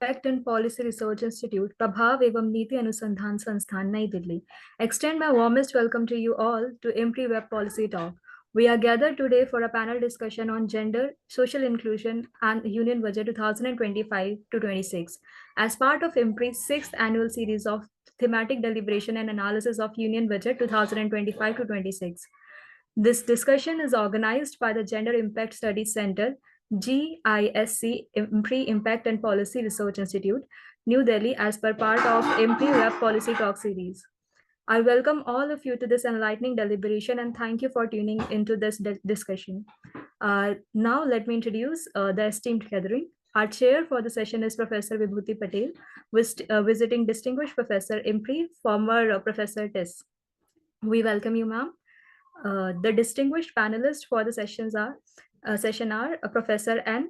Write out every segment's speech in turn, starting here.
Impact and policy research institute प्रभाव एवं नीति अनुसंधान संस्थान नई Delhi extend my warmest welcome to you all to IMPRI Web Policy Talk. We are gathered today for a panel discussion on gender, social inclusion, and Union Budget 2025 to 26 as part of IMPRI's sixth annual series of thematic deliberation and analysis of Union Budget 2025 to 26. This discussion is organized by the Gender Impact Studies Center, GISC, IMPRI Impact and Policy Research Institute, New Delhi, as per part of IMPRI Web Policy Talk series. I welcome all of you to this enlightening deliberation and thank you for tuning into this discussion. Now, let me introduce the esteemed gathering. Our chair for the session is Professor Vibhuti Patel, visiting distinguished professor IMPRI, former Professor TIS. We welcome you, ma'am. The distinguished panelists for the session are Professor N.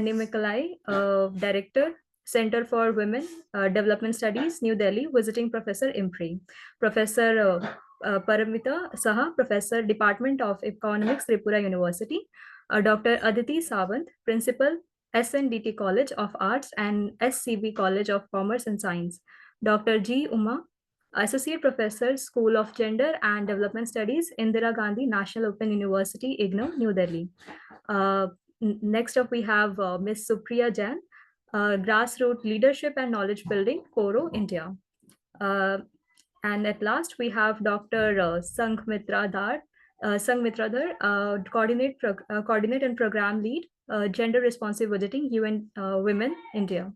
Manimekalai, Director, Center for Women Development Studies, New Delhi, visiting Professor IMPRI. Professor Paramita Saha, Professor, Department of Economics, Tripura University. Dr. Aditi Sawant, Principal, SNDT College of Arts and SCB College of Commerce and Science. Dr. G. Uma, Associate Professor, School of Gender and Development Studies, Indira Gandhi National Open University, IGNOU, New Delhi. Next up, we have Ms. Supriya Jain, Grassroots Leadership and Knowledge Building, Koro, India. And at last, we have Dr. Sanghmitra Dhar, Coordinate and Program Lead, Gender Responsive Budgeting, UN Women, India.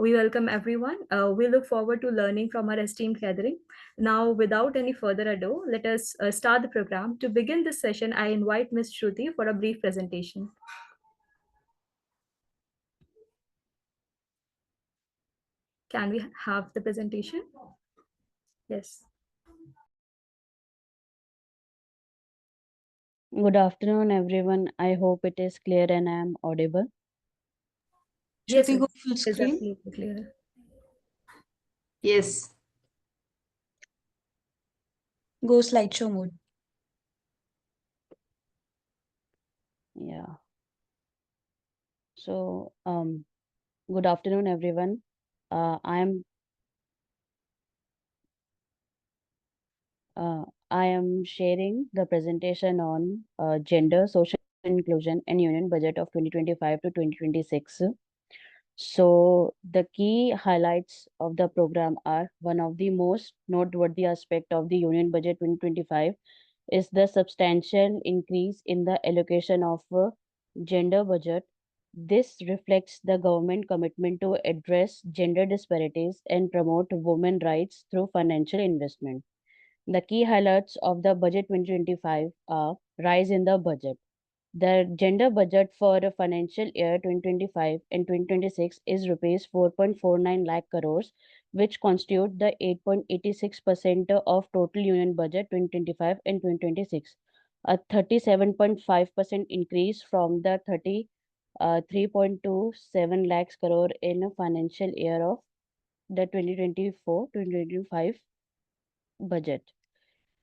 We welcome everyone. We look forward to learning from our esteemed gathering. Now, without any further ado, let us start the program. To begin this session, I invite Ms. Shruti for a brief presentation. Can we have the presentation? Yes. Good afternoon, everyone. I hope it is clear and I am audible. Yes, Shruti, go full it's screen. absolutely clear. Yes. Go slideshow mode. Yeah. So, good afternoon, everyone. I am sharing the presentation on gender, social inclusion, and union budget of 2025 to 2026. So the key highlights of the program are: one of the most noteworthy aspect of the Union Budget 2025 is the substantial increase in the allocation of gender budget. This reflects the government commitment to address gender disparities and promote women rights through financial investment. The key highlights of the budget 2025 are: rise in the budget. The gender budget for the financial year 2025 and 2026 is rupees 4.49 lakh crores, which constitute the 8.86% of total union budget 2025 and 2026, a 37.5% increase from the 3.27 lakhs crore in a financial year of the 2024-2025 budget.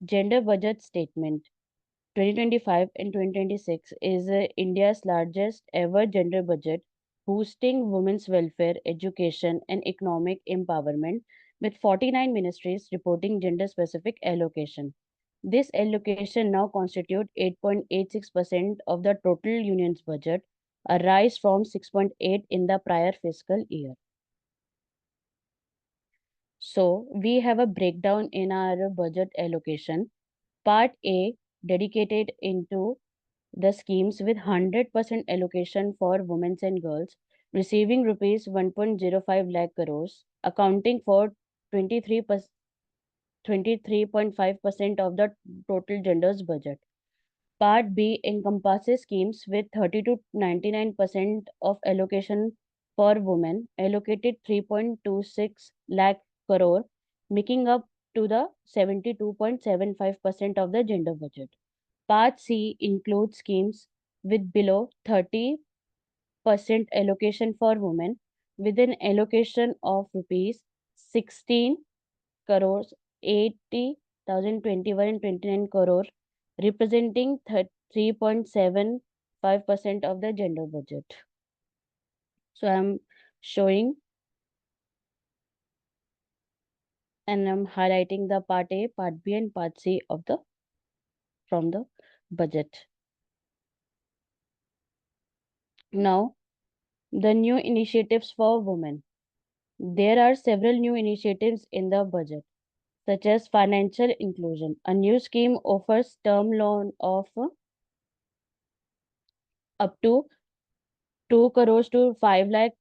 Gender budget statement. 2025 and 2026 is India's largest ever gender budget, boosting women's welfare, education, and economic empowerment, with 49 ministries reporting gender specific allocation. This allocation now constitutes 8.86% of the total union's budget, a rise from 6.8 in the prior fiscal year. So, we have a breakdown in our budget allocation. Part A dedicated into the schemes with 100% allocation for women and girls, receiving rupees 1.05 lakh crores, accounting for 23.5% of the total genders budget. Part B encompasses schemes with 30 to 99% of allocation for women, allocated 3.26 lakh crore, making up to the 72.75% of the gender budget. Part C includes schemes with below 30% allocation for women, with an allocation of rupees 16 crores 80,021 and 29 crore, representing 3.75% of the gender budget. So I'm showing and I'm highlighting the part A, part B, and part C of the from the budget. Now, the new initiatives for women. There are several new initiatives in the budget, such as financial inclusion. A new scheme offers term loan of up to 2 crores to 5 lakh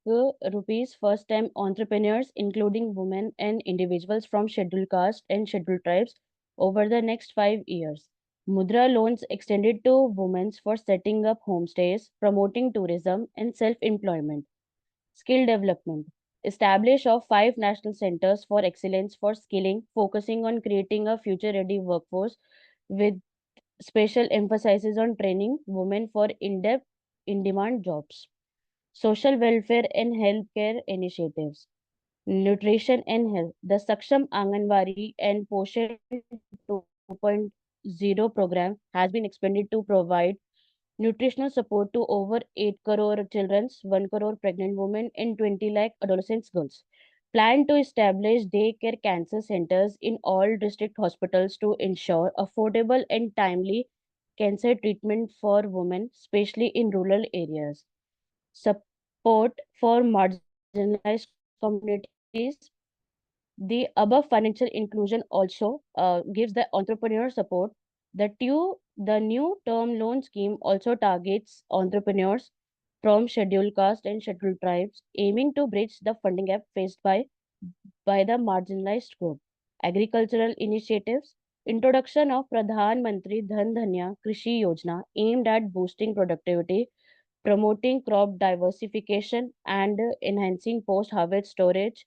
rupees first time entrepreneurs, including women and individuals from scheduled caste and scheduled tribes over the next 5 years. Mudra loans extended to women for setting up homestays, promoting tourism and self-employment. Skill development. Establish of 5 national centers for excellence for skilling, focusing on creating a future-ready workforce with special emphasis on training women for in-depth, in-demand jobs. Social welfare and healthcare initiatives. Nutrition and health. The Saksham Anganwadi and Poshan 2.0 program has been expanded to provide nutritional support to over 8 crore children, 1 crore pregnant women, and 20 lakh adolescent girls. Plan to establish daycare cancer centers in all district hospitals to ensure affordable and timely cancer treatment for women, especially in rural areas. Support for marginalized communities. The above financial inclusion also gives the entrepreneur support. The new term loan scheme also targets entrepreneurs from scheduled caste and scheduled tribes, aiming to bridge the funding gap faced by the marginalized group. Agricultural initiatives. Introduction of Pradhan Mantri Dhan Dhanya Krishi Yojana aimed at boosting productivity, promoting crop diversification, and enhancing post-harvest storage,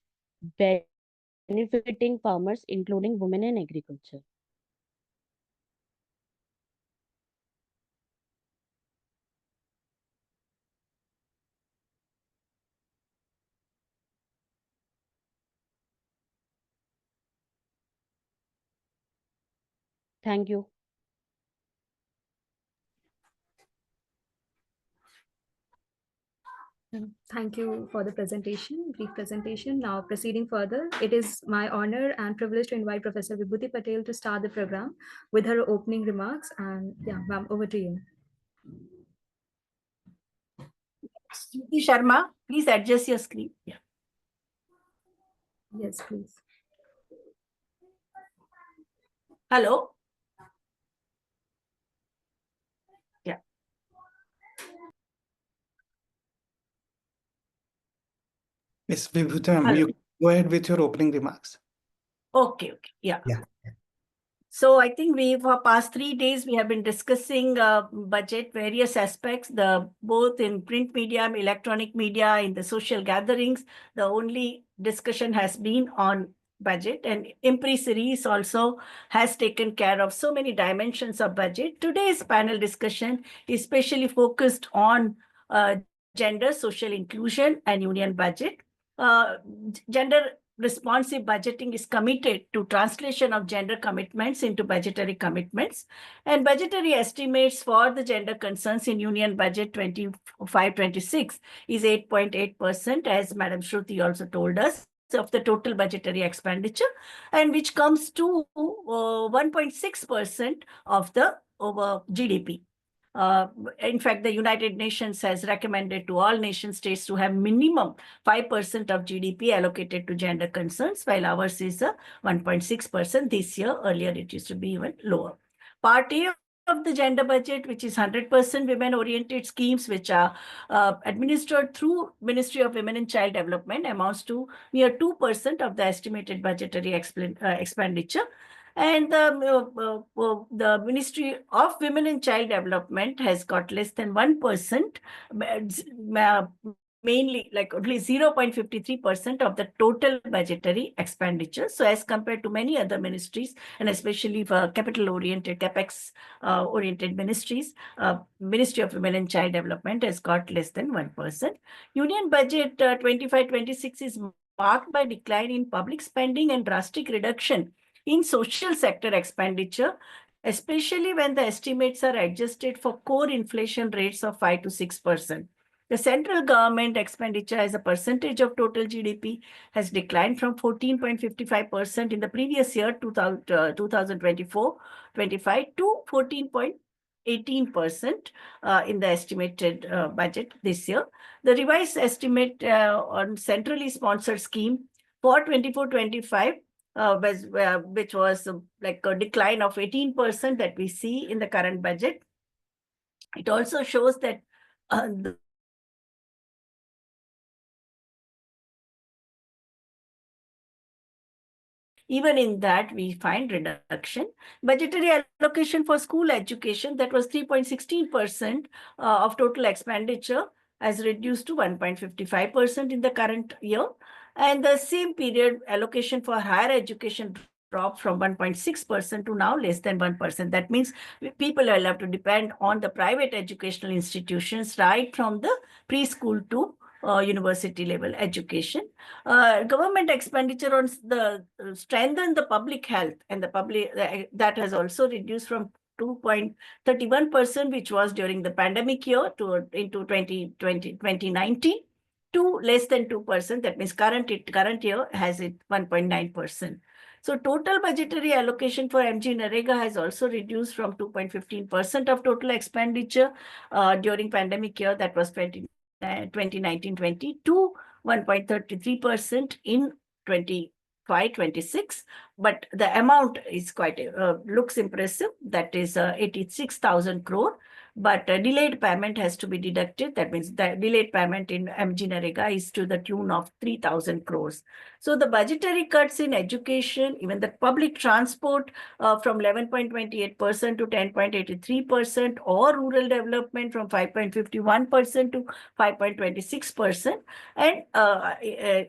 benefiting farmers, including women in agriculture. Thank you. Thank you for the presentation, brief presentation. Now proceeding further, it is my honor and privilege to invite Professor Vibhuti Patel to start the program with her opening remarks. And yeah, ma'am, over to you. Shruti Sharma, please adjust your screen. Yeah. Yes, please. Hello. Yeah. Yes, Vibhuti, ma'am, you go ahead with your opening remarks. Okay. Yeah. Yeah. So I think for past 3 days, we have been discussing budget, various aspects, both in print media, electronic media, in the social gatherings. The only discussion has been on budget, and IMPRI series also has taken care of so many dimensions of budget. Today's panel discussion is especially focused on gender, social inclusion, and union budget. Gender responsive budgeting is committed to translation of gender commitments into budgetary commitments, and budgetary estimates for the gender concerns in union budget 25-26 is 8.8%, as Madam Shruti also told us, of the total budgetary expenditure, and which comes to 1.6% of the over GDP. In fact, the United Nations has recommended to all nation states to have minimum 5% of GDP allocated to gender concerns, while ours is 1.6% this year. Earlier, it used to be even lower. Part A of the gender budget, which is 100% women-oriented schemes, which are administered through Ministry of Women and Child Development, amounts to near 2% of the estimated budgetary expenditure. And the Ministry of Women and Child Development has got less than 1%, mainly like only 0.53% of the total budgetary expenditure. So as compared to many other ministries, and especially for capital-oriented, CapEx-oriented ministries, Ministry of Women and Child Development has got less than 1%. Union budget 25-26 is marked by decline in public spending and drastic reduction in social sector expenditure, especially when the estimates are adjusted for core inflation rates of 5 to 6%. The central government expenditure as a percentage of total GDP has declined from 14.55% in the previous year, 2024-25, to 14.18% in the estimated budget this year. The revised estimate on centrally sponsored scheme for 24-25 which was like a decline of 18% that we see in the current budget. It also shows that even in that, we find reduction. Budgetary allocation for school education, that was 3.16% of total expenditure, has reduced to 1.55% in the current year. And the same period, allocation for higher education dropped from 1.6% to now less than 1%. That means people will have to depend on the private educational institutions right from the preschool to university level education. Government expenditure on the strengthen the public health and the public that has also reduced from 2.31%, which was during the pandemic year, into 2019 to less than 2%. That means current year has it 1.9%. So total budgetary allocation for MG Narega has also reduced from 2.15% of total expenditure during pandemic year, that was 2019-20, to 1.33% in 25-26. But the amount is quite, looks impressive. That is 86,000 crore. But delayed payment has to be deducted. That means the delayed payment in MG Narega is to the tune of 3,000 crores. So the budgetary cuts in education, even the public transport from 11.28% to 10.83%, or rural development from 5.51% to 5.26%, and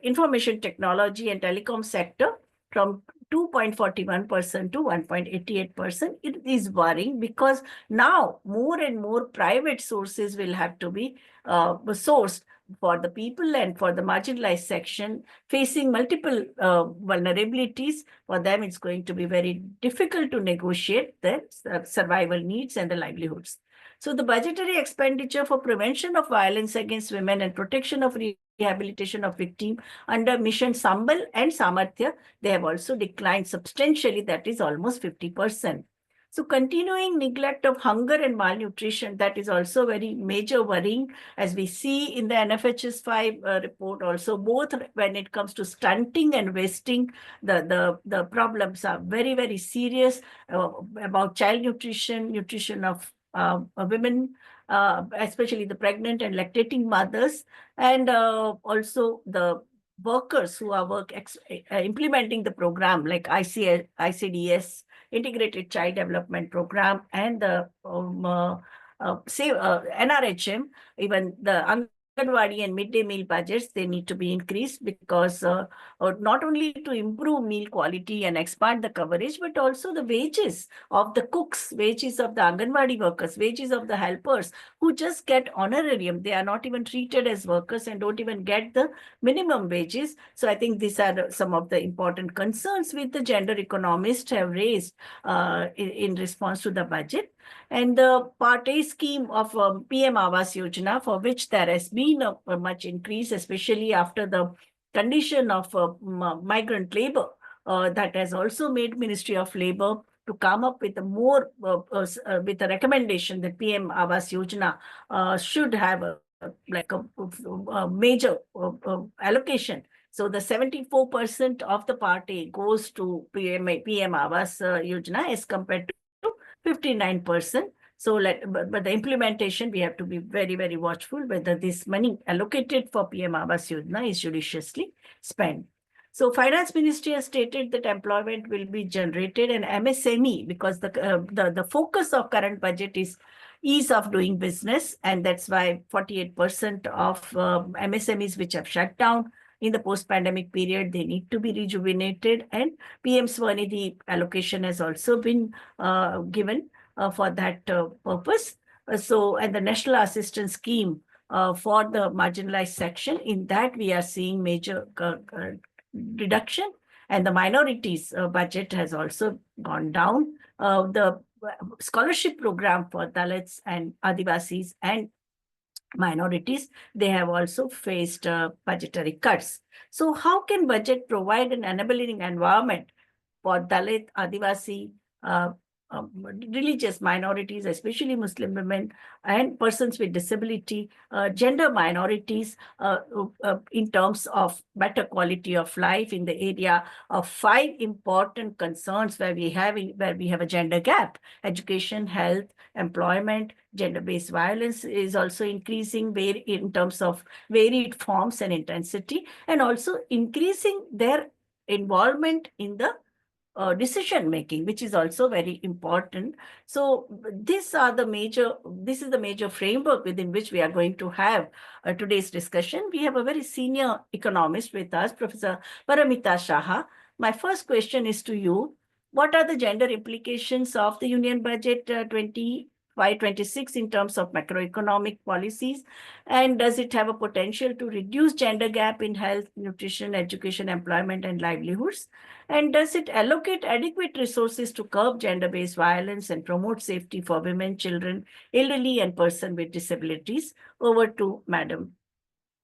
information technology and telecom sector from 2.41% to 1.88%. It is worrying because now more and more private sources will have to be sourced for the people and for the marginalized section facing multiple vulnerabilities. For them, it's going to be very difficult to negotiate their survival needs and the livelihoods. So the budgetary expenditure for prevention of violence against women and protection of rehabilitation of victims under Mission Sambal and Samarthya, they have also declined substantially. That is almost 50%. So continuing neglect of hunger and malnutrition, that is also very major worrying, as we see in the NFHS 5 report also, both when it comes to stunting and wasting, the problems are very, very serious about child nutrition of women, especially the pregnant and lactating mothers, and also the workers who are implementing the program like ICDS, Integrated Child Development Program, and the NRHM, even the Anganwadi and midday meal budgets, they need to be increased because not only to improve meal quality and expand the coverage, but also the wages of the cooks, wages of the Anganwadi workers, wages of the helpers who just get honorarium. They are not even treated as workers and don't even get the minimum wages. So I think these are some of the important concerns which the gender economists have raised in response to the budget. And the Part A scheme of PM Awas Yojana, for which there has been a much increase, especially after the condition of migrant labor, that has also made Ministry of Labor to come up with a more with a recommendation that PM Awas Yojana should have a major allocation. So the 74% of the Part A goes to PM Awas Yojana as compared to 59%. So, but the implementation, we have to be very, very watchful whether this money allocated for PM Awas Yojana is judiciously spent. So, Finance Ministry has stated that employment will be generated and MSME, because the focus of current budget is ease of doing business, and that's why 48% of MSMEs which have shut down in the post-pandemic period, they need to be rejuvenated, and PM Swanidhi allocation has also been given for that purpose. And the National Assistance Scheme for the marginalized section, in that we are seeing major reduction, and the minorities budget has also gone down. The scholarship program for Dalits and Adivasis and minorities, they have also faced budgetary cuts. So how can budget provide an enabling environment for Dalit, Adivasi, uh, religious minorities, especially Muslim women and persons with disability, gender minorities, in terms of better quality of life in the area of 5 important concerns where we have a gender gap: education, health, employment. Gender-based violence is also increasing in terms of varied forms and intensity, and also increasing their involvement in the decision making, which is also very important. So this is the major framework within which we are going to have today's discussion. We have a very senior economist with us, Professor Paramita Shaha. My first question is to you. What are the gender implications of the Union Budget 25-26 in terms of macroeconomic policies? And does it have a potential to reduce gender gap in health, nutrition, education, employment, and livelihoods? And does it allocate adequate resources to curb gender-based violence and promote safety for women, children, elderly, and persons with disabilities? Over to Madam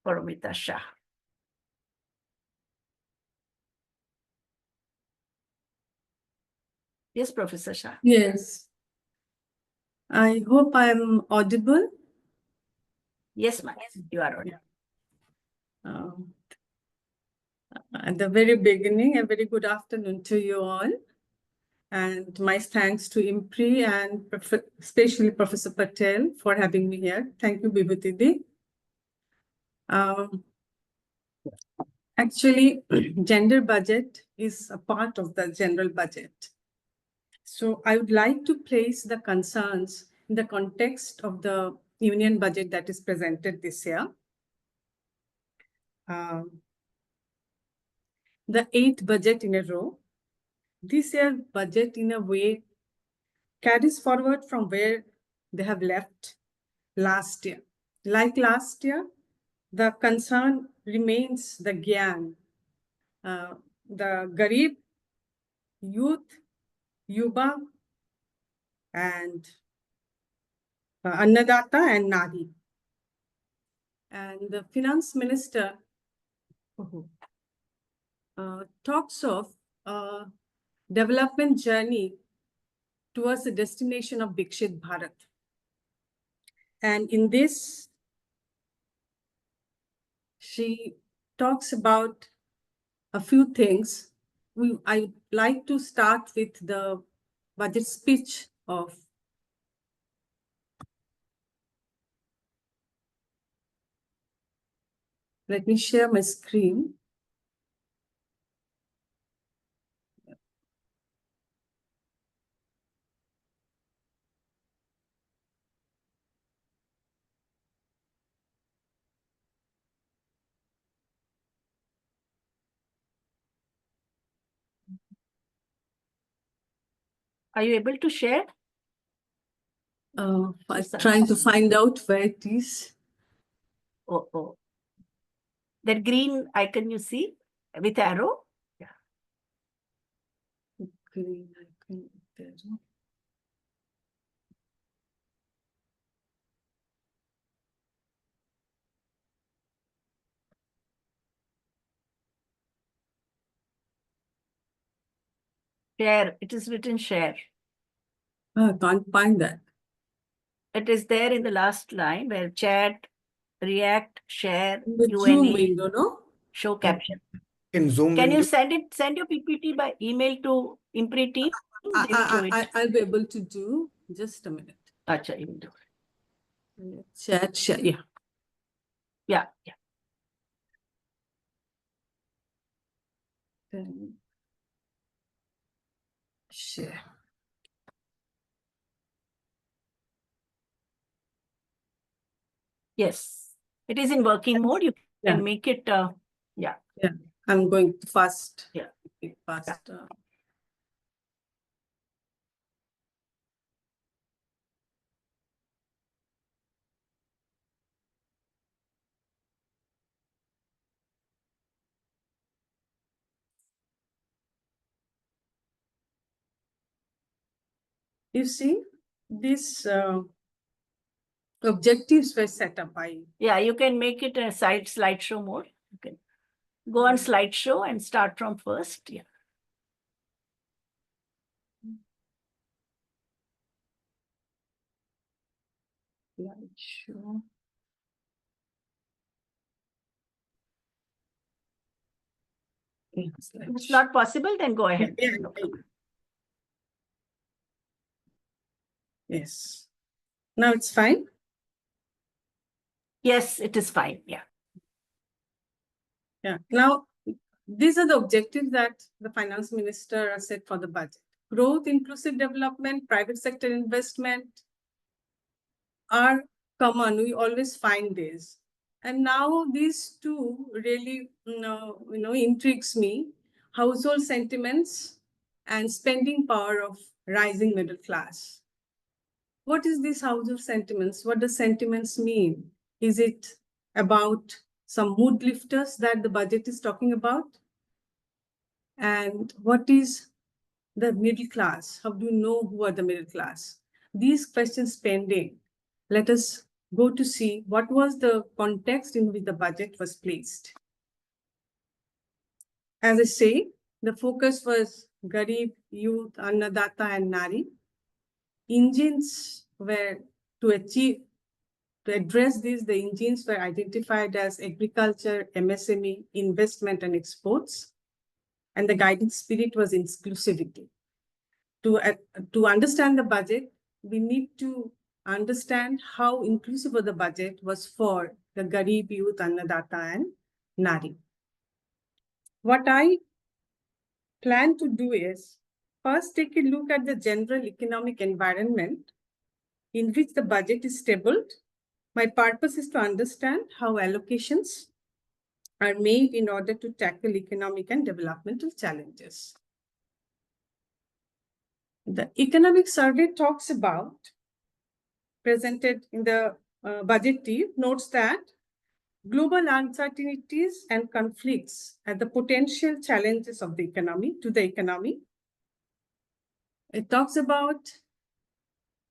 Paramita Shah. Yes, Professor Shah. Yes. I hope I'm audible. Yes, ma'am. You are audible. At the very beginning, a very good afternoon to you all. And my thanks to IMPRI and especially Professor Patel for having me here. Thank you, Vibhuti. Actually, gender budget is a part of the general budget. So I would like to place the concerns in the context of the union budget that is presented this year. The 8th budget in a row. This year's budget, in a way, carries forward from where they have left last year. Like last year, the concern remains the Gyan, the Garib, youth, Yuba, and Annadata and Nadi. And the finance minister talks of development journey towards the destination of Vikshit Bharat. And in this, she talks about a few things. I like to start with the budget speech of let me share my screen. Are you able to share? I'm trying to find out where it is. Oh. That green icon you see with arrow? Yeah. Green icon there. Share. It is written share. I can't find that. It is there in the last line where chat, react, share, The Zoom Q&A, window, no? show caption. In Zoom Can you window. send your PPT by email to IMPRI team? They will show it. I'll be able to do. Just a minute. Acha, you will do it. Chat, share, yeah. Yeah. Then share. Yes. It is in working mode. You can make it. Yeah. I'm going fast. Yeah. Fast. You see, this objectives were set up by you. Yeah, you can make it a slideshow mode. You can go on slideshow and start from first. Yeah. Slideshow. Yeah, If it's slideshow. not possible, then go ahead. Yeah, No problem. yes. Now it's fine. Yes, it is fine. Yeah. Yeah. Now, these are the objectives that the finance minister has set for the budget. Growth, inclusive development, private sector investment are common. We always find this. And now these two really, intrigues me. Household sentiments and spending power of rising middle class. What is this household sentiments? What does sentiments mean? Is it about some mood lifters that the budget is talking about? And what is the middle class? How do you know who are the middle class? These questions pending. Let us go to see what was the context in which the budget was placed. As I say, the focus was Garib, youth, Annadata, and Nari. Engines were to address this, the engines were identified as agriculture, MSME, investment, and exports. And the guiding spirit was inclusivity. To understand the budget, we need to understand how inclusive the budget was for the Garib, youth, Annadata, and Nari. What I plan to do is first take a look at the general economic environment in which the budget is tabled. My purpose is to understand how allocations are made in order to tackle economic and developmental challenges. The economic survey talks about, presented in the budget tip, notes that global uncertainties and conflicts are the potential challenges of the economy to the economy. It talks about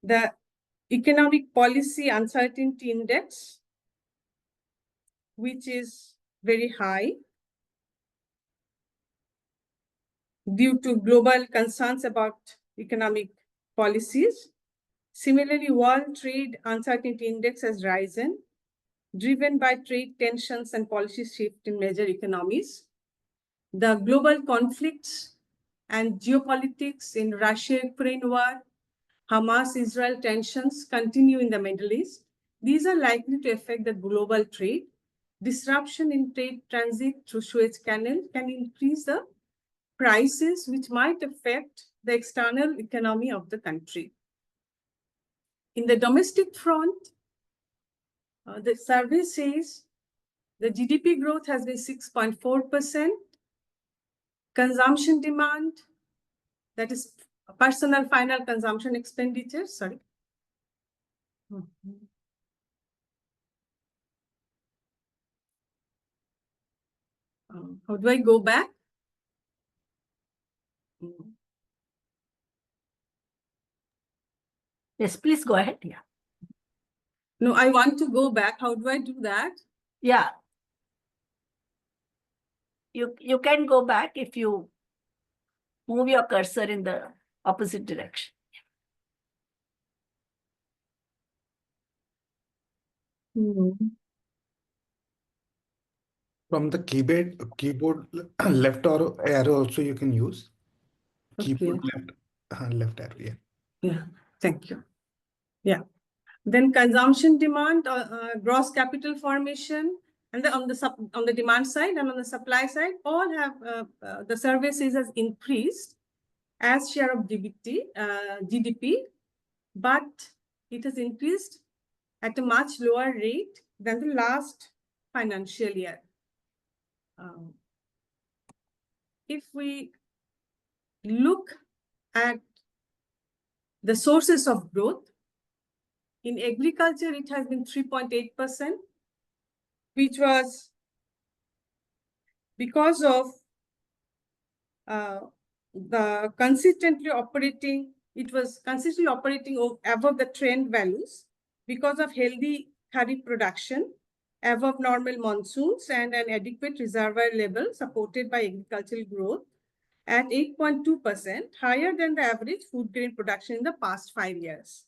the economic policy uncertainty index, which is very high due to global concerns about economic policies. Similarly, World Trade Uncertainty Index has risen, driven by trade tensions and policy shift in major economies. The global conflicts and geopolitics in Russia-Ukraine war, Hamas-Israel tensions continue in the Middle East. These are likely to affect the global trade. Disruption in trade transit through Suez Canal can increase the prices, which might affect the external economy of the country. In the domestic front, the survey says the GDP growth has been 6.4%. Consumption demand, that is personal final consumption expenditure, sorry. How do I go back? Yes, please go ahead. Yeah. No, I want to go back. How do I do that? Yeah. You can go back if you move your cursor in the opposite direction. From the keyboard left or arrow also you can use. Keyboard left arrow, yeah. Yeah, thank you. Yeah. Then consumption demand, gross capital formation, and on the demand side and on the supply side, all have the services has increased as share of GDP, but it has increased at a much lower rate than the last financial year. If we look at the sources of growth, in agriculture, it has been 3.8%, which was because of the consistently operating, it was consistently operating above the trend values. because of healthy kharif production, above normal monsoons, and an adequate reservoir level supported by agricultural growth at 8.2%, higher than the average food grain production in the past 5 years.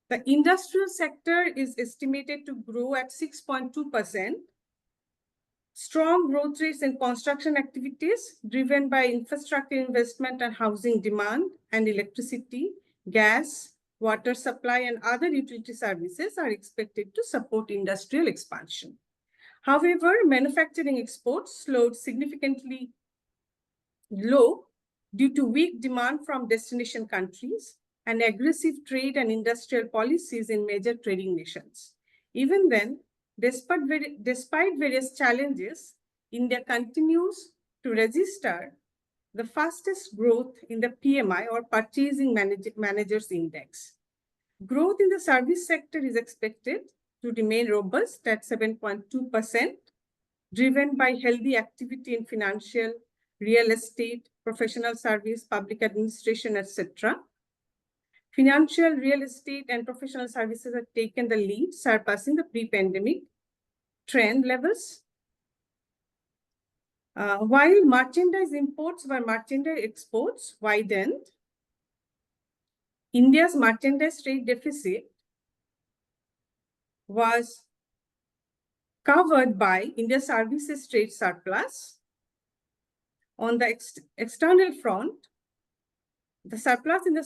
The industrial sector is estimated to grow at 6.2%. Strong growth rates in construction activities driven by infrastructure investment and housing demand and electricity, gas, water supply, and other utility services are expected to support industrial expansion. However, manufacturing exports slowed significantly low due to weak demand from destination countries and aggressive trade and industrial policies in major trading nations. Even then, despite various challenges, India continues to register the fastest growth in the PMI or Purchasing Managers Index. Growth in the service sector is expected to remain robust at 7.2%, driven by healthy activity in financial, real estate, professional service, public administration, etc. Financial, real estate, and professional services have taken the lead, surpassing the pre-pandemic trend levels. While merchandise imports were merchandise exports widened, India's merchandise trade deficit was covered by India's services trade surplus. On the external front, the surplus in the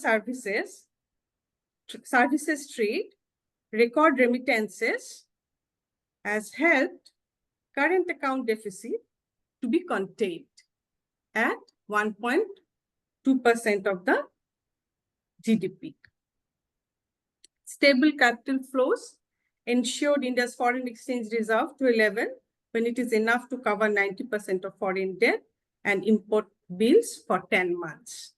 services trade, record remittances has helped current account deficit to be contained at 1.2% of the GDP. Stable capital flows ensured India's foreign exchange reserve to a level when it is enough to cover 90% of foreign debt and import bills for 10 months.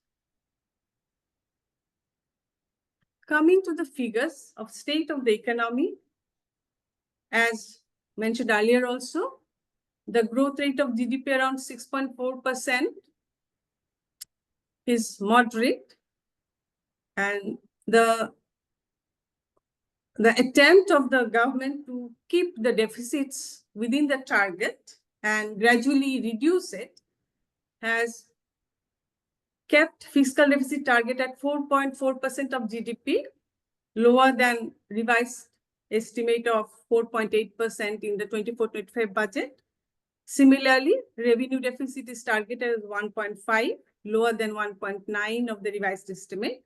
Coming to the figures of state of the economy, as mentioned earlier also, the growth rate of GDP around 6.4% is moderate, and the attempt of the government to keep the deficits within the target and gradually reduce it has kept fiscal deficit target at 4.4% of GDP, lower than revised estimate of 4.8% in the 24-25 budget. Similarly, revenue deficit is targeted as 1.5, lower than 1.9 of the revised estimate.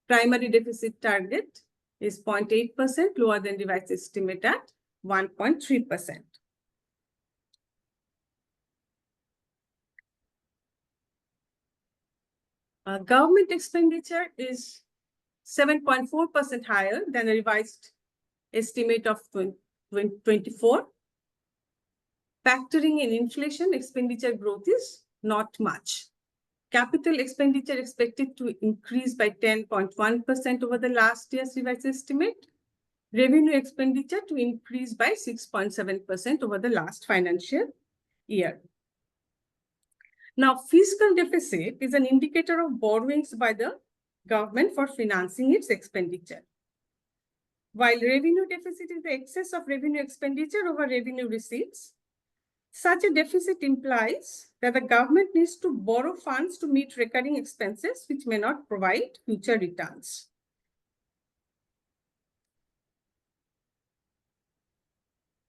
Primary deficit target is 0.8%, lower than revised estimate at 1.3%. Government expenditure is 7.4% higher than the revised estimate of 2024. Factoring in inflation, expenditure growth is not much. Capital expenditure expected to increase by 10.1% over the last year's revised estimate. Revenue expenditure to increase by 6.7% over the last financial year. Now, fiscal deficit is an indicator of borrowings by the government for financing its expenditure. While revenue deficit is the excess of revenue expenditure over revenue receipts, such a deficit implies that the government needs to borrow funds to meet recurring expenses which may not provide future returns.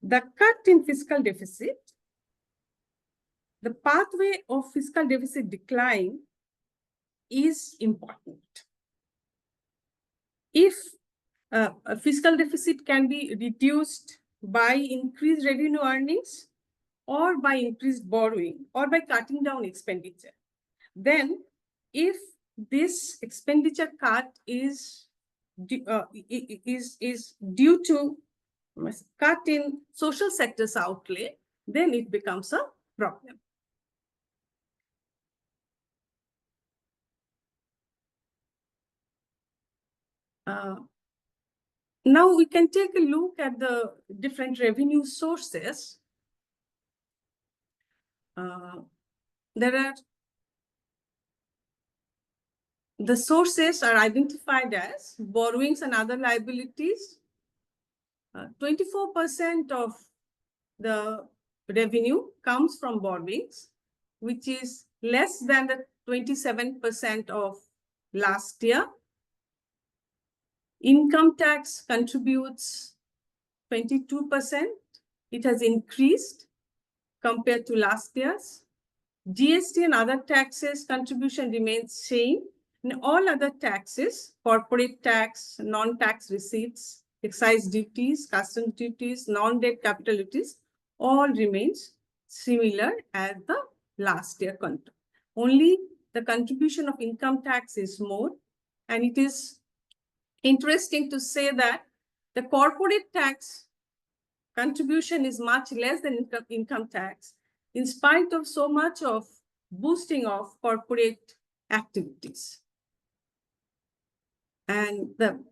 The cut in fiscal deficit, the pathway of fiscal deficit decline is important. If a fiscal deficit can be reduced by increased revenue earnings or by increased borrowing or by cutting down expenditure, then if this expenditure cut is due to cut in social sector's outlay, then it becomes a problem. Now we can take a look at the different revenue sources. The sources are identified as borrowings and other liabilities, 24% of the revenue comes from borrowings, which is less than the 27% of last year. Income tax contributes 22%. It has increased compared to last year's. GST and other taxes contribution remains same. In all other taxes, corporate tax, non-tax receipts, excise duties, customs duties, non-debt capital duties, all remains similar as the last year content. Only the contribution of income tax is more, and it is interesting to say that the corporate tax contribution is much less than income tax, in spite of so much of boosting of corporate activities. And the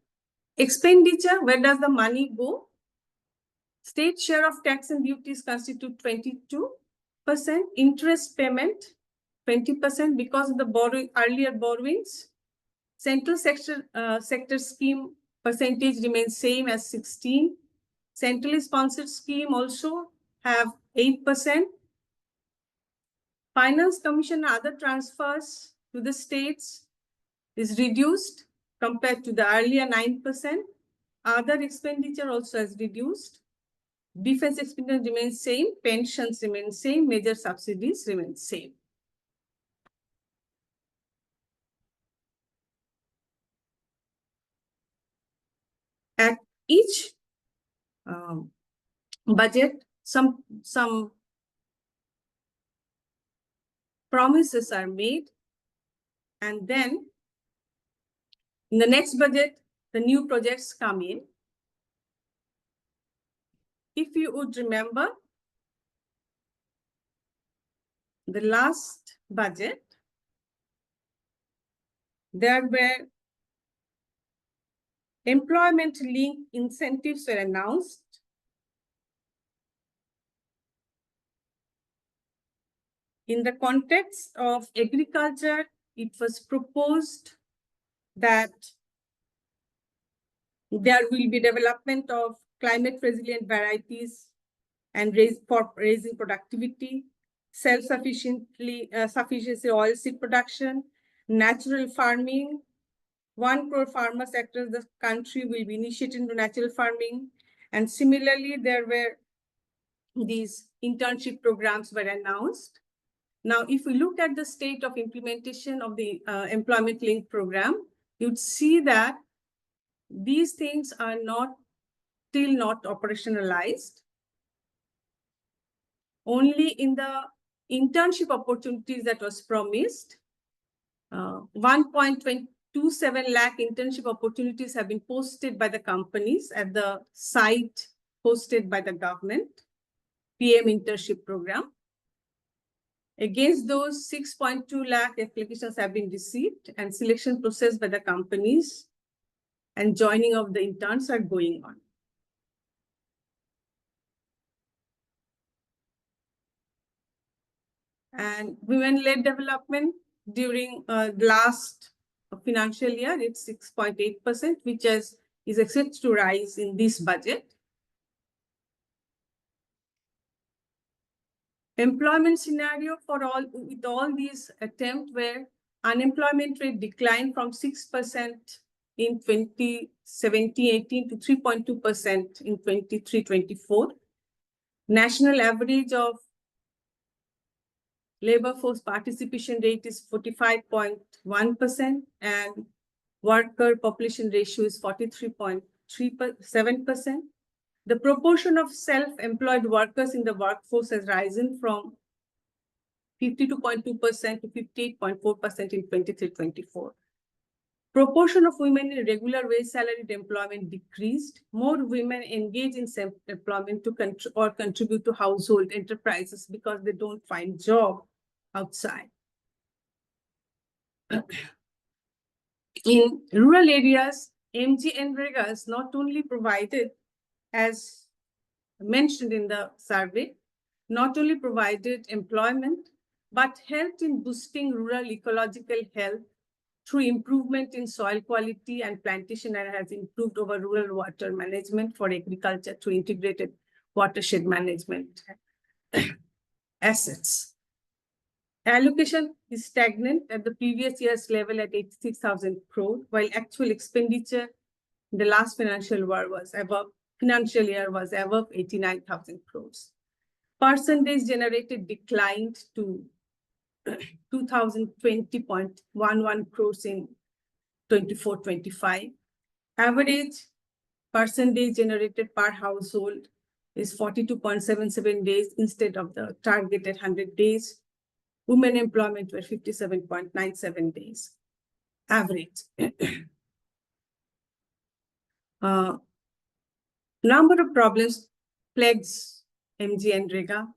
expenditure, where does the money go? State share of tax and duties constitute 22%, interest payment 20% because of the earlier borrowings. Central sector scheme percentage remains same as 16. Centrally sponsored scheme also have 8%. Finance commission and other transfers to the states is reduced compared to the earlier 9%. Other expenditure also has reduced. Defense expenditure remains same, pensions remain same, major subsidies remain same. At each budget, some promises are made, and then in the next budget, the new projects come in. If you would remember, the last budget, there were employment-linked incentives were announced. In the context of agriculture, it was proposed that there will be development of climate resilient varieties and raising productivity, sufficiency oilseed production, natural farming. 1 crore farmers across the country will be initiated into natural farming. And similarly, there were these internship programs were announced. Now, if we look at the state of implementation of the employment link program, you'd see that these things are still not operationalized. Only in the internship opportunities that was promised, 1.27 lakh internship opportunities have been posted by the companies at the site hosted by the government, PM internship program. Against those, 6.2 lakh applications have been received and selection process by the companies and joining of the interns are going on. And women-led development during last financial year, it's 6.8%, which is expected to rise in this budget. Employment scenario with all these attempts where unemployment rate declined from 6% in 2017-18 to 3.2% in 23-24. National average of labor force participation rate is 45.1% and worker population ratio is 43.7%. The proportion of self-employed workers in the workforce has risen from 52.2% to 58.4% in 23-24. Proportion of women in regular wage salaried employment decreased. More women engage in self-employment to contribute to household enterprises because they don't find job outside. In rural areas, MGNREGA is not only provided, as mentioned in the survey, not only provided employment, but helped in boosting rural ecological health through improvement in soil quality and plantation, and has improved over rural water management for agriculture through integrated watershed management assets. Allocation is stagnant at the previous year's level at 86,000 crore, while actual expenditure in the last financial year was above 89,000 crores. Percentage generated declined to 2,020.11 crores in 24-25. Average percentage generated per household is 42.77 days instead of the targeted 100 days. Women employment were 57.97 days average. Number of problems plagues MG and Rega.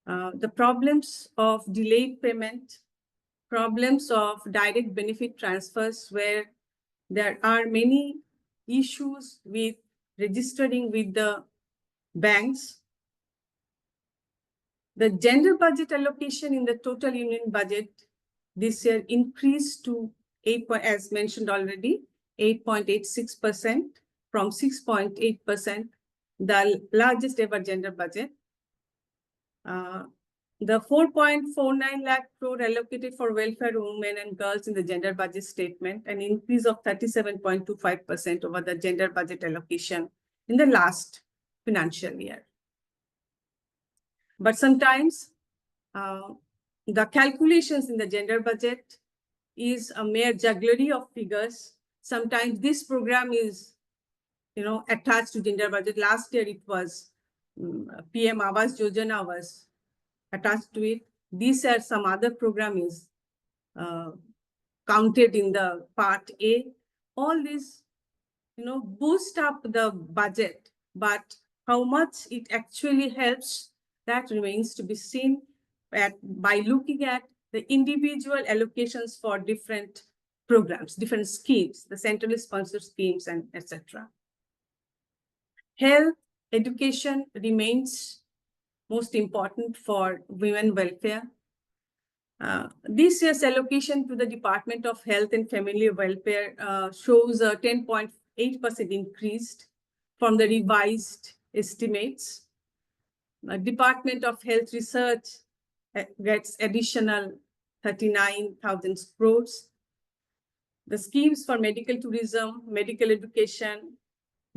The problems of delayed payment, problems of direct benefit transfers, where there are many issues with registering with the banks. The gender budget allocation in the total union budget this year increased to 8, as mentioned already, 8.86% from 6.8%, the largest ever gender budget. The 4.49 lakh crore allocated for welfare of women and girls in the gender budget statement, an increase of 37.25% over the gender budget allocation in the last financial year. But sometimes the calculations in the gender budget is a mere jugglery of figures. Sometimes this program is, attached to gender budget. Last year it was PM Awas Yojana was attached to it. These are some other program is counted in the part A. All this, boost up the budget, but how much it actually helps, that remains to be seen by looking at the individual allocations for different programs, different schemes, the centrally sponsored schemes, and etc. Health, education remains most important for women welfare. This year's allocation to the Department of Health and Family Welfare shows a 10.8% increase from the revised estimates. Department of Health Research gets additional 39,000 crores. The schemes for medical tourism, medical education,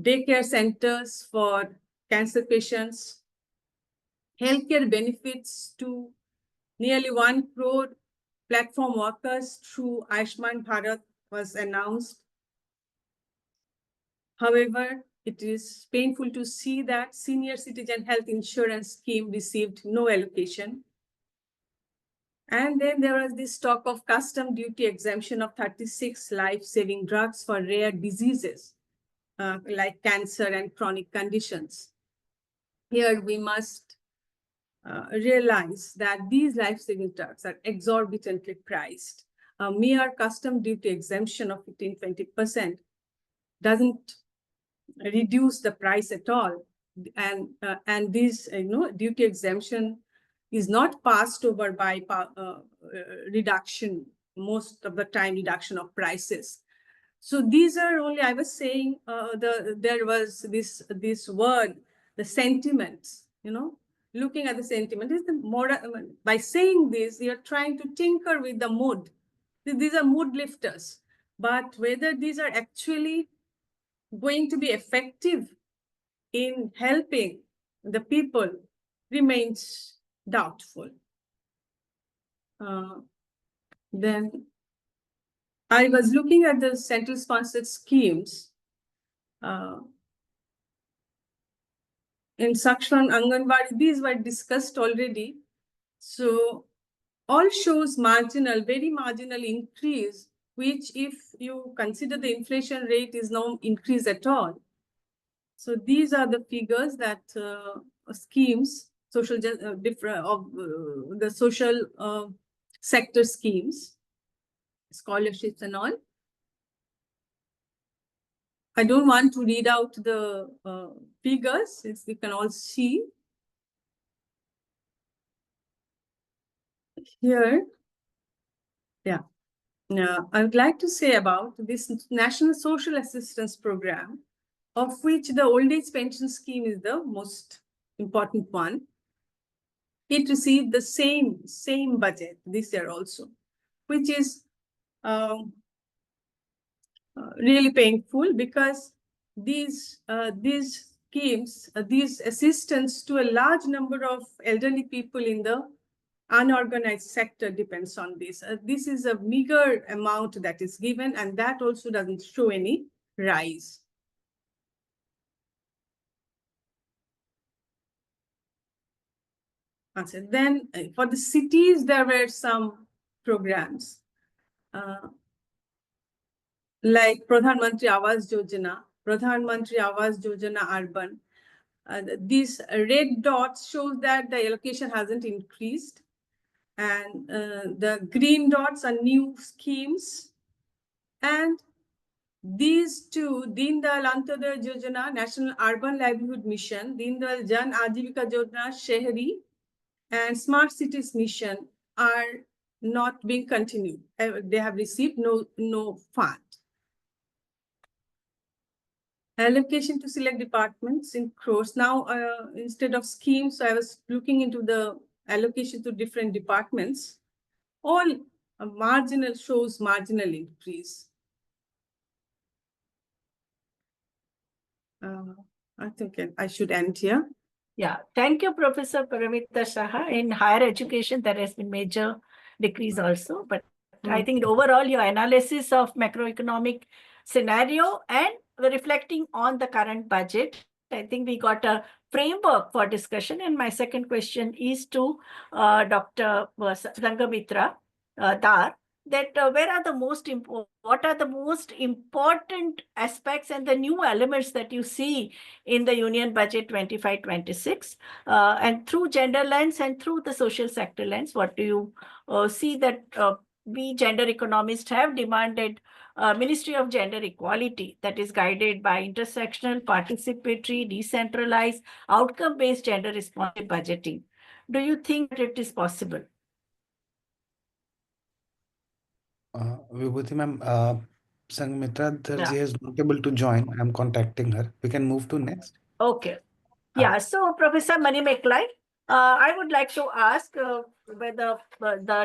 daycare centers for cancer patients, healthcare benefits to nearly 1 crore platform workers through Ayushman Bharat was announced. However, it is painful to see that senior citizen health insurance scheme received no allocation. And then there was this talk of custom duty exemption of 36 life-saving drugs for rare diseases like cancer and chronic conditions. Here we must realize that these life-saving drugs are exorbitantly priced. A mere custom duty exemption of 15-20% doesn't reduce the price at all, and this duty exemption is not passed over by reduction, most of the time reduction of prices. So these are only, I was saying, there was this word, the sentiments, looking at the sentiment is the more, by saying this, you're trying to tinker with the mood. These are mood lifters, but whether these are actually going to be effective in helping the people remains doubtful. Then I was looking at the central sponsored schemes. In Sakshan Anganwadi, these were discussed already. So all shows marginal, very marginal increase, which if you consider the inflation rate is no increase at all. So these are the figures that schemes, social the social sector schemes, scholarships and all. I don't want to read out the figures, since you can all see here. Yeah. I would like to say about this National Social Assistance Program, of which the old age pension scheme is the most important one. It received the same budget this year also, which is really painful, because these schemes, these assistance to a large number of elderly people in the unorganized sector depends on this. This is a meager amount that is given, and that also doesn't show any rise. Then for the cities, there were some programs like Pradhan Mantri Awas Yojana, Pradhan Mantri Awas Yojana Urban. These red dots shows that the allocation hasn't increased, and the green dots are new schemes. And these two, Deen Dayal Antyodaya Yojana, National Urban Livelihood Mission, Deen Dayal Jan Ajivika Yojana, Shehri, and Smart Cities Mission are not being continued. They have received no fund. Allocation to select departments in crores. Now, instead of schemes, I was looking into the allocation to different departments. All marginal shows marginal increase. I think I should end here. Yeah, thank you, Professor Paramita Saha. In higher education, there has been major decrease also, but I think overall your analysis of macroeconomic scenario and reflecting on the current budget, I think we got a framework for discussion. And my second question is to Dr. Sangamitra Dar, that what are the most important aspects and the new elements that you see in the Union Budget 25-26, and through gender lens and through the social sector lens, what do you see that we gender economists have demanded Ministry of Gender Equality that is guided by intersectional, participatory, decentralized, outcome-based gender responsive budgeting. Do you think that it is possible? Vibhuti ma'am, Sangamitra Darji is not able to join. I'm contacting her. We can move to next. Okay. Yeah, so Professor Manimeklai, I would like to ask whether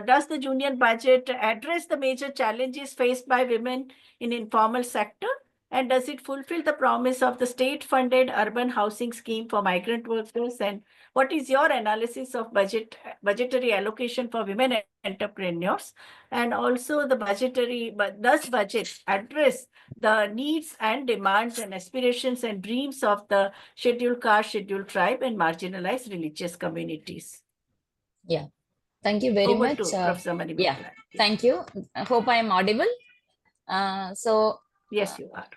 does the union budget address the major challenges faced by women in informal sector, and does it fulfill the promise of the state-funded urban housing scheme for migrant workers? And what is your analysis of budgetary allocation for women entrepreneurs? And also does budget address the needs and demands and aspirations and dreams of the scheduled caste, scheduled tribe, and marginalized religious communities? Yeah, thank you very Over much. to Professor Manimeklai. Yeah, thank you. I hope I am audible. Yes, you are.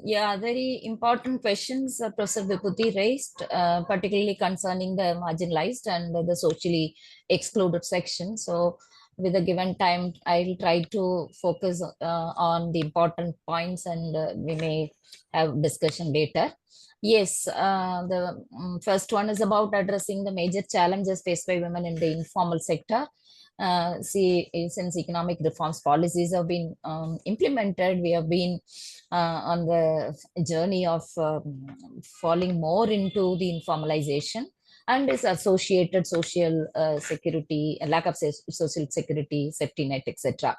Yeah, very important questions Professor Vibhuti raised, particularly concerning the marginalized and the socially excluded section. So with the given time, I'll try to focus on the important points, and we may have discussion later. Yes, the first one is about addressing the major challenges faced by women in the informal sector. Since economic reforms policies have been implemented, we have been on the journey of falling more into the informalization and its associated social security, lack of social security, safety net, etc.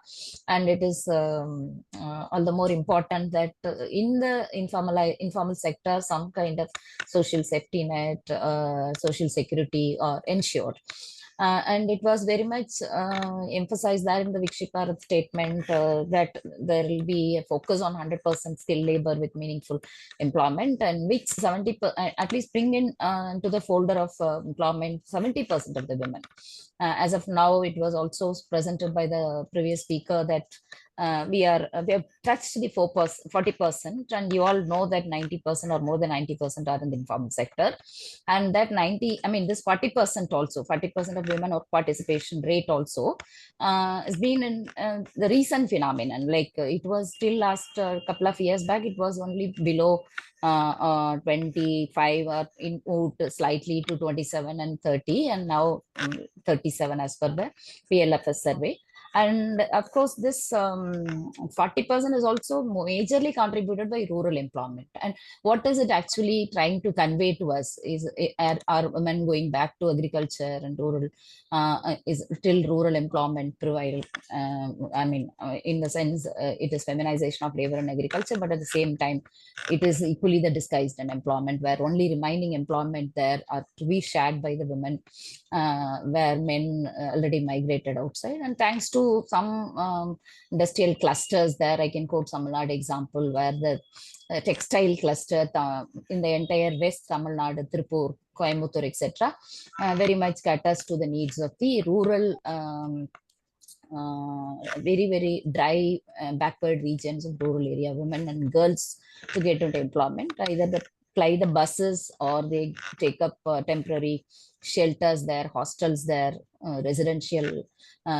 And it is all the more important that in the informal sector, some kind of social safety net, social security are ensured. And it was very much emphasized that in the Viksit Bharat statement that there will be a focus on 100% skilled labor with meaningful employment, and which 70 at least bring in to the folder of employment 70% of the women. As of now, it was also presented by the previous speaker that we have touched the 40%, and you all know that 90% or more than 90% are in the informal sector, and that this 40% also, 40% of women or participation rate also has been in the recent phenomenon. Like it was still last couple of years back, it was only below 25 or moved slightly to 27 and 30, and now 37 as per the PLFS survey. And of course, this 40% is also majorly contributed by rural employment. And what is it actually trying to convey to us? Are women going back to agriculture and rural? Is still rural employment provided? In the sense, it is feminization of labor and agriculture, but at the same time, it is equally the disguised unemployment, where only remaining employment there are to be shared by the women, where men already migrated outside. And thanks to some industrial clusters there, I can quote Tamil Nadu example, where the textile cluster in the entire West Tamil Nadu, Tripur, Coimbatore, etc., very much caters to the needs of the rural, very dry, backward regions of rural area, women and girls to get into employment. Either they fly the buses or they take up temporary shelters there, hostels there, residential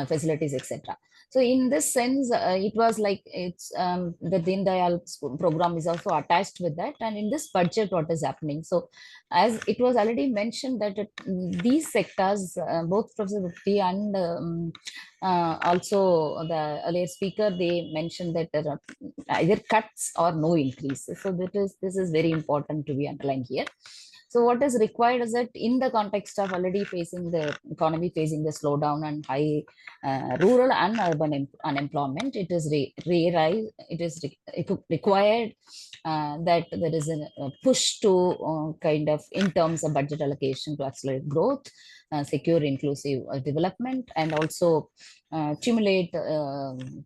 facilities, etc. So in this sense, it was like it's the Deen Dayal program is also attached with that. And in this budget, what is happening? So as it was already mentioned that these sectors, both Professor Vibhuti and also the earlier speaker, they mentioned that there are either cuts or no increase. So this is very important to be underlined here. So what is required is that in the context of already facing the economy, facing the slowdown and high rural and urban unemployment, it is required that there is a push to kind of in terms of budget allocation to accelerate growth, secure inclusive development, and also stimulate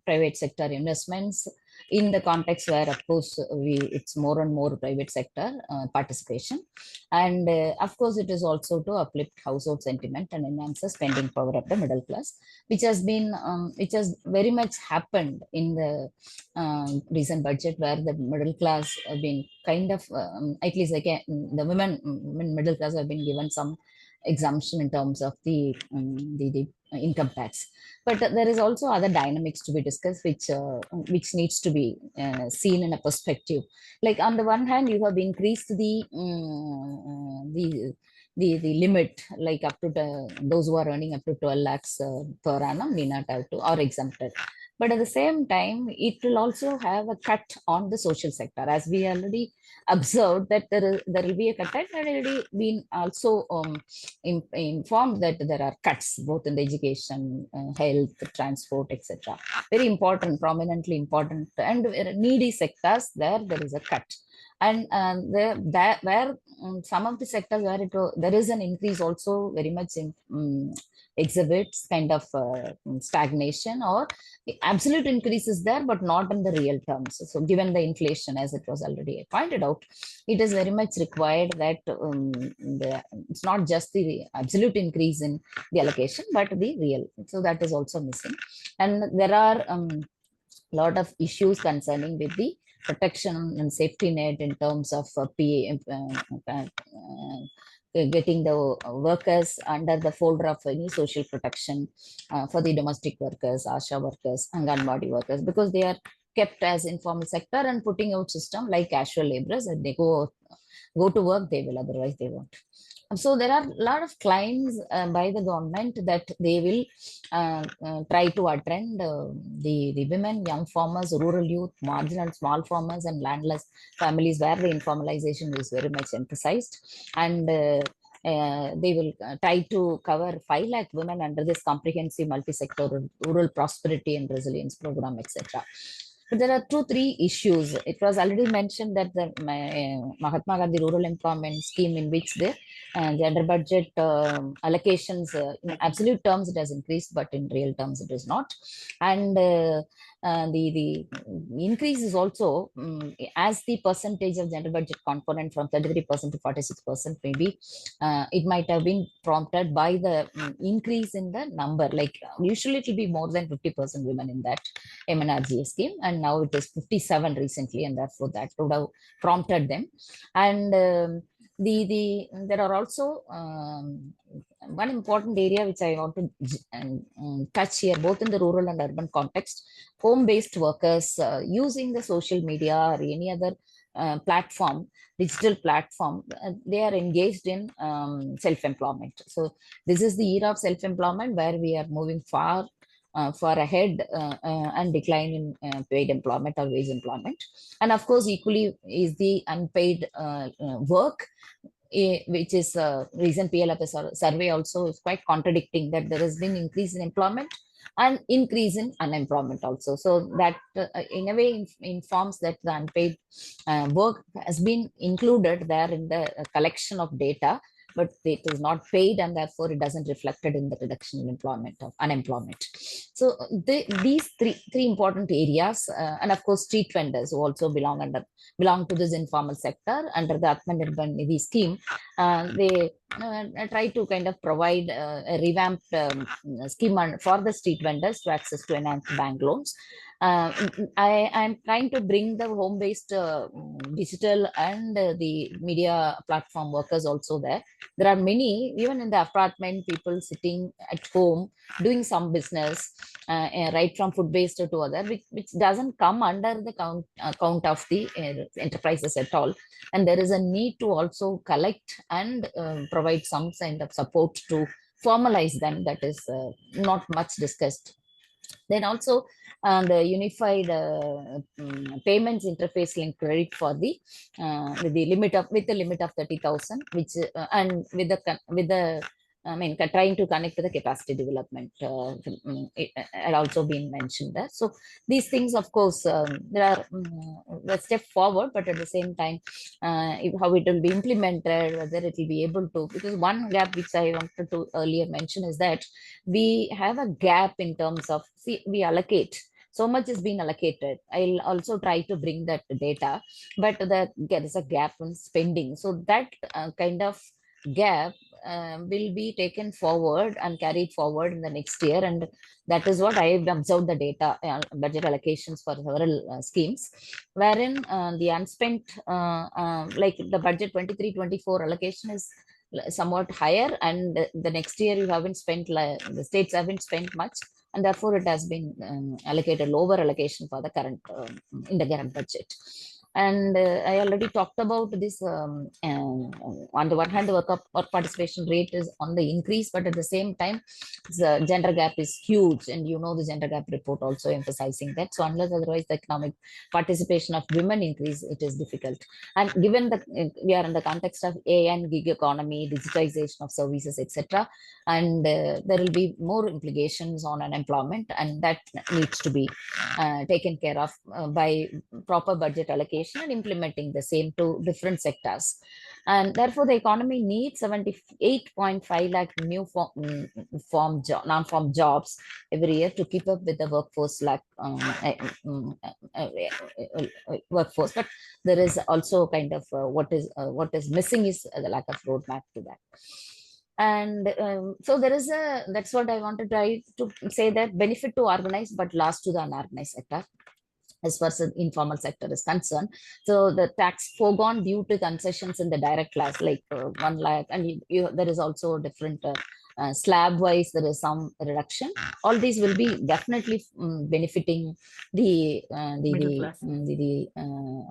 private sector investments in the context where, of course, it's more and more private sector participation. And of course, it is also to uplift household sentiment and enhance the spending power of the middle class, which has very much happened in the recent budget, where the middle class have been kind of, at least again, the women middle class have been given some exemption in terms of the income tax. But there is also other dynamics to be discussed, which needs to be seen in a perspective. Like on the one hand, you have increased the limit, like up to those who are earning up to 12 lakhs per annum need not have to, or exempted. But at the same time, it will also have a cut on the social sector, as we already observed that there will be a cut, and already been also informed that there are cuts both in the education, health, transport, etc. Very important, prominently important, and needy sectors there is a cut. And where some of the sectors where there is an increase also very much exhibits kind of stagnation, or the absolute increase is there, but not in the real terms. So given the inflation, as it was already pointed out, it is very much required that it's not just the absolute increase in the allocation, but the real. So that is also missing. And there are a lot of issues concerning with the protection and safety net in terms of getting the workers under the folder of any social protection for the domestic workers, ASHA workers, Anganwadi workers, because they are kept as informal sector and putting out system like casual laborers, and they go to work, they will, otherwise they won't. So there are a lot of claims by the government that they will try to attend the women, young farmers, rural youth, marginal small farmers, and landless families, where the informalization is very much emphasized. And they will try to cover 5 lakh women under this comprehensive multi-sector rural prosperity and resilience program, etc. But there are 2-3 issues. It was already mentioned that the Mahatma Gandhi Rural Employment Scheme, in which the gender budget allocations, in absolute terms, it has increased, but in real terms, it is not. And the increase is also as the percentage of gender budget component from 33% to 46%, maybe it might have been prompted by the increase in the number. Like usually it will be more than 50% women in that MNRGA scheme, and now it is 57 recently, and therefore that would have prompted them. And there are also one important area which I want to touch here, both in the rural and urban context. Home-based workers using the social media or any other platform, digital platform, they are engaged in self-employment. So this is the era of self-employment, where we are moving far for a head and decline in paid employment or wage employment. And of course, equally is the unpaid work, which is recent PLFS survey also is quite contradicting that there has been increase in employment and increase in unemployment also. So that in a way informs that the unpaid work has been included there in the collection of data, but it is not paid, and therefore it doesn't reflected in the reduction in employment of unemployment. So these three important areas, and of course street vendors who also belong to this informal sector under the Atmanirbhar Nidhi scheme. They try to kind of provide a revamped scheme for the street vendors to access to enhanced bank loans. I am trying to bring the home-based digital and the media platform workers also there. There are many, even in the apartment, people sitting at home doing some business, right from food-based to other, which doesn't come under the count of the enterprises at all. And there is a need to also collect and provide some kind of support to formalize them. That is not much discussed. Then also the unified payments interface link credit for the with the limit of 30,000, which and with the trying to connect to the capacity development it had also been mentioned there. So these things, of course, there are a step forward, but at the same time, how it will be implemented, whether it will be able to, because one gap which I wanted to earlier mention is that we have a gap in terms of, we allocate. So much is being allocated. I'll also try to bring that data, but there is a gap in spending. So that kind of gap will be taken forward and carried forward in the next year. And that is what I have observed the data, budget allocations for several schemes, wherein the unspent, like the budget 23-24 allocation is somewhat higher, and the next year you haven't spent, the states haven't spent much, and therefore it has been allocated lower allocation for the current in the current budget. And I already talked about this. On the one hand, the work participation rate is on the increase, but at the same time, the gender gap is huge. And you know, the gender gap report also emphasizing that. So unless otherwise the economic participation of women increase, it is difficult. And given that we are in the context of AI and gig economy, digitization of services, etc., and there will be more implications on unemployment, and that needs to be taken care of by proper budget allocation and implementing the same to different sectors. And therefore, the economy needs 78.5 lakh new non-form jobs every year to keep up with the workforce workforce. But there is also kind of what is missing is the lack of roadmap to that. And so there is that's what I want to try to say, that benefit to organized but loss to the unorganized sector as far as the informal sector is concerned. So the tax foregone due to concessions in the direct class, like 1 lakh, and there is also different slab wise, there is some reduction. All these will be definitely benefiting the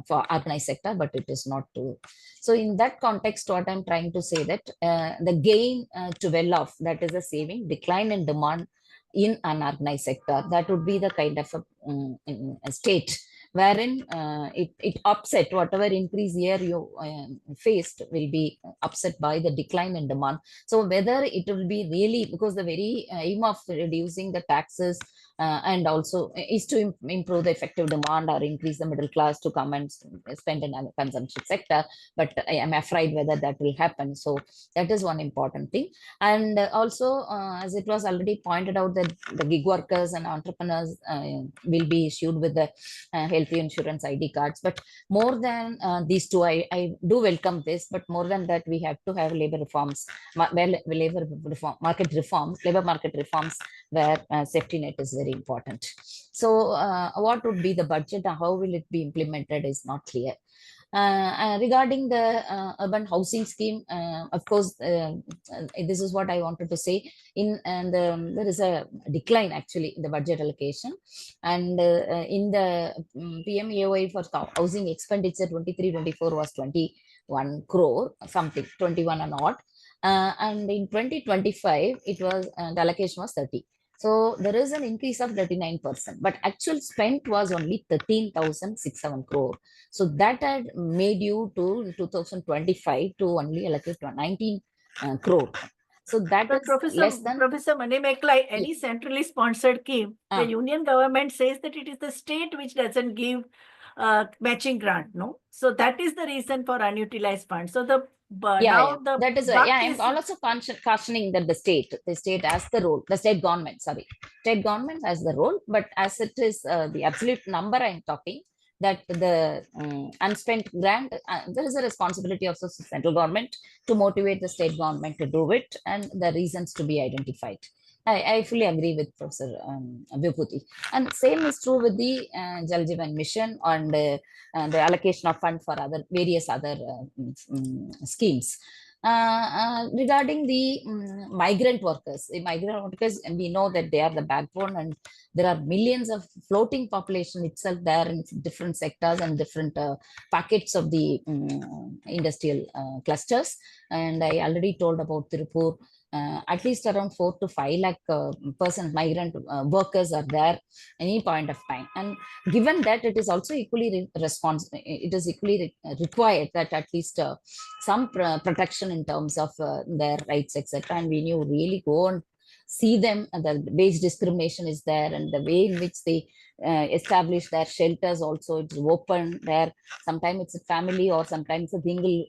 for organized sector, but it is not to. So in that context, what I'm trying to say that the gain to well off, that is a saving, decline in demand in unorganized sector, that would be the kind of a state wherein it upset whatever increase year you faced will be upset by the decline in demand. So whether it will be really, because the very aim of reducing the taxes and also is to improve the effective demand or increase the middle class to come and spend in the consumption sector, but I am afraid whether that will happen. So that is one important thing. And also, as it was already pointed out, that the gig workers and entrepreneurs will be issued with the health insurance ID cards. But more than these two, I do welcome this, but more than that, we have to have labor reforms, labor market reforms where safety net is very important. So what would be the budget and how will it be implemented is not clear. Regarding the urban housing scheme, of course, this is what I wanted to say. There is a decline actually in the budget allocation, and in the PMAOI for housing expenditure 23-24 was 21 crore something, 21 and odd, and in 2025 it was the allocation was 30. So there is an increase of 39%, but actual spent was only 13,067 crore. So that had made you to 2025 to only allocate 19 crore. So that But is less than. Professor Manimekla, any centrally sponsored scheme, the union government says that it is the state which doesn't give matching grant, no? So that is the reason for unutilized funds. So that is I'm also cautioning that the state has the role, the state government has the role, but as it is the absolute number I'm talking, that the unspent grant, there is a responsibility of the central government to motivate the state government to do it, and the reasons to be identified. I fully agree with Professor Vibhuti. And same is true with the Jal Jeevan Mission and the allocation of fund for various other schemes. Regarding the migrant workers, we know that they are the backbone, and there are millions of floating population itself there in different sectors and different packets of the industrial clusters. And I already told about Tirupur. At least around 4 to 5 lakh migrant workers are there any point of time. And given that it is also equally required that at least some protection in terms of their rights, etc. And when you really go and see them, the wage discrimination is there, and the way in which they establish their shelters also, it's open there. Sometimes it's a family, or sometimes a single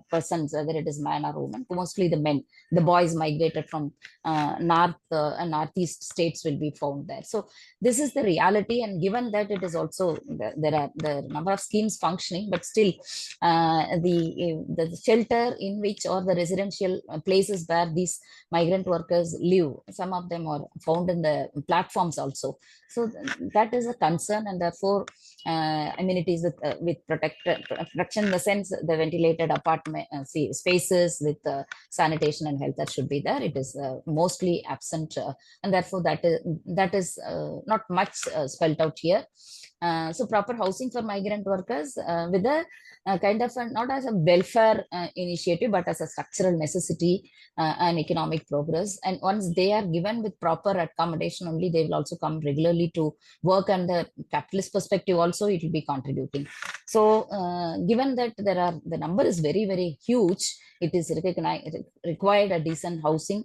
person, whether it is man or woman. Mostly the men, the boys migrated from north and northeast states will be found there. So this is the reality, and given that it is also there are the number of schemes functioning, but still the shelter in which, or the residential places where these migrant workers live, some of them are found in the platforms also. So that is a concern, and therefore amenities with protection in the sense the ventilated apartment spaces with sanitation and health, that should be there. It is mostly absent, and therefore that is not much spelled out here. So proper housing for migrant workers with a kind of not as a welfare initiative, but as a structural necessity and economic progress. And once they are given with proper accommodation only, they will also come regularly to work, and the capitalist perspective also it will be contributing. So given that the number is very, very huge, it is required a decent housing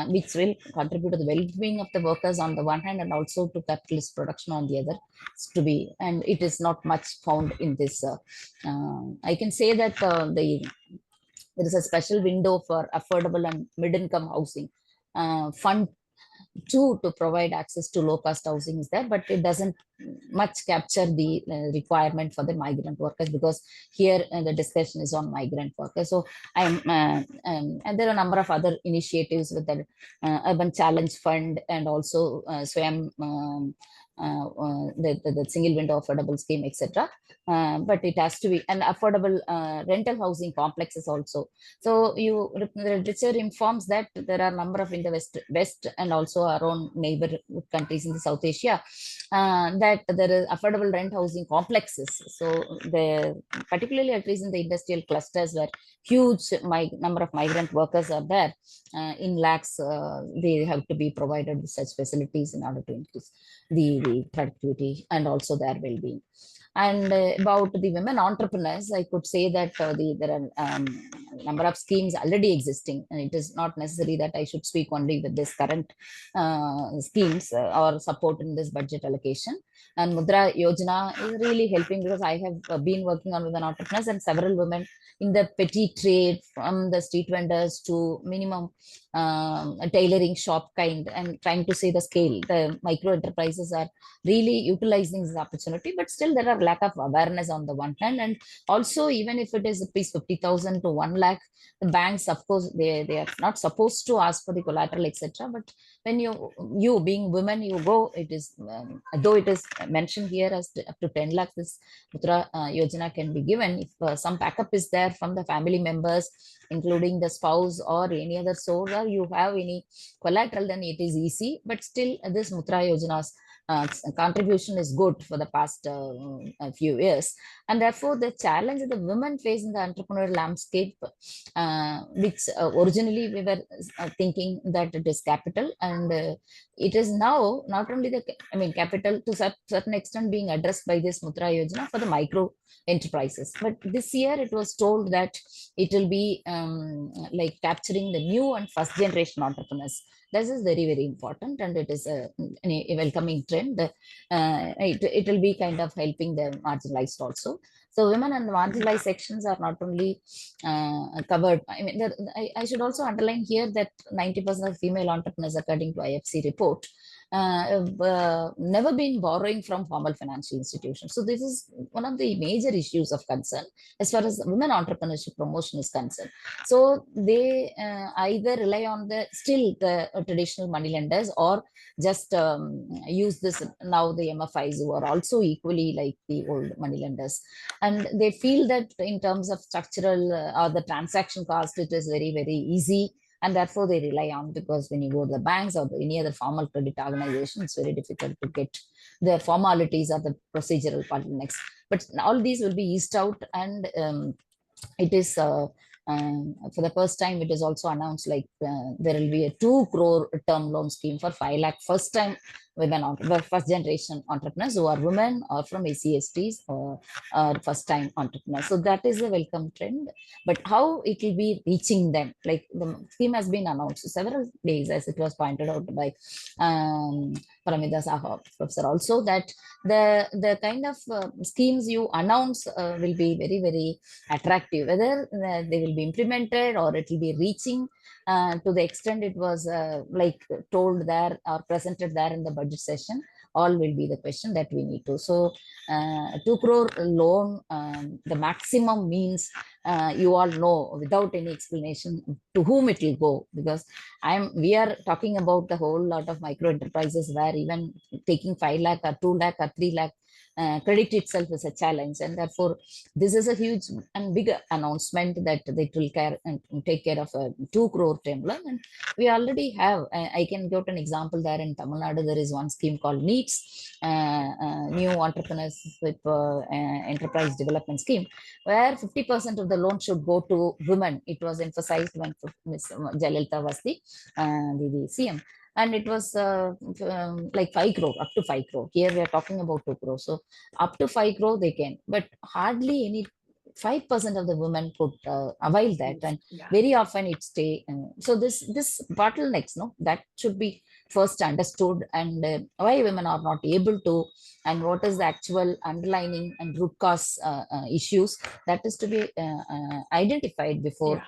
which will contribute to the well-being of the workers on the one hand, and also to capitalist production on the other. And it is not much found in this. I can say that there is a special window for affordable and mid-income housing fund to provide access to low-cost housing is there, but it doesn't much capture the requirement for the migrant workers, because here the discussion is on migrant workers. So and there are a number of other initiatives with the Urban Challenge Fund, and also SWAYAM, the single window affordable scheme, etc. But it has to be an affordable rental housing complexes also. So the literature informs that there are a number of in the west and also our own neighbor countries in the South Asia that there is affordable rent housing complexes. So particularly at least in the industrial clusters where huge number of migrant workers are there, in lakhs, they have to be provided with such facilities in order to increase the productivity and also their well-being. And about the women entrepreneurs, I could say that there are number of schemes already existing, and it is not necessary that I should speak only with this current schemes or support in this budget allocation. And Mudra Yojana is really helping, because I have been working on women entrepreneurs and several women in the petty trade, from the street vendors to minimum tailoring shop kind, and trying to see the scale. The micro enterprises are really utilizing this opportunity, but still there are lack of awareness on the one hand. And also, even if it is at least 50,000 to 1 lakh, the banks, of course, they are not supposed to ask for the collateral, etc. But when you being women, you go, it is though it is mentioned here as up to 10 lakhs, this Mudra Yojana can be given if some backup is there from the family members, including the spouse or any other source, or you have any collateral, then it is easy. But still, this Mudra Yojanas contribution is good for the past few years. And therefore, the challenge that the women face in the entrepreneurial landscape, which originally we were thinking that it is capital, and it is now not only the, capital to certain extent being addressed by this Mudra Yojana for the micro enterprises. But this year it was told that it will be like capturing the new and first generation entrepreneurs. This is very, very important, and it is a welcoming trend. It will be kind of helping the marginalized also. So women and marginalized sections are not only covered. I should also underline here that 90% of female entrepreneurs, according to IFC report, never been borrowing from formal financial institutions. So this is one of the major issues of concern as far as women entrepreneurship promotion is concerned. So they either rely on the traditional money lenders, or just use this now the MFIs, who are also equally like the old money lenders, and they feel that in terms of structural or the transaction cost, it is very, very easy. And therefore they rely on, because when you go to the banks or any other formal credit organization, it's very difficult to get the formalities or the procedural bottlenecks. But all these will be eased out, and it is for the first time it is also announced, like there will be a 2 crore term loan scheme for 5 lakh first time women, first generation entrepreneurs who are women or from ACSTs or first time entrepreneurs. So that is a welcome trend. But how it will be reaching them? Like the scheme has been announced several days, as it was pointed out by Paramita Saha professor also, that the kind of schemes you announce will be very, very attractive. Whether they will be implemented or it will be reaching to the extent it was like told there or presented there in the budget session, all will be the question that we need to. So 2 crore loan, the maximum means you all know without any explanation to whom it will go, because we are talking about the whole lot of micro enterprises where even taking 5 lakh or 2 lakh or 3 lakh credit itself is a challenge. And therefore this is a huge and big announcement that they will take care of a 2 crore term loan. And we already have, I can give an example there in Tamil Nadu. There is one scheme called NEETS, New Entrepreneurs with Enterprise Development Scheme, where 50% of the loan should go to women. It was emphasized when Ms. Jayalalitha was the CM. And it was like 5 crore, up to 5 crore. Here we are talking about 2 crore. So up to 5 crore they can, but hardly any 5% of the women could avail that, and very often it stay. So this bottlenecks, no, that should be first understood, and why women are not able to, and what is the actual underlining and root cause issues that is to be identified before.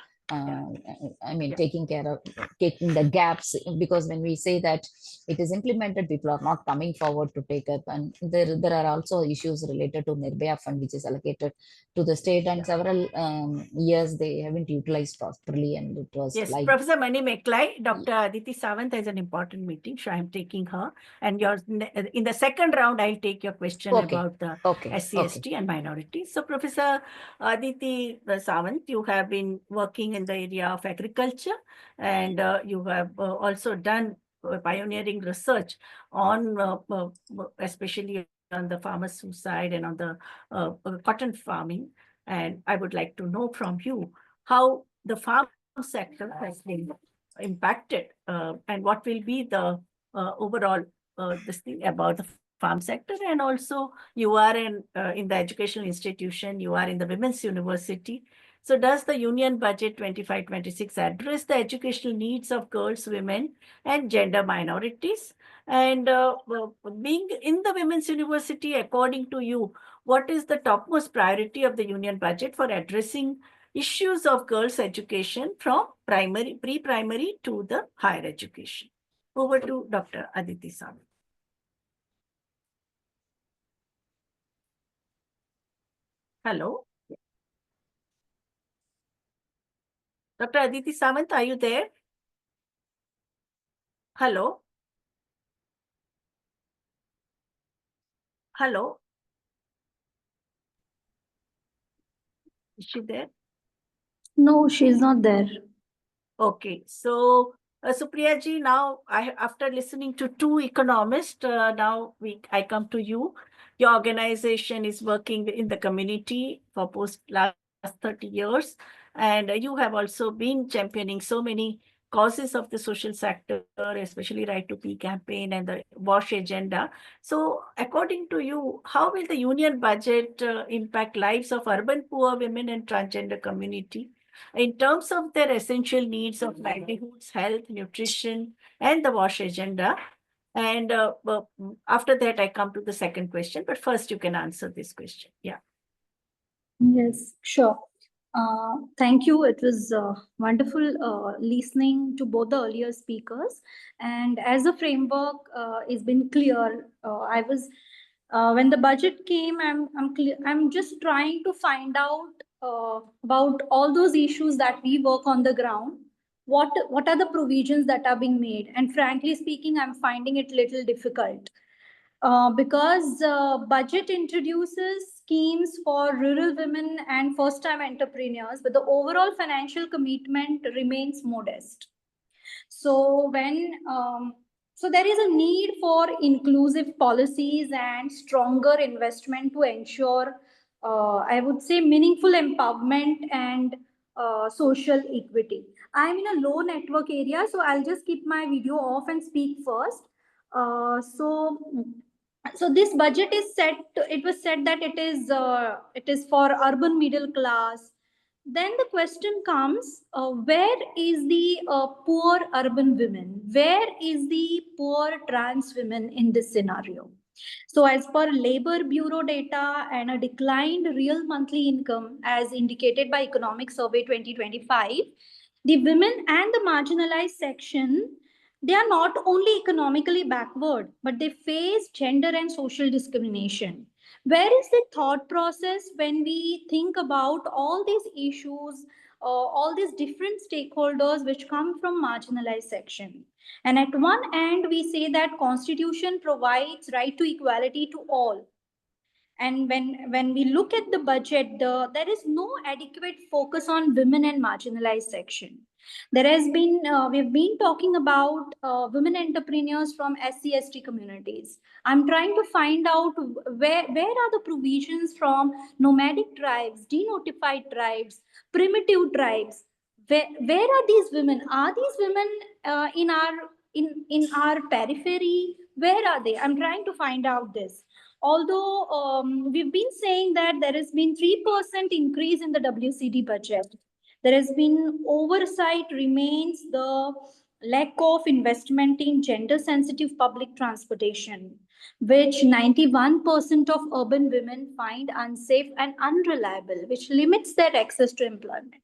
Taking the gaps, because when we say that it is implemented, people are not coming forward to take up, and there are also issues related to Nirbhaya fund, which is allocated to the state, and several years they haven't utilized properly, and it was like Professor Mani Meklai, Dr. Aditi Sawant has an important meeting, so I'm taking her, and in the second round I'll take your question about the SCST and minorities. So Professor Aditi Sawant, you have been working in the area of agriculture, and you have also done pioneering research on especially on the farmer suicide and on the cotton farming. And I would like to know from you how the farm sector has been impacted, and what will be the overall this thing about the farm sector. And also you are in the educational institution, you are in the Women's University. So does the Union Budget 25-26 address the educational needs of girls, women, and gender minorities? And being in the Women's University, according to you, what is the topmost priority of the Union Budget for addressing issues of girls' education from pre-primary to the higher education? Over to Dr. Aditi Sawant. Hello. Dr. Aditi Sawant, are you there? Hello. Hello. Is she there? No, she's not there. Okay, so Supriya ji, now after listening to two economists, I come to you. Your organization is working in the community for last 30 years, and you have also been championing so many causes of the social sector, especially Right to Pee campaign and the WASH agenda. So according to you, how will the union budget impact lives of urban poor women and transgender community in terms of their essential needs of livelihoods, health, nutrition, and the WASH agenda? And after that, I come to the second question. But first, you can answer this question. Yeah. Yes, sure. Thank you. It was wonderful listening to both the earlier speakers. And as the framework has been clear, I was when the budget came, I'm just trying to find out about all those issues that we work on the ground. What are the provisions that are being made? And frankly speaking, I'm finding it little difficult. Because budget introduces schemes for rural women and first-time entrepreneurs, but the overall financial commitment remains modest. So so there is a need for inclusive policies and stronger investment to ensure, I would say, meaningful empowerment and social equity. I'm in a low network area, so I'll just keep my video off and speak first. So this budget is set it was said that it is for urban middle class. Then the question comes, where is the poor urban women, where is the poor trans women in this scenario? So as per labor bureau data and a declined real monthly income as indicated by economic survey 2025, the women and the marginalized section, they are not only economically backward, but they face gender and social discrimination. Where is the thought process when we think about all these issues, all these different stakeholders which come from marginalized section? And at one end, we say that Constitution provides right to equality to all. And when we look at the budget, there is no adequate focus on women and marginalized section. We've been talking about women entrepreneurs from SC/ST communities. I'm trying to find out where are the provisions from nomadic tribes, denotified tribes, primitive tribes. Where are these women? Are these women in our periphery? Where are they? I'm trying to find out this. Although we've been saying that there has been 3% increase in the WCD budget, there has been oversight remains the lack of investment in gender sensitive public transportation, which 91% of urban women find unsafe and unreliable, which limits their access to employment.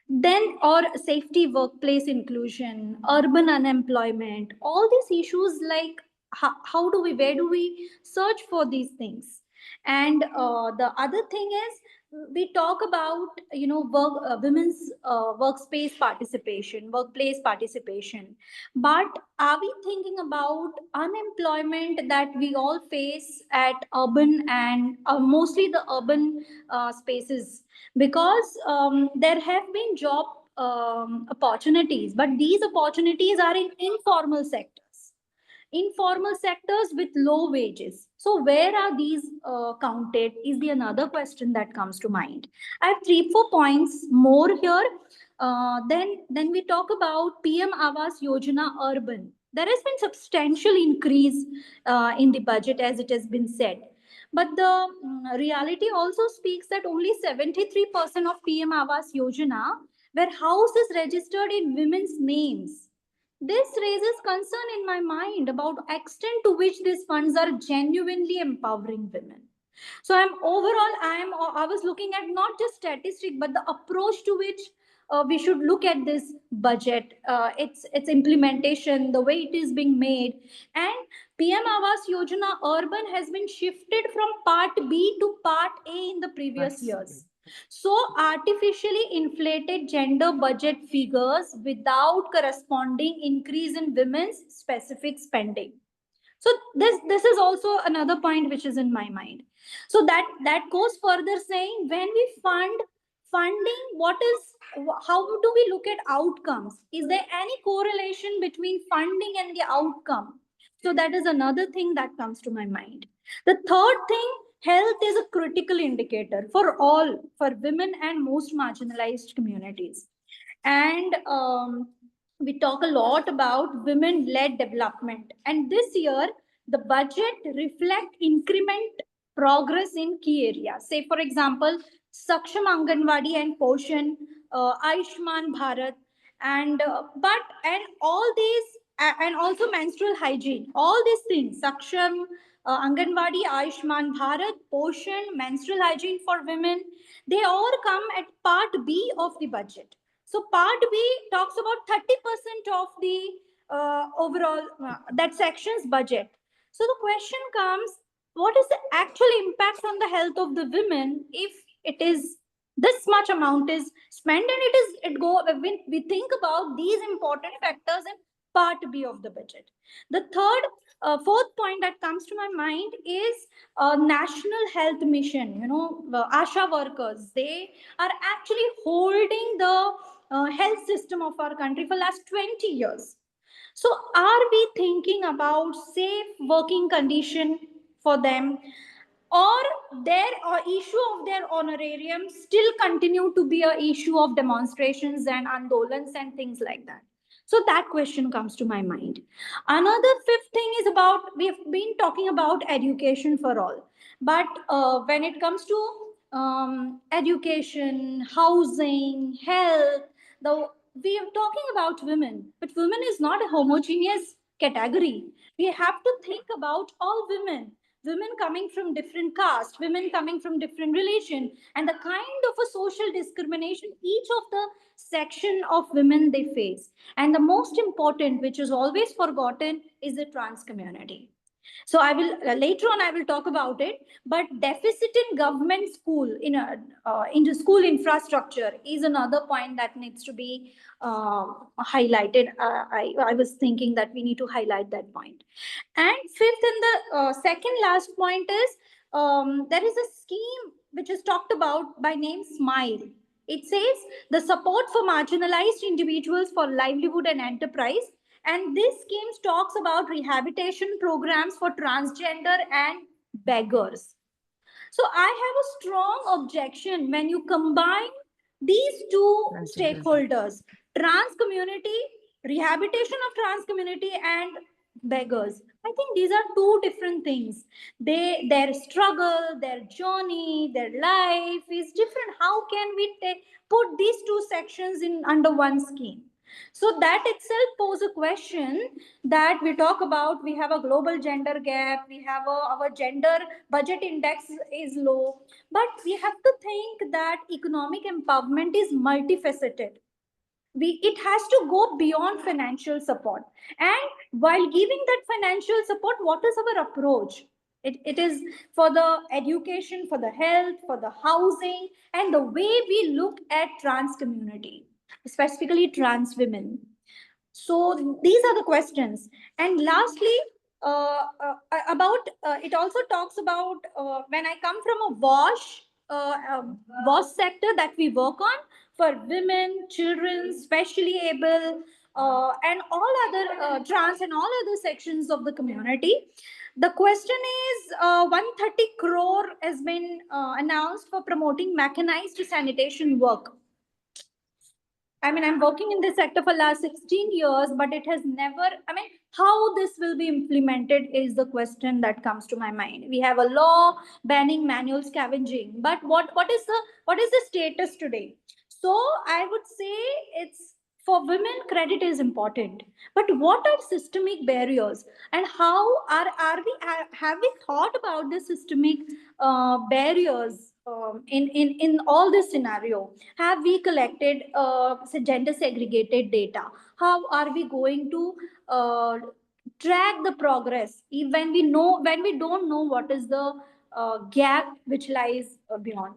Then, or safety, workplace inclusion, urban unemployment, all these issues like where do we search for these things? And the other thing is, we talk about women's workplace participation, but are we thinking about unemployment that we all face at urban and mostly the urban spaces? Because there have been job opportunities, but these opportunities are in informal sectors with low wages. So where are these counted is the another question that comes to mind. I have 3-4 points more here. Then we talk about PM Awas Yojana Urban. There has been substantial increase in the budget, as it has been said. But the reality also speaks that only 73% of PM Awas Yojana were houses registered in women's names. This raises concern in my mind about extent to which these funds are genuinely empowering women. So I was looking at not just statistic, but the approach to which we should look at this budget, its implementation, the way it is being made. And PM Awas Yojana Urban has been shifted from Part B to Part A in the previous years. So artificially inflated gender budget figures without corresponding increase in women's specific spending. So this is also another point which is in my mind. So that goes further saying, when we fund funding, how do we look at outcomes? Is there any correlation between funding and the outcome? So that is another thing that comes to my mind. The third thing, health is a critical indicator for all, for women and most marginalized communities. And we talk a lot about women-led development. And this year, the budget reflect increment progress in key areas. Say, for example, Saksham Anganwadi and Poshan, Ayushman Bharat, and all these, and also menstrual hygiene. All these things, Saksham, Anganwadi, Ayushman Bharat, Poshan, menstrual hygiene for women, they all come at part B of the budget. So part B talks about 30% of the overall that section's budget. So the question comes, what is the actual impact on the health of the women if it is this much amount is spent, and when we think about these important factors in part B of the budget. The fourth point that comes to my mind is National Health Mission. ASHA workers, they are actually holding the health system of our country for last 20 years. So are we thinking about safe working condition for them, or their issue of their honorarium still continue to be an issue of demonstrations and andolans and things like that? So that question comes to my mind. Another fifth thing is about, we've been talking about education for all, but when it comes to education, housing, health, we are talking about women, but women is not a homogeneous category. We have to think about all women, women coming from different caste, women coming from different religion, and the kind of a social discrimination each of the section of women they face. And the most important, which is always forgotten, is the trans community. So I will later on I will talk about it. But deficit in government school into school infrastructure is another point that needs to be highlighted. I was thinking that we need to highlight that point. And fifth, and the second last point is there is a scheme which is talked about by name SMILE. It says the support for marginalized individuals for livelihood and enterprise. And this scheme talks about rehabilitation programs for transgender and beggars. So I have a strong objection when you combine these two stakeholders, trans community, rehabilitation of trans community, and beggars. I think these are two different things. Their struggle, their journey, their life is different. How can we put these two sections in under one scheme? So that itself poses a question that we talk about. We have a global gender gap. We have our gender budget index is low. But we have to think that economic empowerment is multifaceted. It has to go beyond financial support. And while giving that financial support, what is our approach? It is for the education, for the health, for the housing, and the way we look at trans community, specifically trans women. So these are the questions. And lastly, it also talks about when I come from a WASH sector that we work on for women, children, specially able, and all other trans and all other sections of the community. The question is 130 crore has been announced for promoting mechanized sanitation work. I mean, I'm working in this sector for last 16 years, but it has never, how this will be implemented is the question that comes to my mind. We have a law banning manual scavenging, but what is the status today? So I would say it's, for women, credit is important, but what are systemic barriers, and how have we thought about the systemic barriers in all this scenario? Have we collected gender segregated data? How are we going to track the progress when we don't know what is the gap which lies beyond?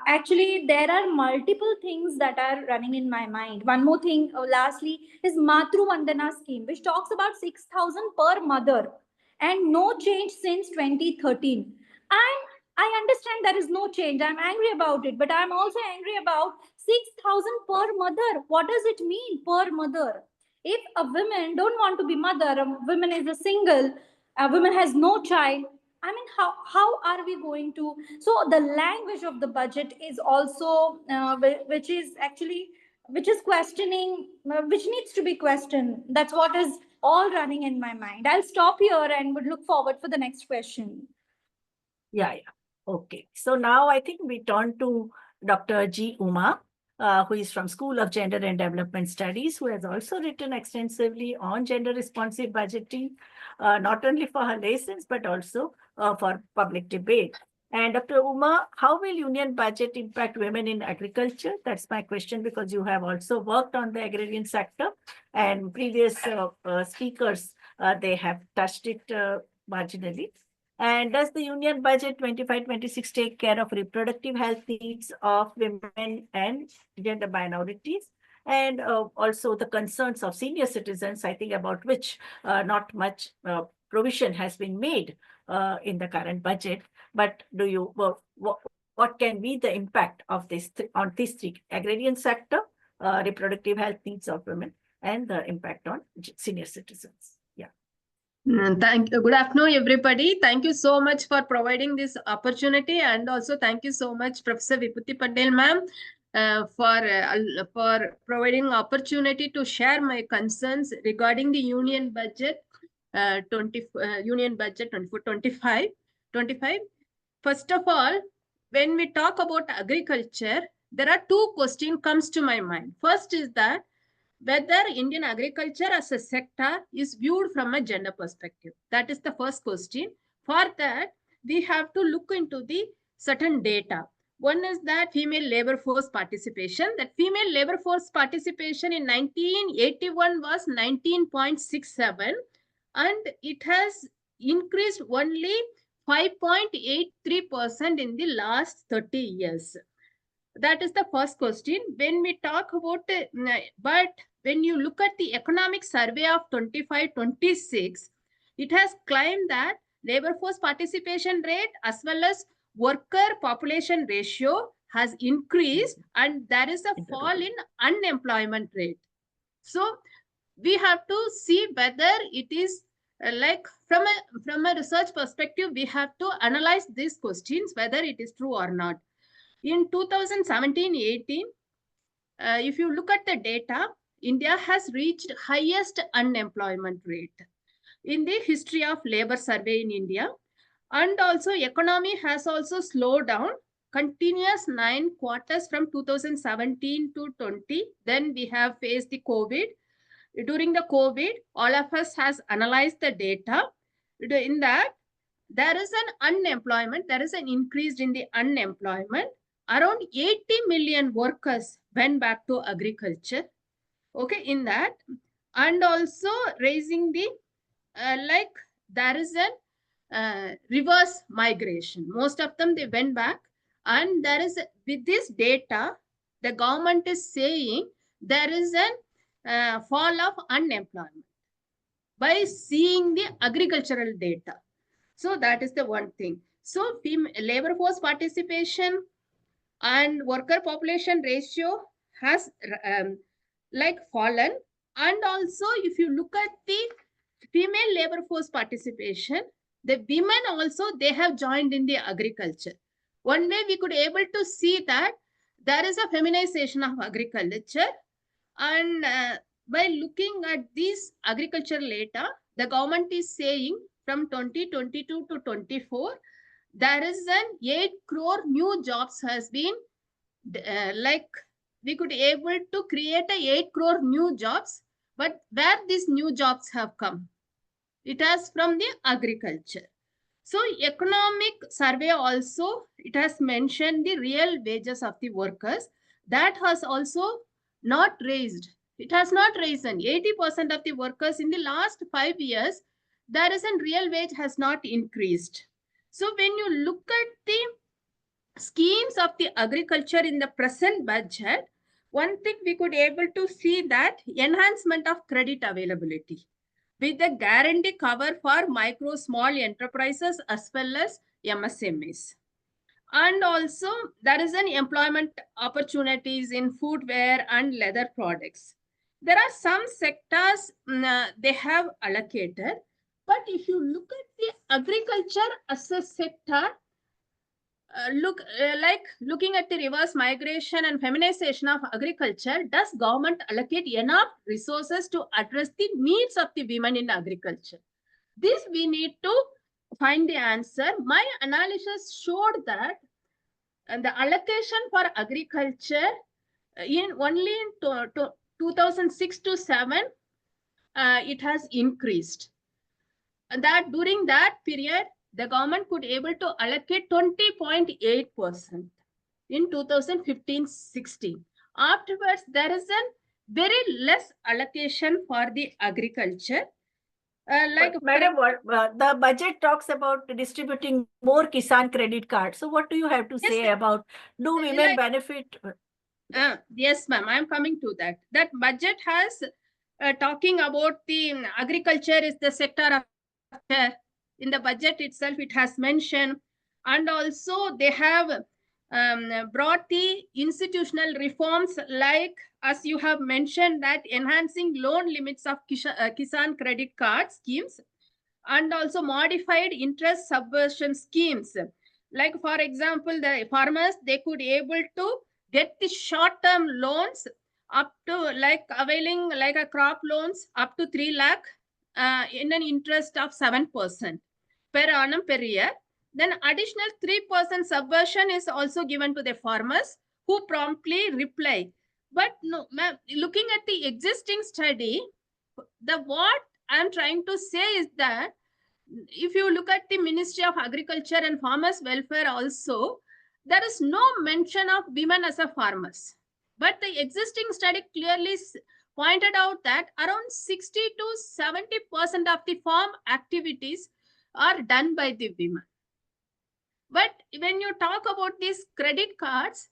Actually, there are multiple things that are running in my mind. One more thing, lastly, is Matru Vandana scheme, which talks about 6,000 per mother, and no change since 2013. And I understand there is no change. I'm angry about it, but I'm also angry about 6,000 per mother. What does it mean per mother? If a woman don't want to be mother, a woman is a single, a woman has no child, I mean, how are we going to? So the language of the budget is also, which is questioning, which needs to be questioned. That's what is all running in my mind. I'll stop here and would look forward for the next question. Yeah. Okay. So now I think we turn to Dr. G. Uma, who is from School of Gender and Development Studies, who has also written extensively on gender responsive budgeting, not only for her lessons, but also for public debate. And Dr. Uma, how will union budget impact women in agriculture? That's my question, because you have also worked on the agrarian sector, and previous speakers, they have touched it marginally. And does the union budget 25-26 take care of reproductive health needs of women and gender minorities? And also the concerns of senior citizens, I think, about which not much provision has been made in the current budget. But do you, what can be the impact of this on these three: agrarian sector, reproductive health needs of women, and the impact on senior citizens? Yeah. Good afternoon, everybody. Thank you so much for providing this opportunity, and also thank you so much, Professor Vibhuti Patel, ma'am, for providing opportunity to share my concerns regarding the union budget, union budget 24-25. First of all, when we talk about agriculture, there are two questions comes to my mind. First is that whether Indian agriculture as a sector is viewed from a gender perspective. That is the first question. For that, we have to look into the certain data. One is that female labor force participation. That female labor force participation in 1981 was 19.67, and it has increased only 5.83% in the last 30 years. That is the first question. When we talk about, but when you look at the economic survey of 25-26, it has claimed that labor force participation rate as well as worker population ratio has increased, and there is a fall in unemployment rate. So we have to see whether it is like from a research perspective, we have to analyze these questions, whether it is true or not. In 2017-18, if you look at the data, India has reached highest unemployment rate in the history of labor survey in India. And also economy has also slowed down continuous 9 quarters from 2017 to 20. Then we have faced the COVID. During the COVID, all of us has analyzed the data. In that, there is an unemployment, there is an increase in the unemployment. Around 80 million workers went back to agriculture. Okay, in that, and also raising the like there is a reverse migration. Most of them they went back, and there is with this data, the government is saying there is a fall of unemployment by seeing the agricultural data. So that is the one thing. So labor force participation and worker population ratio has like fallen. And also if you look at the female labor force participation, the women also, they have joined in the agriculture. One way we could able to see that there is a feminization of agriculture. And by looking at this agricultural data, the government is saying from 2022 to 24, there is an 8 crore new jobs has been like we could able to create a 8 crore new jobs. But where these new jobs have come? It has from the agriculture. So economic survey also, it has mentioned the real wages of the workers. That has also not raised. It has not risen. 80% of the workers in the last 5 years, there is a real wage has not increased. So when you look at the schemes of the agriculture in the present budget, one thing we could able to see that enhancement of credit availability with the guarantee cover for micro small enterprises as well as MSMEs. And also there is an employment opportunities in footwear and leather products. There are some sectors they have allocated, but if you look at the agriculture as a sector, looking at the reverse migration and feminization of agriculture, does government allocate enough resources to address the needs of the women in agriculture? This we need to find the answer. My analysis showed that the allocation for agriculture in only in 2006 to 7, it has increased. And that during that period, the government could able to allocate 20.8% in 2015-16. Afterwards, there is a very less allocation for the agriculture. But Madam, the budget talks about distributing more Kisan credit cards. So what do you have to say about, do women benefit? Yes, ma'am, I am coming to that. That budget has talking about the agriculture is the sector of in the budget itself, it has mentioned. And also they have brought the institutional reforms, like as you have mentioned, that enhancing loan limits of Kisan credit card schemes, and also modified interest subversion schemes. Like for example, the farmers, they could able to get the short-term loans up to like availing like a crop loans up to 3 lakh in an interest of 7% per annum per year. Then additional 3% subversion is also given to the farmers who promptly reply. But no, looking at the existing study, what I'm trying to say is that if you look at the Ministry of Agriculture and Farmers Welfare also, there is no mention of women as a farmers. But the existing study clearly pointed out that around 60 to 70% of the farm activities are done by the women. But when you talk about these credit cards,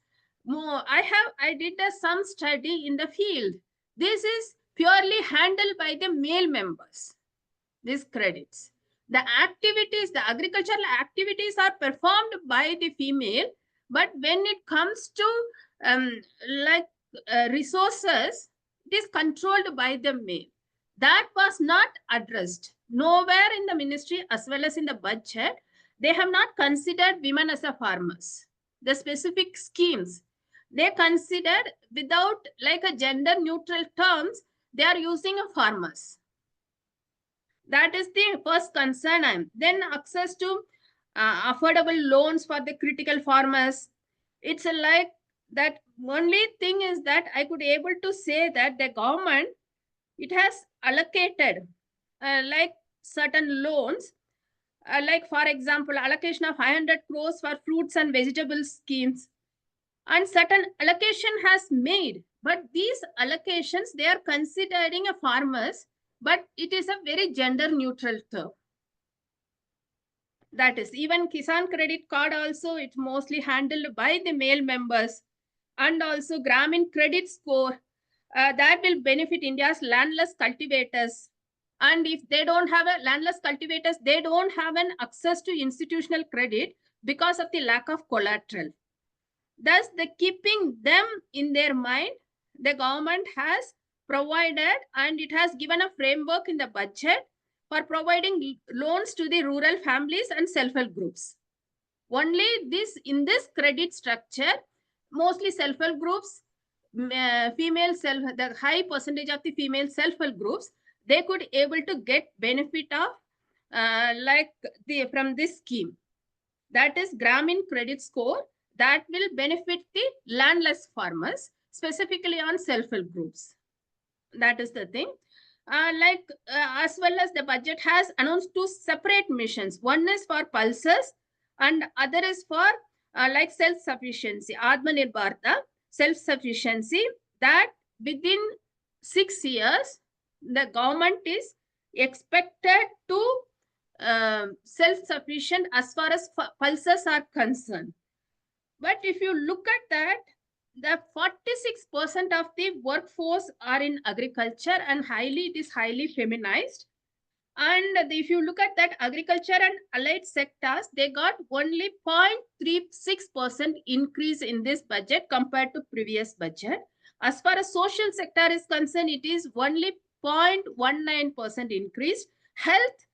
I did some study in the field. This is purely handled by the male members, these credits. The activities, the agricultural activities are performed by the female, but when it comes to resources, it is controlled by the male. That was not addressed. Nowhere in the ministry as well as in the budget, they have not considered women as a farmers. The specific schemes, they considered without like a gender neutral terms, they are using a farmers. That is the first concern. Then access to affordable loans for the critical farmers. It's like that only thing is that I could able to say that the government, it has allocated like certain loans, like for example, allocation of 500 crores for fruits and vegetables schemes, and certain allocation has made. But these allocations, they are considering a farmers, but it is a very gender neutral term. That is, even Kisan credit card also, it's mostly handled by the male members. And also Gramin credit score, that will benefit India's landless cultivators. And if they don't have a landless cultivators, they don't have an access to institutional credit because of the lack of collateral. Thus, the keeping them in their mind, the government has provided, and it has given a framework in the budget for providing loans to the rural families and self-help groups. Only this, in this credit structure, mostly self-help groups, the high percentage of the female self-help groups, they could able to get benefit of from this scheme. That is Gramin credit score, that will benefit the landless farmers, specifically on self-help groups. That is the thing. As well as the budget has announced 2 separate missions. One is for pulses and other is for like self-sufficiency, Atmanirbharta, self-sufficiency, that within 6 years, the government is expected to self-sufficient as far as pulses are concerned. But if you look at that, the 46% of the workforce are in agriculture, and it is highly feminized. And if you look at that, agriculture and allied sectors, they got only 0.36% increase in this budget compared to previous budget. As far as social sector is concerned, it is only 0.19% increase. Health,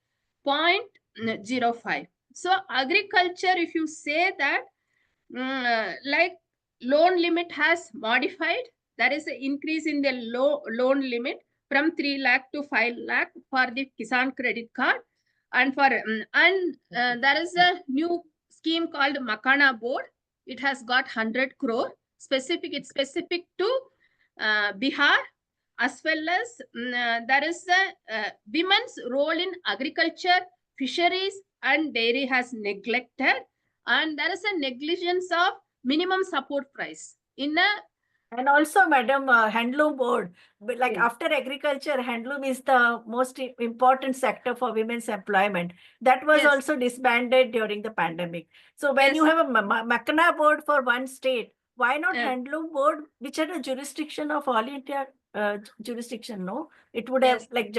0.05. So agriculture, if you say that, like loan limit has modified, there is an increase in the loan limit from 3 lakh to 5 lakh for the Kisan credit card. And for there is a new scheme called Makana Board. It has got 100 crore. It's specific to Bihar, as well as there is a women's role in agriculture, fisheries, and dairy has neglected, and there is a negligence of minimum support price in a. And also, Madam, handloom board, but like Yeah. after agriculture, handloom is the most important sector for women's employment. That was Yes. also disbanded during the pandemic. So when you Yes. have a Makana board for one state, why not Yeah. handloom board, which had a jurisdiction of all India jurisdiction? No, it would Yes. have like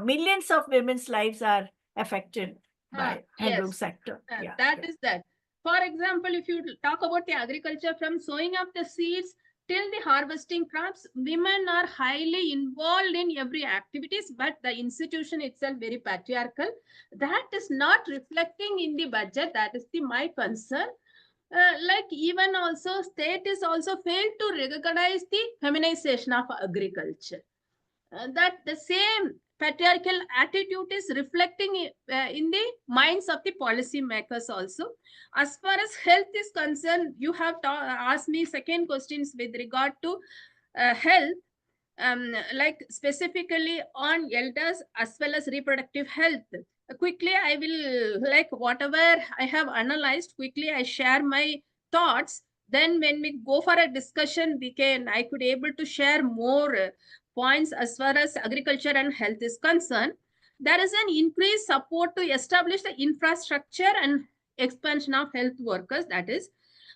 millions of women's lives are affected by handloom Yes. sector. Yeah, That yeah. is that. For example, if you talk about the agriculture, from sowing of the seeds till the harvesting crops, women are highly involved in every activities, but the institution itself very patriarchal. That is not reflecting in the budget. That is my concern. Like even also state is also failed to recognize the feminization of agriculture. That the same patriarchal attitude is reflecting in the minds of the policy makers also. As far as health is concerned, you have asked me second questions with regard to health, like specifically on elders as well as reproductive health. Quickly, I will, like whatever I have analyzed, quickly I share my thoughts. Then when we go for a discussion, I could able to share more points as far as agriculture and health is concerned. There is an increased support to establish the infrastructure and expansion of health workers, that is.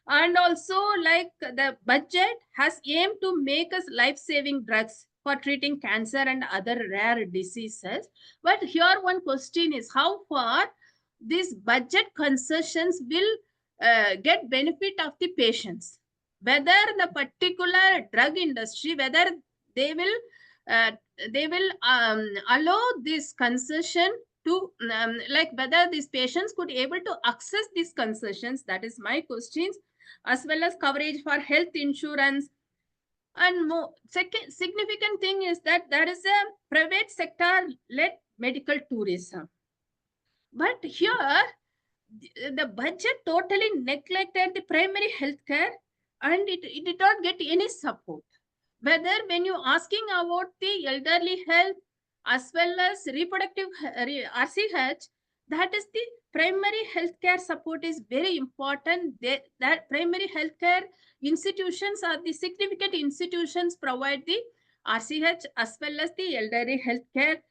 And also, like the budget has aimed to make us life-saving drugs for treating cancer and other rare diseases. But here one question is, how far these budget concessions will get benefit of the patients? Whether the particular drug industry, whether they will allow this concession to like whether these patients could able to access these concessions. That is my questions. As well as coverage for health insurance. And more second significant thing is that there is a private sector led medical tourism, but here the budget totally neglected the primary health care, and it did not get any support. Whether when you asking about the elderly health as well as reproductive RCH, that is the primary healthcare support is very important. That primary healthcare institutions are the significant institutions provide the RCH as well as the elderly healthcare.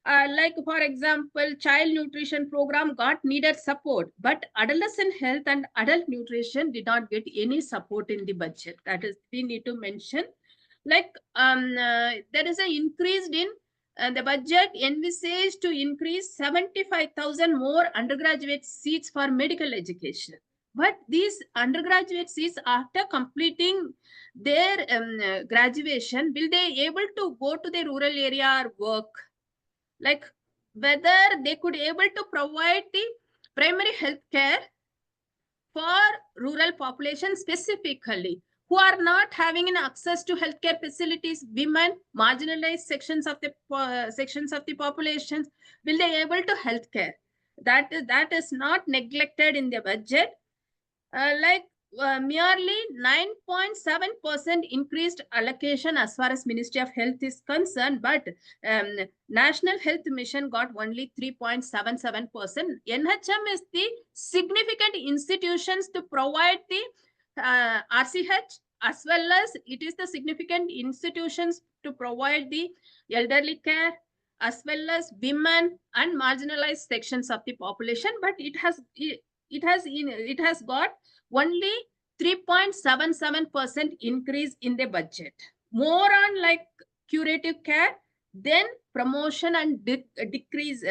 Like for example, child nutrition program got needed support, but adolescent health and adult nutrition did not get any support in the budget. That is, we need to mention. Like there is an increase in the budget envisaged to increase 75,000 more undergraduate seats for medical education. But these undergraduate seats, after completing their graduation, will they able to go to the rural area or work? Like whether they could able to provide the primary health care for rural population specifically, who are not having an access to healthcare facilities, women, marginalized sections of the population, will they able to healthcare? That is not neglected in the budget. Merely 9.7% increased allocation as far as Ministry of Health is concerned, but National Health Mission got only 3.77%. NHM is the significant institutions to provide the RCH, as well as it is the significant institutions to provide the elderly care, as well as women and marginalized sections of the population, but it has got only 3.77% increase in the budget. More on like curative care, then promotion and decrease,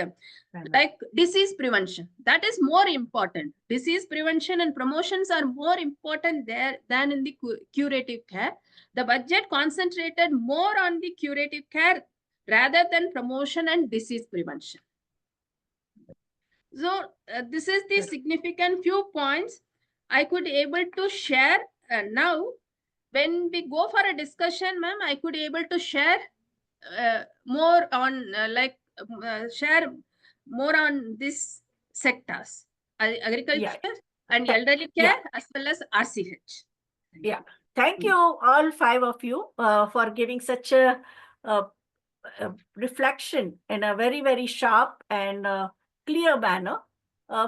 like disease prevention. That is more important. Disease prevention and promotions are more important there than in the curative care. The budget concentrated more on the curative care rather than promotion and disease prevention. So this is the significant few points I could able to share. Now, when we go for a discussion, ma'am, I could able to share more on share more on these sectors, agriculture and elderly care as well as RCH. Yeah, thank you all five of you for giving such a reflection in a very, very sharp and clear manner.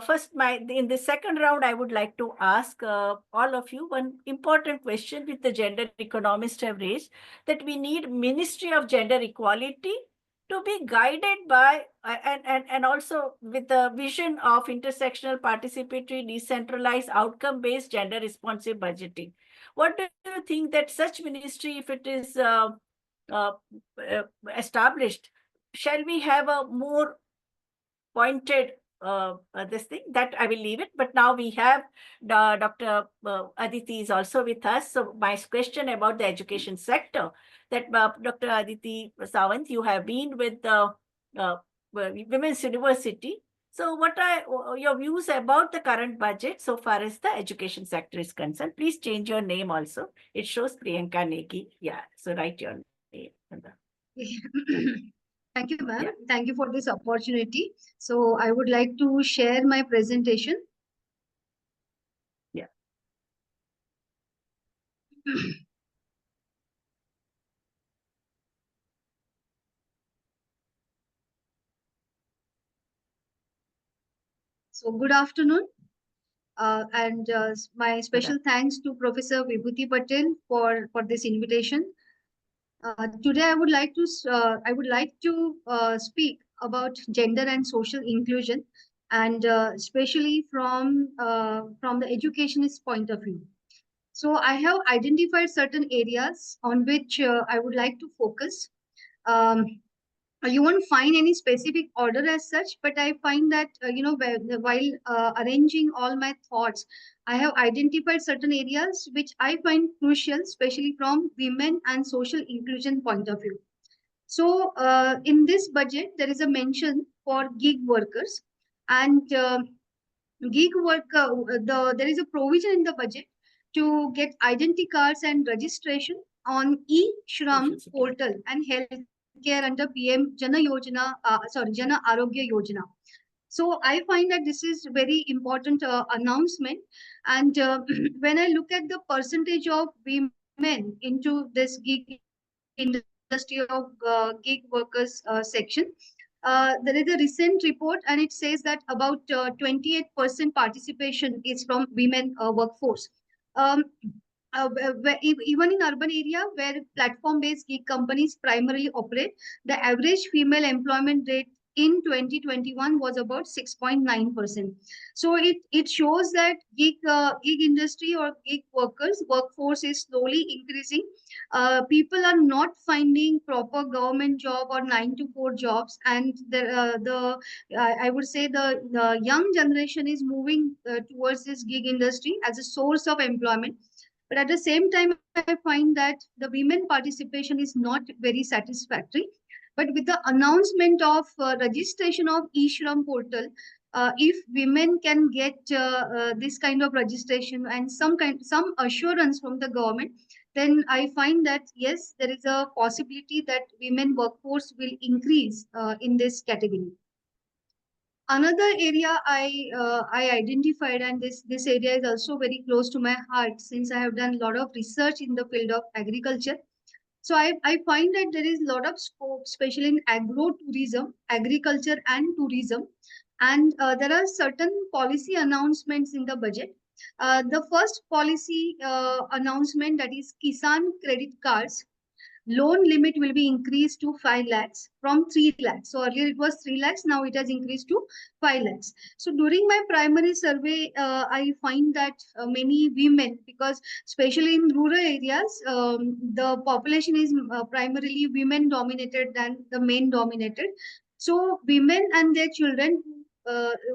First, in the second round, I would like to ask all of you one important question which the gender economists have raised, that we need Ministry of Gender Equality to be guided by and also with the vision of intersectional, participatory, decentralized, outcome-based, gender-responsive budgeting. What do you think that such ministry, if it is established, shall we have a more pointed this thing? That I will leave it. But now we have Dr. Aditi is also with us. So my question about the education sector, that Dr. Aditi Sawant, you have been with the Women's University. So what are your views about the current budget so far as the education sector is concerned? Please change your name also. It shows Priyanka Negi. Yeah, so write your name. Thank you, ma'am. Yeah. Thank you for this opportunity. So I would like to share my presentation. Yeah. So good afternoon. My special thanks to Professor Vibhuti Patel for this invitation. Today, I would like to speak about gender and social inclusion, and especially from the educationist point of view. So, I have identified certain areas on which I would like to focus. You won't find any specific order as such, but I find that while arranging all my thoughts, I have identified certain areas which I find crucial, especially from women and social inclusion point of view. So in this budget, there is a mention for gig workers, and gig worker, there is a provision in the budget to get identity cards and registration on e-Shram portal and healthcare under PM Jana Arogya Yojana. So I find that this is very important announcement. And when I look at the percentage of women into this gig industry of gig workers section, there is a recent report and it says that about 28% participation is from women workforce. Even in urban area where platform-based gig companies primarily operate, the average female employment rate in 2021 was about 6.9%. So it shows that gig industry or gig workforce is slowly increasing. People are not finding proper government job or 9-to-4 jobs, and I would say the young generation is moving towards this gig industry as a source of employment. But at the same time, I find that the women participation is not very satisfactory. But with the announcement of registration of e-Shram portal, if women can get this kind of registration and some assurance from the government, then I find that yes, there is a possibility that women workforce will increase in this category. Another area I identified, and this area is also very close to my heart since I have done a lot of research in the field of agriculture. So I find that there is a lot of scope, especially in agro-tourism, agriculture and tourism. And there are certain policy announcements in the budget. The first policy announcement, that is Kisan credit cards. loan limit will be increased to 5 lakhs from 3 lakhs. So earlier it was 3 lakhs, now it has increased to 5 lakhs. So during my primary survey, I find that many women, because especially in rural areas, the population is primarily women dominated than the men dominated. So women and their children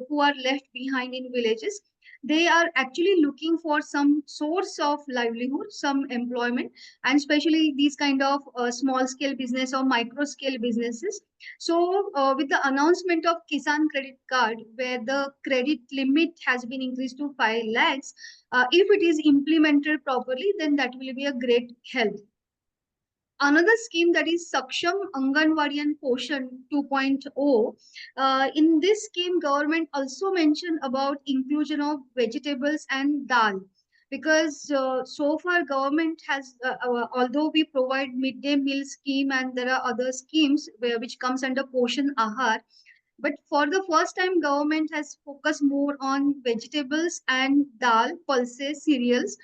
who are left behind in villages, they are actually looking for some source of livelihood, some employment, and especially these kind of small scale business or micro scale businesses. So with the announcement of Kisan credit card, where the credit limit has been increased to 5 lakhs, if it is implemented properly, then that will be a great help. Another scheme, that is Saksham Anganwadi and Poshan 2.0. In this scheme, government also mentioned about inclusion of vegetables and dal, because so far government has, although we provide midday meal scheme and there are other schemes which comes under Poshan Ahar, but for the first time, government has focused more on vegetables and dal, pulses, cereals,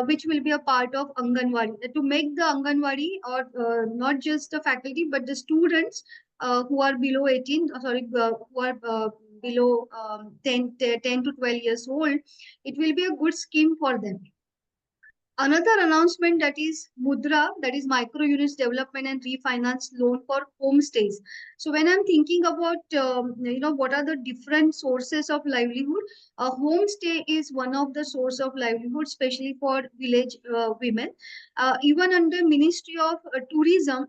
which will be a part of Anganwadi. To make the Anganwadi, or not just the faculty, but the students who are below 18, who are below 10 to 12 years old, it will be a good scheme for them. Another announcement, that is Mudra, that is micro units development and refinance loan for homestays. So when I'm thinking about what are the different sources of livelihood, a homestay is one of the source of livelihood, especially for village women. Even under Ministry of Tourism,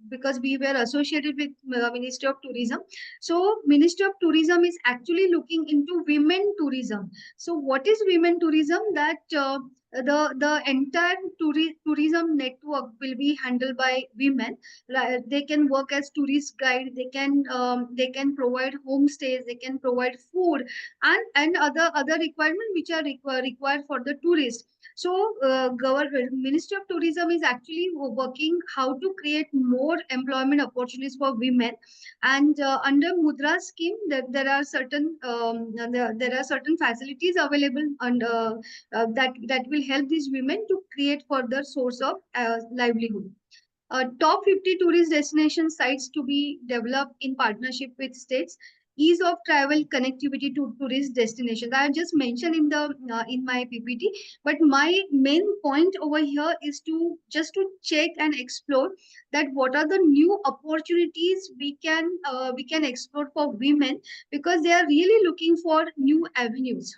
because we were associated with Ministry of Tourism, so Ministry of Tourism is actually looking into women tourism. So what is women tourism? That the entire tourism network will be handled by women. They can work as tourist guide, they can provide homestays, they can provide food and other requirements which are required for the tourist. So government Ministry of Tourism is actually working how to create more employment opportunities for women. And under Mudra scheme, there are certain facilities available, and that will help these women to create further source of livelihood. Top 50 tourist destination sites to be developed in partnership with states. Ease of travel connectivity to tourist destinations. I just mentioned in my PPT, but my main point over here is to check and explore that what are the new opportunities we can explore for women, because they are really looking for new avenues.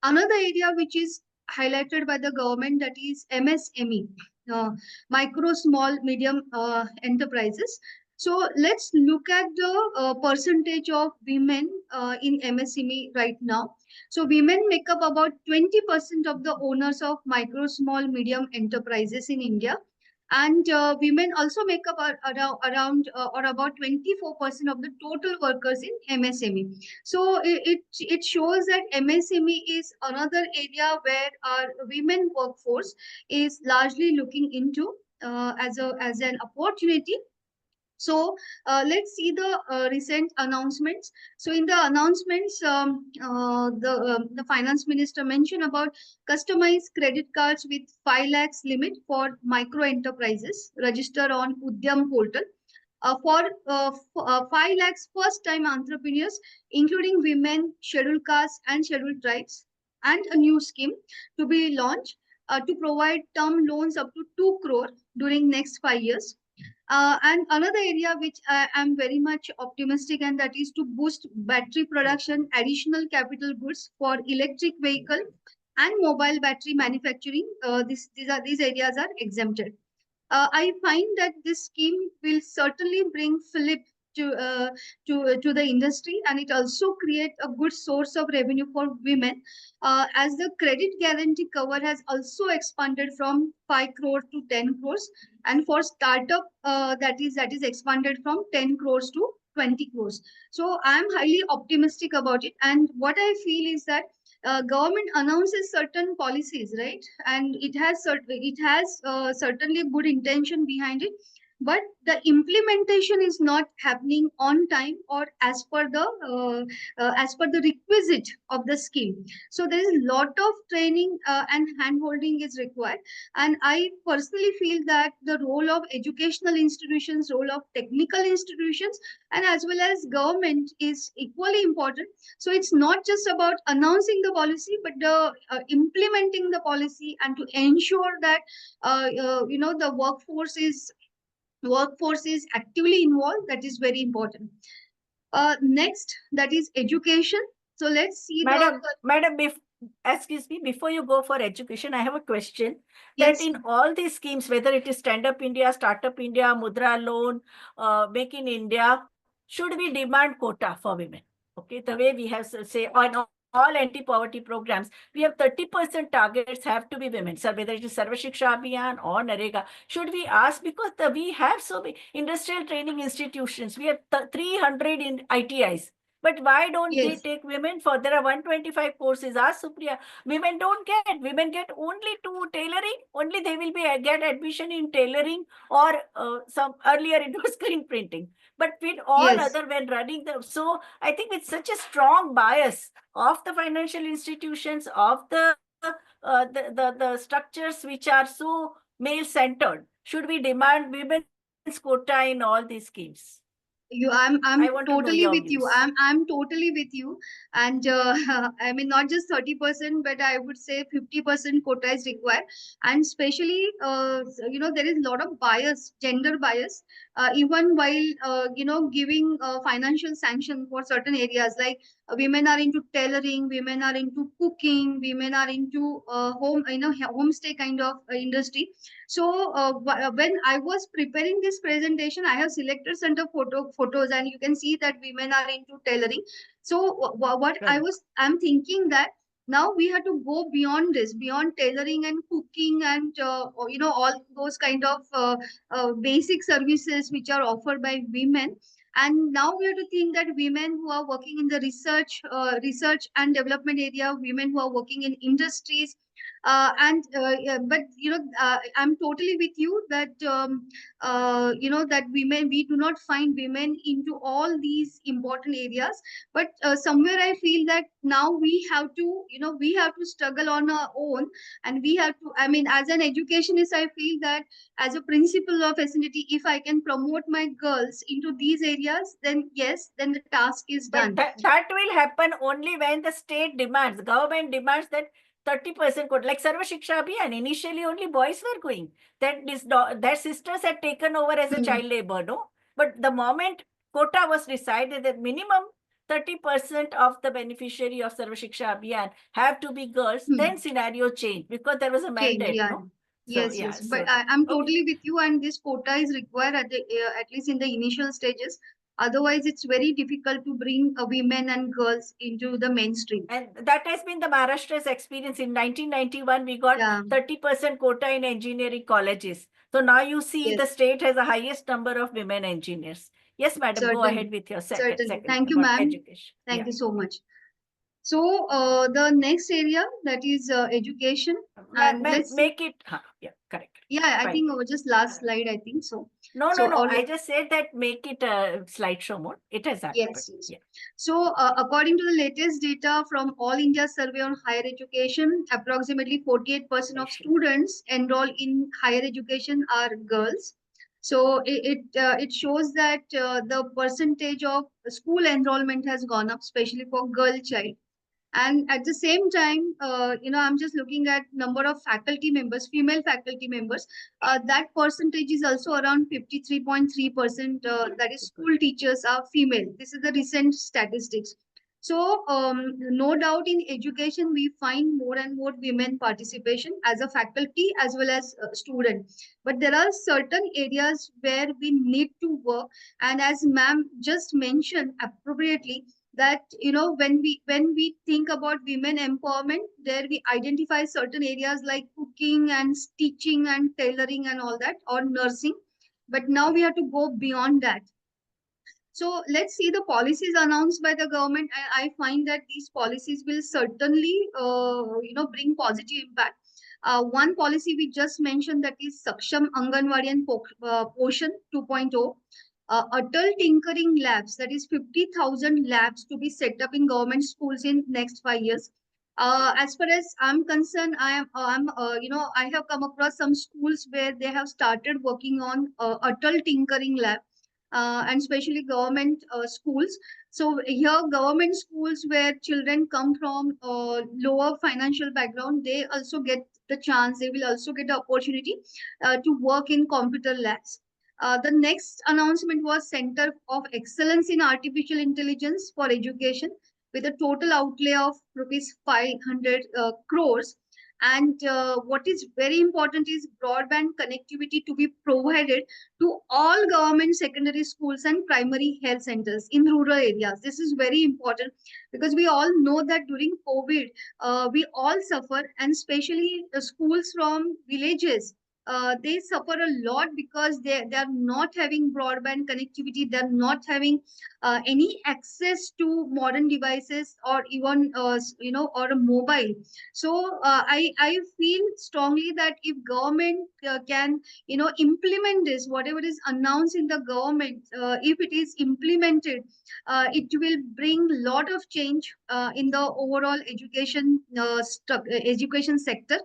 Another area which is highlighted by the government, that is MSME, micro, small, medium enterprises. So let's look at the percentage of women in MSME right now. So women make up about 20% of the owners of micro, small, medium enterprises in India. And women also make up around or about 24% of the total workers in MSME. So it shows that MSME is another area where our women workforce is largely looking into as an opportunity. So let's see the recent announcements. So in the announcements, the finance minister mentioned about customized credit cards with 5 lakhs limit for micro enterprises registered on Udyam portal. For 5 lakhs first time entrepreneurs, including women, scheduled castes and scheduled tribes, and a new scheme to be launched to provide term loans up to 2 crore during next 5 years. And another area which I am very much optimistic, and that is to boost battery production, additional capital goods for electric vehicle and mobile battery manufacturing. These areas are exempted. I find that this scheme will certainly bring fillip to the industry, and it also create a good source of revenue for women, as the credit guarantee cover has also expanded from 5 crore to 10 crores, and for startup that is expanded from 10 crores to 20 crores. So I am highly optimistic about it, and what I feel is that government announces certain policies, right? And it has certainly good intention behind it, but the implementation is not happening on time or as per the requisite of the scheme. So there is a lot of training and hand holding is required, and I personally feel that the role of educational institutions, role of technical institutions, and as well as government is equally important. So it's not just about announcing the policy, but the implementing the policy, and to ensure that the workforce is actively involved. That is very important. Next, that is education. So let's see Madam, excuse me, before you go for education, I have a question. Yes. That in all these schemes, whether it is Stand Up India, Startup India, Mudra Loan, Make in India, should we demand quota for women? Okay, the way we have say on all anti-poverty programs, we have 30% targets have to be women. So whether it is Sarva Shiksha Abhiyan or Narega, should we ask, because we have so many industrial training institutions, we have 300 in ITIs. But why don't they take women for? There are 125 courses. Ask Supriya. Women don't get. Women get only to tailoring. Only they will get admission in tailoring or some earlier it was screen printing. But with all other when running the, so I think with such a strong bias of the financial institutions, of the structures which are so male centered, should we demand women's quota in all these schemes? I'm I want to know totally your with you. views. I'm totally with you. And I mean, not just 30%, but I would say 50% quota is required. And especially, there is a lot of bias, gender bias, even while, giving financial sanction for certain areas, like women are into tailoring, women are into cooking, women are into homestay kind of industry. So when I was preparing this presentation, I have selected certain photos, and you can see that women are into tailoring. So what I'm thinking that now we have to go beyond this, beyond tailoring and cooking and all those kind of basic services which are offered by women. And now we have to think that women who are working in the research and development area, women who are working in industries, I'm totally with you that that we do not find women into all these important areas. But somewhere I feel that now we have to struggle on our own, and we have to. I mean, as an educationist, I feel that as a principal of vicinity, if I can promote my girls into these areas, then yes, then the task is done. But that will happen only when the state demands, government demands that 30% quota. Like Sarva Shiksha Abhiyan, initially only boys were going. Then their sisters had taken over as a child labor, no? But the moment quota was decided that minimum 30% of the beneficiary of Sarva Shiksha Abhiyan have to be girls, then scenario changed because there was a mandate, no? So, Yes. But I'm totally with you, and this quota is required at least in the initial stages. Otherwise, it's very difficult to bring women and girls into the mainstream. And that has been the Maharashtra's experience. In 1991, we got 30% quota in engineering colleges. So now you see the state has the highest number of women engineers. Yes, madam, go ahead with your second. Thank you, ma'am. Thank you so much. So the next area, that is education. And let's make it. Yeah, correct. Yeah, I think just last slide, I think so. No. I just said that make it a slideshow mode. It has happened. Yes. Yeah. So according to the latest data from All India Survey on Higher Education, approximately 48% of students enrolled in higher education are girls. So it shows that the percentage of school enrollment has gone up, especially for girl child. And at the same time, I'm just looking at number of faculty members, female faculty members. That percentage is also around 53.3%. That is, school teachers are female. This is the recent statistics. So no doubt in education, we find more and more women participation as a faculty as well as student. But there are certain areas where we need to work. And as ma'am just mentioned appropriately, that when we think about women empowerment, there we identify certain areas like cooking and stitching and tailoring and all that, or nursing. But now we have to go beyond that. So let's see the policies announced by the government, and I find that these policies will certainly bring positive impact. One policy we just mentioned, that is Saksham Anganwadi and Poshan 2.0. Atal Tinkering Labs, that is 50,000 labs to be set up in government schools in next 5 years. As far as I'm concerned, I have come across some schools where they have started working on Atal Tinkering Lab, and especially government schools. So here, government schools where children come from lower financial background, they also get the chance. They will also get the opportunity to work in computer labs. The next announcement was Center of Excellence in Artificial Intelligence for Education, with a total outlay of rupees 500 crores. And what is very important is broadband connectivity to be provided to all government secondary schools and primary health centers in rural areas. This is very important because we all know that during COVID, we all suffer, and especially the schools from villages. They suffer a lot because they are not having broadband connectivity. They're not having any access to modern devices, or even or a mobile. So I feel strongly that if government can implement this, whatever is announced in the government, if it is implemented, it will bring lot of change in the overall education sector.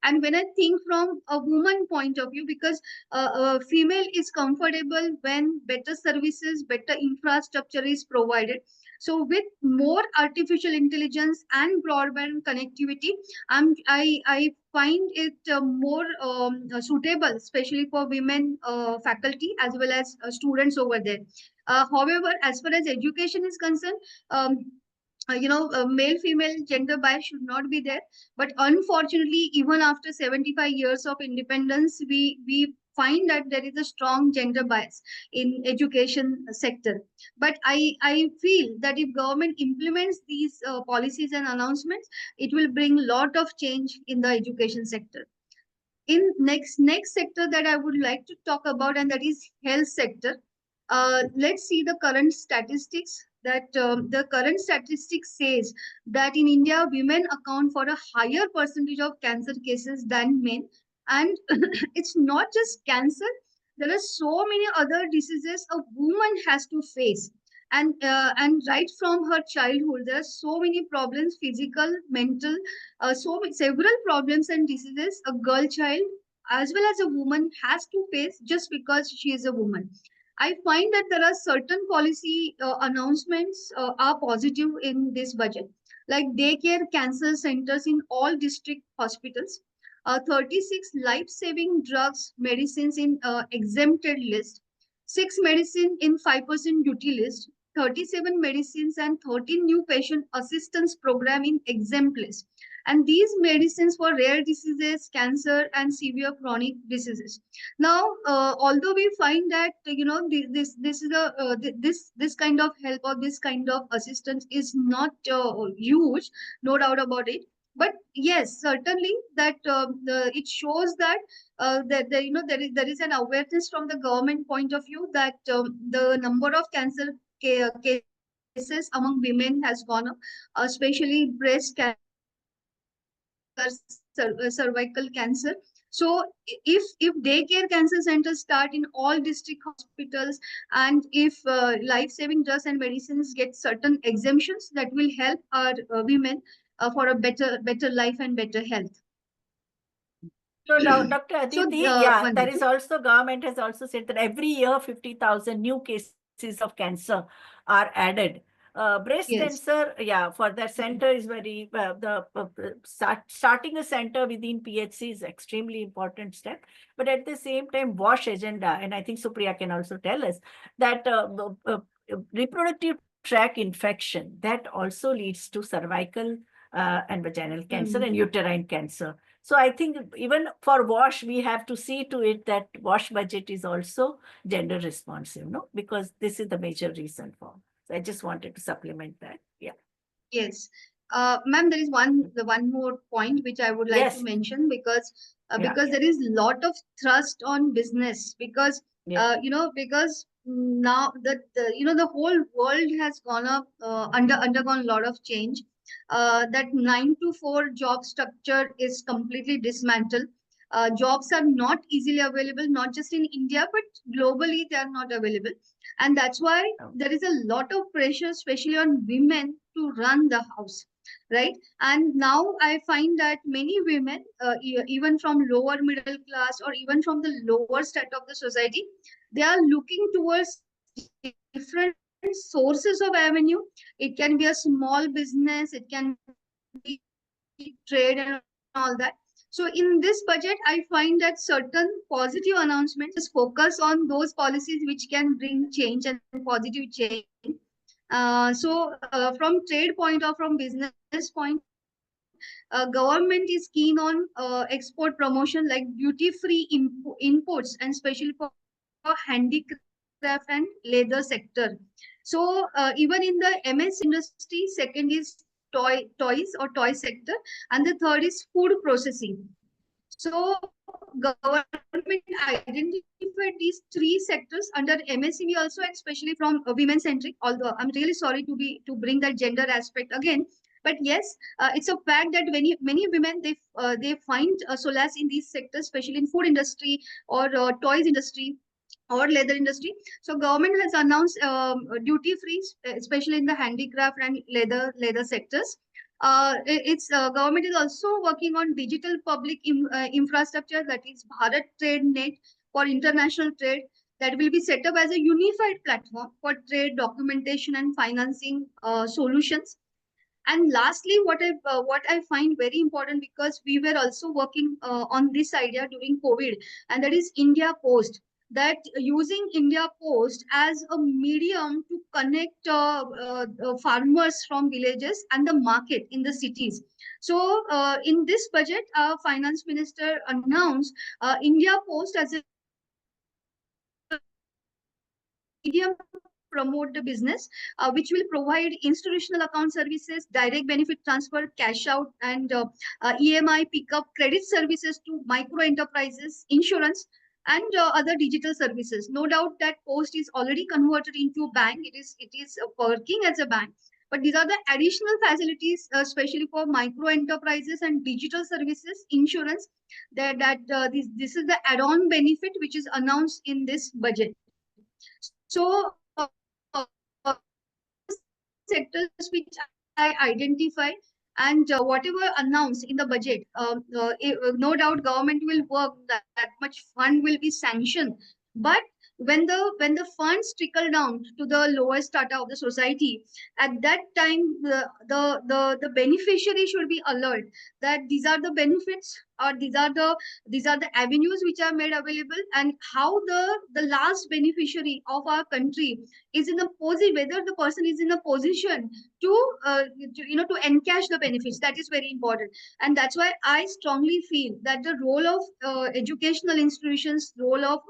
And when I think from a woman point of view, because a female is comfortable when better services, better infrastructure is provided. So with more artificial intelligence and broadband connectivity, I find it more suitable, especially for women faculty as well as students over there. However, as far as education is concerned, male female gender bias should not be there. But unfortunately, even after 75 years of independence, we find that there is a strong gender bias in education sector. But I feel that if government implements these policies and announcements, it will bring lot of change in the education sector. In next sector that I would like to talk about, and that is health sector. Let's see the current statistics. That the current statistics says that in India, women account for a higher percentage of cancer cases than men. And it's not just cancer. There are so many other diseases a woman has to face. And right from her childhood, there are so many problems, physical, mental, several problems and diseases a girl child as well as a woman has to face just because she is a woman. I find that there are certain policy announcements are positive in this budget, like daycare cancer centers in all district hospitals, 36 life-saving drugs, medicines in exempted list, 6 medicine in 5% duty list, 37 medicines and 13 new patient assistance program in exempt list. And these medicines for rare diseases, cancer, and severe chronic diseases. Now, although we find that this kind of help or this kind of assistance is not huge, no doubt about it. But yes, certainly that it shows that there is an awareness from the government point of view that the number of cancer cases among women has gone up, especially breast cancer, cervical cancer. So if daycare cancer centers start in all district hospitals, and if life-saving drugs and medicines get certain exemptions, that will help our women for a better life and better health. So now, Dr. Aditi, yeah, there is also, government has also said that every year 50,000 new cases of cancer are added. Breast cancer, for that center is very, starting a center within PHC is extremely important step. But at the same time, WASH agenda, and I think Supriya can also tell us that reproductive tract infection, that also leads to cervical and vaginal cancer and uterine cancer. So I think even for WASH, we have to see to it that WASH budget is also gender responsive, because this is the major reason for. So I just wanted to supplement that. Yeah. Yes. Ma'am, there is one more point which I would like to mention, because there is a lot of thrust on business, because because now that the whole world has gone up undergone a lot of change. that 9 to 4 job structure is completely dismantled. Jobs are not easily available, not just in India, but globally they are not available. And that's why there is a lot of pressure, especially on women, to run the house, right? And now I find that many women, even from lower middle class or even from the lower state of the society, they are looking towards different sources of avenue. It can be a small business, it can be trade and all that. So in this budget, I find that certain positive announcements just focus on those policies which can bring change and positive change. From trade point or from business point, government is keen on export promotion like duty-free imports, and especially for handicraft and leather sector. So even in the MS industry, second is toys or toy sector, and the third is food processing. So government identified these three sectors under MSME also, and especially from women centric. Although I'm really sorry to bring that gender aspect again, but yes, it's a fact that many women they find solace in these sectors, especially in food industry or toys industry or leather industry. So government has announced duty free, especially in the handicraft and leather sectors. Its government is also working on digital public infrastructure, that is Bharat Trade Net for international trade, that will be set up as a unified platform for trade documentation and financing solutions. And lastly, what I find very important, because we were also working on this idea during COVID, and that is India Post. That using India Post as a medium to connect farmers from villages and the market in the cities. So in this budget, our finance minister announced India Post as a medium promote the business, which will provide institutional account services, direct benefit transfer, cash out, and EMI pickup, credit services to micro enterprises, insurance, and other digital services. No doubt that Post is already converted into a bank. It is working as a bank. But these are the additional facilities, especially for micro enterprises and digital services, insurance. This is the add-on benefit which is announced in this budget. So sectors which I identify, and whatever announced in the budget, no doubt government will work, that much fund will be sanctioned. But when the funds trickle down to the lowest strata of the society, at that time the beneficiary should be alert that these are the benefits, or these are the avenues which are made available, and how the last beneficiary of our country is in a position, whether the person is in a position to encash the benefits. That is very important. And that's why I strongly feel that the role of educational institutions, role of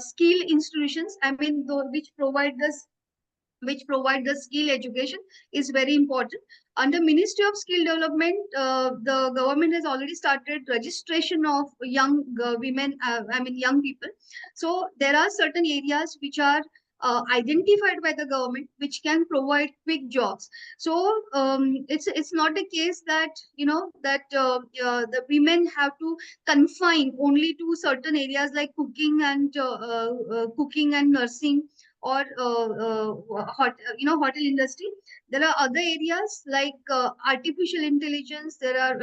skill institutions, I mean which provide the skill education, is very important. Under Ministry of Skill Development, the government has already started registration of young women, young people. So there are certain areas which are identified by the government which can provide quick jobs. So it's not the case that the women have to confine only to certain areas like cooking and nursing, or hotel industry. There are other areas like artificial intelligence. There are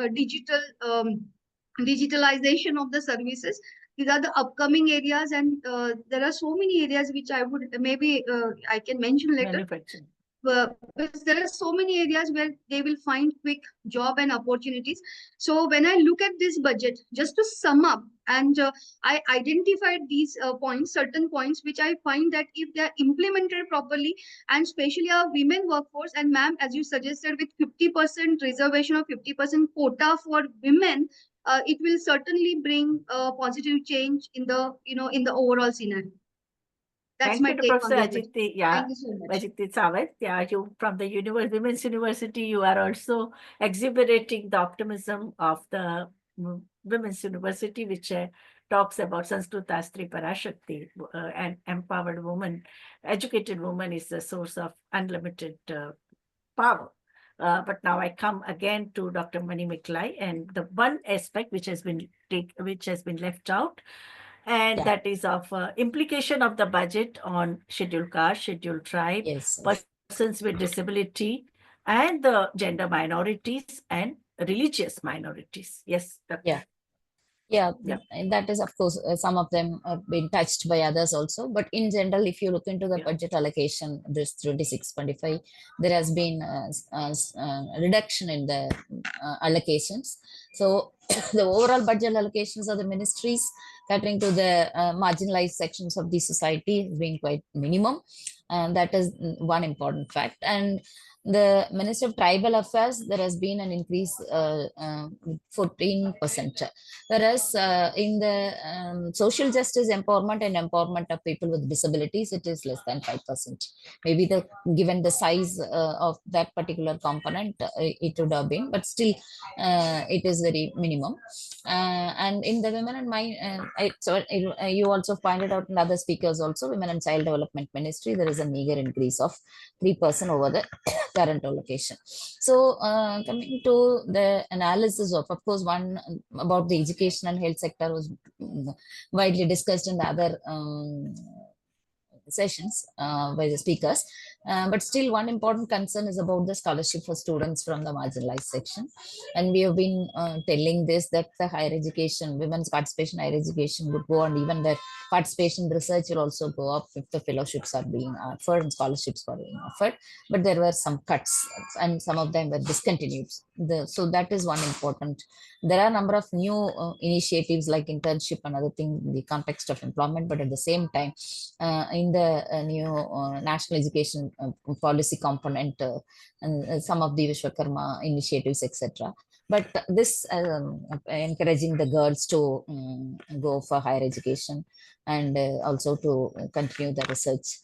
digitalization of the services. These are the upcoming areas, and there are so many areas which I would maybe I can mention later. Manufacturing. Because there are so many areas where they will find quick job and opportunities. So when I look at this budget, just to sum up, and I identified these certain points, which I find that if they are implemented properly, and especially our women workforce, and ma'am, as you suggested, with 50% reservation or 50% quota for women, it will certainly bring positive change in the overall scenario. That's Thank my you to take Professor on this budget. Ajiti. Yeah, Thank you so much. Ajiti Sawant. Yeah, you from the Women's University, you are also exhiberating the optimism of the Women's University, which talks about Sanskrit Astri Parashakti, an empowered woman, educated woman is the source of unlimited power. But now I come again to Dr. Mani Miklai, and the one aspect which has been left out, and that is of implication of the budget on scheduled caste, scheduled tribe, persons with disability, and the gender minorities and religious minorities. Yes, Dr. Yeah, and that is, of course, some of them have been touched by others also. But in general, if you look into the budget allocation, this 26-25, there has been a reduction in the allocations. So the overall budget allocations of the ministries catering to the marginalized sections of the society has been quite minimum. And that is one important fact. And the Ministry of Tribal Affairs, there has been an increase 14%. Whereas in the social justice empowerment and empowerment of people with disabilities, it is less than 5%. Maybe given the size of that particular component, it would have been, but still it is very minimum. And in the women and you also pointed out in other speakers also, Women and Child Development Ministry, there is a meager increase of 3% over the current allocation. So coming to the analysis of course, one about the education and health sector was widely discussed in the other sessions by the speakers. But still, one important concern is about the scholarship for students from the marginalized section. And we have been telling this, that the higher education, women's participation in higher education would go on, even their participation in research will also go up if the fellowships are being offered and scholarships are being offered. But there were some cuts and some of them were discontinued. So that is one important. There are a number of new initiatives like internship and other things in the context of employment, but at the same time, in the new national education policy component and some of the Vishwakarma initiatives, etc. But this encouraging the girls to go for higher education and also to continue the research.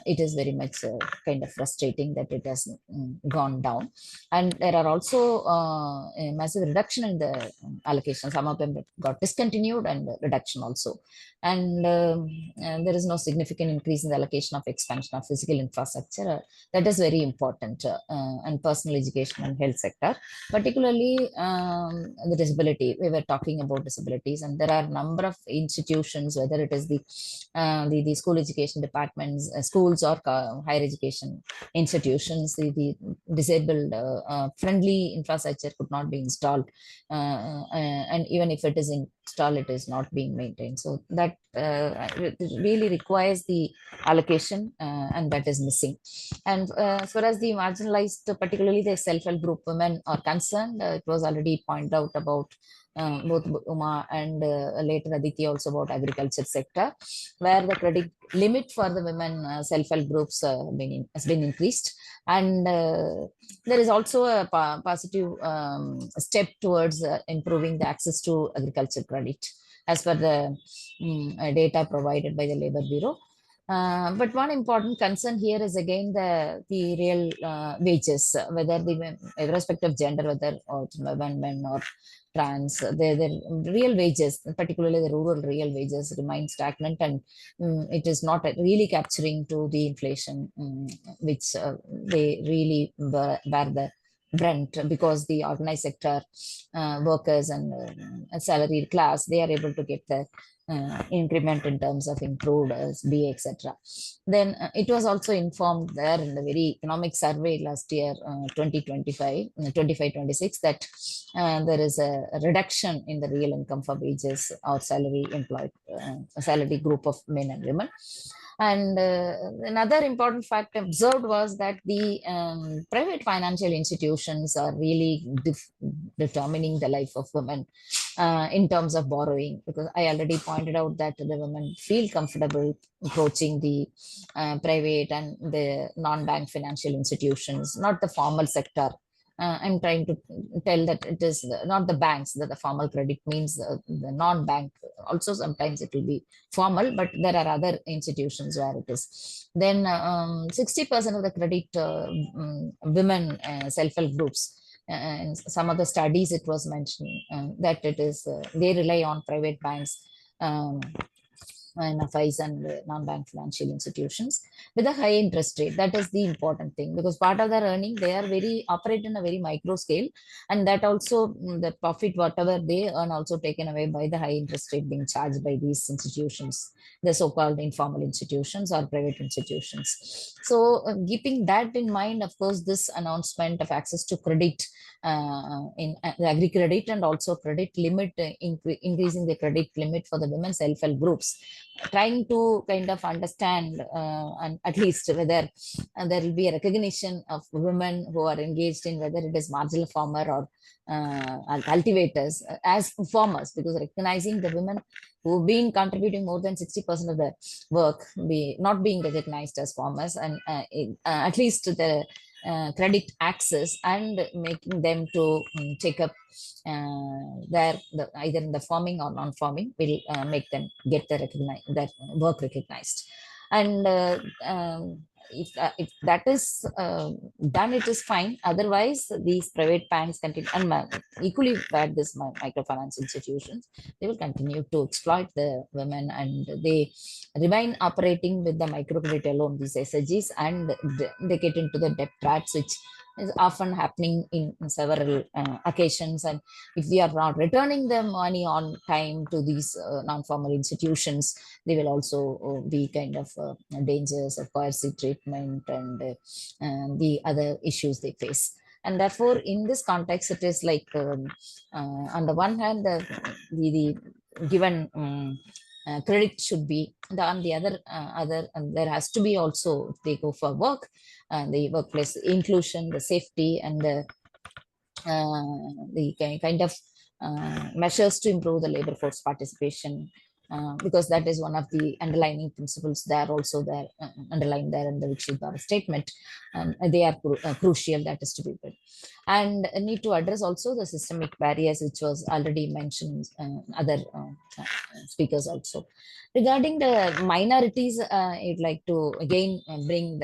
It is very much kind of frustrating that it has gone down. And there are also a massive reduction in the allocation. Some of them got discontinued and reduction also. And there is no significant increase in the allocation of expansion of physical infrastructure. That is very important. And personal education and health sector, particularly the disability. We were talking about disabilities, and there are a number of institutions, whether it is the school education departments, schools or higher education institutions, the disabled friendly infrastructure could not be installed, and even if it is installed, it is not being maintained. So that really requires the allocation, and that is missing. And as far as the marginalized, particularly the self-help group women are concerned, it was already pointed out about both Uma and later Aditi also about agriculture sector, where the credit limit for the women self-help groups has been increased. And there is also a positive step towards improving the access to agriculture credit as per the data provided by the Labour Bureau. But one important concern here is again the real wages, whether irrespective of gender, whether women, men or trans, the real wages, particularly the rural real wages, remain stagnant, and it is not really capturing to the inflation, which they really bear the brunt, because the organized sector workers and salaried class, they are able to get the increment in terms of improved SBA, etc. Then it was also informed there in the very economic survey last year, 2025-26, that there is a reduction in the real income for wages or salary employed, salary group of men and women. And another important fact observed was that the private financial institutions are really determining the life of women in terms of borrowing, because I already pointed out that the women feel comfortable approaching the private and the non-bank financial institutions, not the formal sector. I'm trying to tell that it is not the banks, that the formal credit means the non-bank. Also, sometimes it will be formal, but there are other institutions where it is. Then 60% of the credit women self-help groups. In some of the studies, it was mentioned that it is they rely on private banks, NFIs and non-bank financial institutions. with a high interest rate. That is the important thing, because part of their earning, they are operate in a very micro scale, and that also the profit, whatever they earn, also taken away by the high interest rate being charged by these institutions, the so-called informal institutions or private institutions. So keeping that in mind, of course, this announcement of access to credit in the agri credit and also credit limit, increasing the credit limit for the women self-help groups, trying to kind of understand and at least whether there will be a recognition of women who are engaged in, whether it is marginal farmer or cultivators as farmers, because recognizing the women who've been contributing more than 60% of the work not being recognized as farmers, and at least the credit access and making them to take up either in the farming or non-farming will make them get their work recognized. And if that is done, it is fine. Otherwise, these private banks continue, and equally bad this microfinance institutions, they will continue to exploit the women, and they remain operating with the microcredit alone, these SHGs, and they get into the debt traps, which is often happening in several occasions. And if we are not returning the money on time to these non-formal institutions, they will also be kind of dangers of coercive treatment and the other issues they face. And therefore, in this context, it is like on the one hand, the given credit should be on the other there has to be also, if they go for work, the workplace inclusion, the safety, and the kind of measures to improve the labor force participation, because that is one of the underlying principles there, also there underlined there in the Viksit Bharat statement. They are crucial, that is to be built. And need to address also the systemic barriers, which was already mentioned other speakers also. Regarding the minorities, I'd like to again bring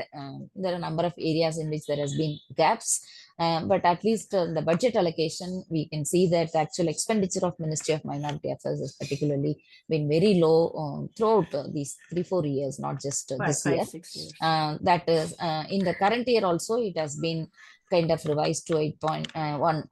there are a number of areas in which there has been gaps. But at least the budget allocation, we can see that the actual expenditure of Ministry of Minority Affairs has particularly been very low throughout these 3-4 years, not just this year. 5-6 years. That is in the current year also, it has been kind of revised to 8.1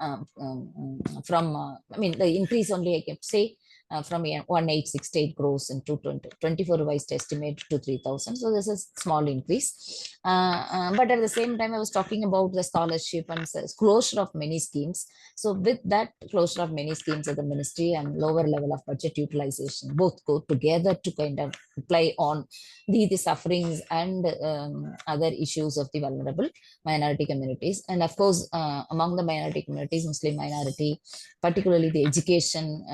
from, I mean, the increase only I can say from 1,868 crores in 2024 revised estimate to 3,000. So this is small increase. But at the same time, I was talking about the scholarship and closure of many schemes. So with that closure of many schemes at the ministry and lower level of budget utilization, both go together to kind of play on the sufferings and other issues of the vulnerable minority communities. And of course, among the minority communities, Muslim minority, particularly the education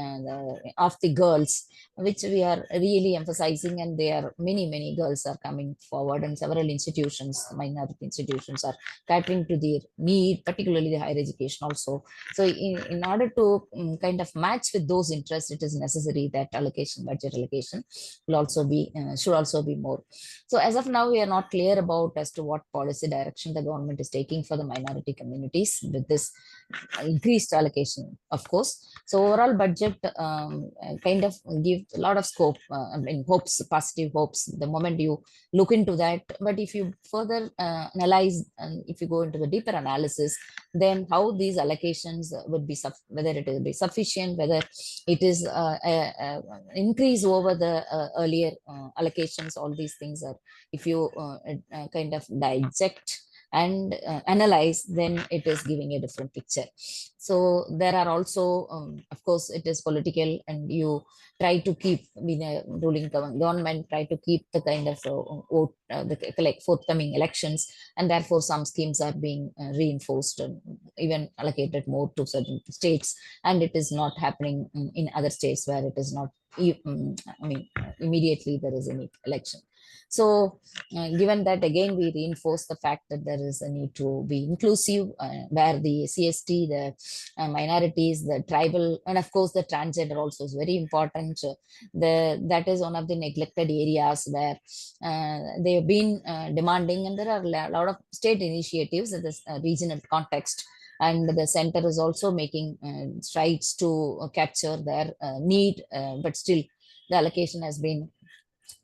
of the girls, which we are really emphasizing, and there are many girls are coming forward, and several institutions, minority institutions, are catering to their need, particularly the higher education also. So in order to kind of match with those interests, it is necessary that budget allocation will also be should also be more. So as of now, we are not clear about as to what policy direction the government is taking for the minority communities with this increased allocation, of course. So overall budget kind of give a lot of scope, I mean, hopes, positive hopes, the moment you look into that. But if you further analyze, and if you go into the deeper analysis, then how these allocations would be, whether it will be sufficient, whether it is increase over the earlier allocations, all these things are, if you kind of dissect and analyze, then it is giving a different picture. So there are also, of course, it is political, and you try to keep, the ruling government try to keep the kind of vote, the forthcoming elections, and therefore some schemes are being reinforced and even allocated more to certain states, and it is not happening in other states where it is not, I mean, immediately there is any election. So given that, again, we reinforce the fact that there is a need to be inclusive, where the CST, the minorities, the tribal, and of course the transgender also is very important. That is one of the neglected areas where they have been demanding, and there are a lot of state initiatives in this regional context. And the center is also making strides to capture their need, but still the allocation has been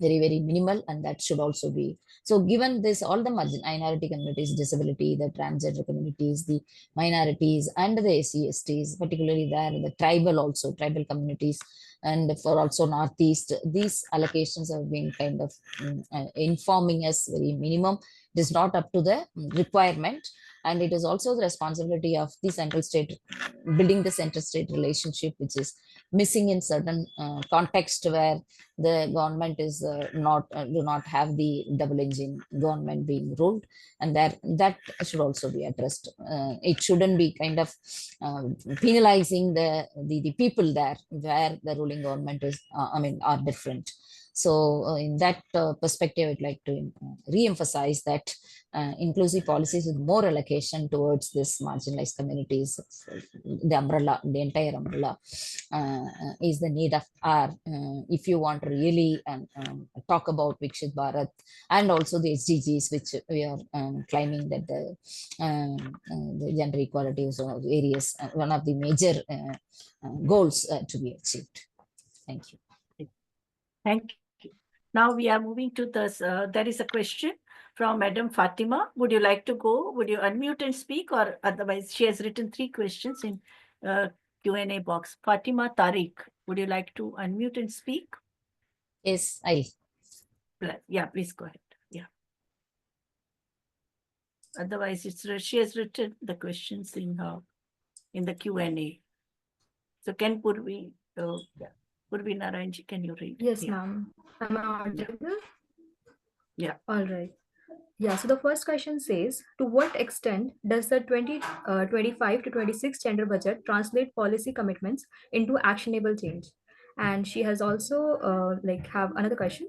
very, very minimal, and that should also be. So given this, all the minority communities, disability, the transgender communities, the minorities, and the SCSTs, particularly there, the tribal communities, and for also Northeast, these allocations have been kind of informing us very minimum. It is not up to the requirement, and it is also the responsibility of the central state, building the central state relationship, which is missing in certain context where the government is do not have the double engine government being ruled, and that should also be addressed. It shouldn't be kind of penalizing the people there where the ruling government is are different. So in that perspective, I'd like to re-emphasize that inclusive policies with more allocation towards this marginalized communities, the entire umbrella is the need of our, if you want to really talk about Vikshit Bharat and also the SDGs, which we are claiming that the gender equality is one of the areas, one of the major goals to be achieved. Thank you. Thank you. Now we are moving to this. There is a question from Madam Fatima. Would you like to go? Would you unmute and speak, or otherwise she has written 3 questions in Q&A box. Fatima Tariq, would you like to unmute and speak? Yes, I. Yeah, please go ahead. Yeah. Otherwise, she has written the questions in the Q&A. So can Purvi, Purvi Narayanji, can you read? Yes, ma'am. Am I audible? Yeah. All right. Yeah, so the first question says, to what extent does the 2025 to 26 gender budget translate policy commitments into actionable change? And she has also have another question.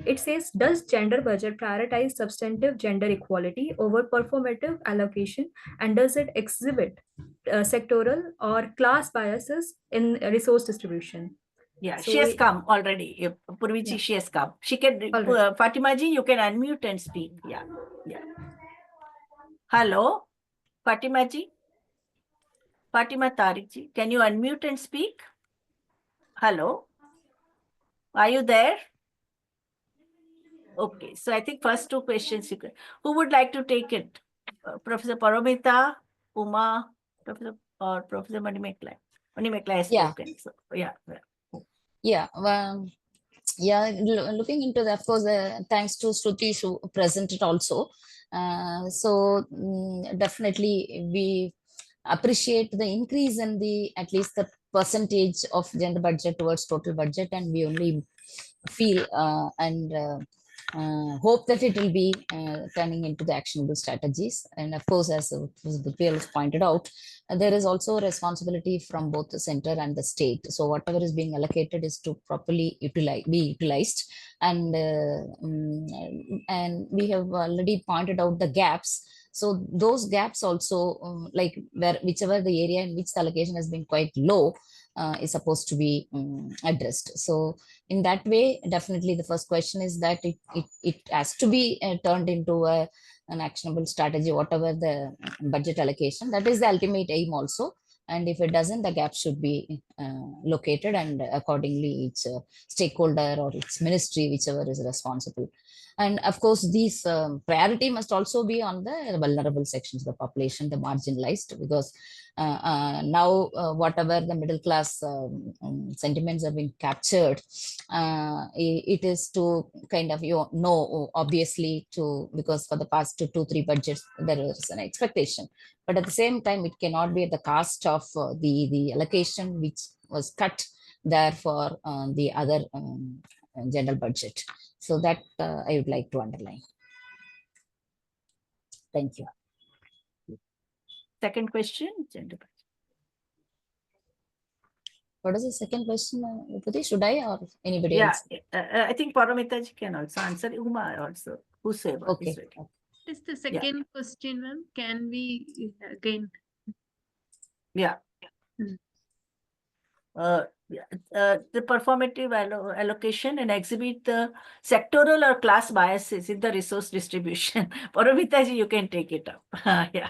It says, does gender budget prioritize substantive gender equality over performative allocation, and does it exhibit sectoral or class biases in resource distribution? Yeah, So she has come already. Purvi ji, she has come. She can, Fatima ji, you can unmute and speak. Yeah, yeah. Hello, Fatima ji. Fatima Tariq ji, can you unmute and speak? Hello, are you there? Okay, so I think first 2 questions you can. Who would like to take it? Professor Paramita, Uma, Professor or Professor Manimekla? Manimekla has spoken. So yeah. Yeah. Yeah, looking into that, of course, thanks to Shruti who presented also. So definitely we appreciate the increase in at least the percentage of gender budget towards total budget, and we only feel and hope that it will be turning into the actionable strategies. And of course, as Vibhuti pointed out, there is also a responsibility from both the center and the state. So whatever is being allocated is to properly be utilized. And we have already pointed out the gaps. So those gaps also, like whichever the area in which the allocation has been quite low, is supposed to be addressed. So in that way, definitely the first question is that it has to be turned into an actionable strategy, whatever the budget allocation. That is the ultimate aim also. And if it doesn't, the gap should be located, and accordingly each stakeholder or its ministry, whichever is responsible. And of course, these priority must also be on the vulnerable sections of the population, the marginalized, because now whatever the middle class sentiments have been captured, it is to kind of, obviously, because for the past 2-3 budgets there is an expectation, but at the same time it cannot be at the cost of the allocation which was cut there for the other general budget. So that I would like to underline. Thank you. Second question, gender budget. What is the second question, Vibhuti? Should I or anybody else? I think Paramita ji can also answer. Uma also. Whosoever. Okay. What is the second question, ma'am? Can we again? Yeah. The performative allocation and exhibit the sectoral or class biases in the resource distribution. Paramita ji, you can take it up. Yeah.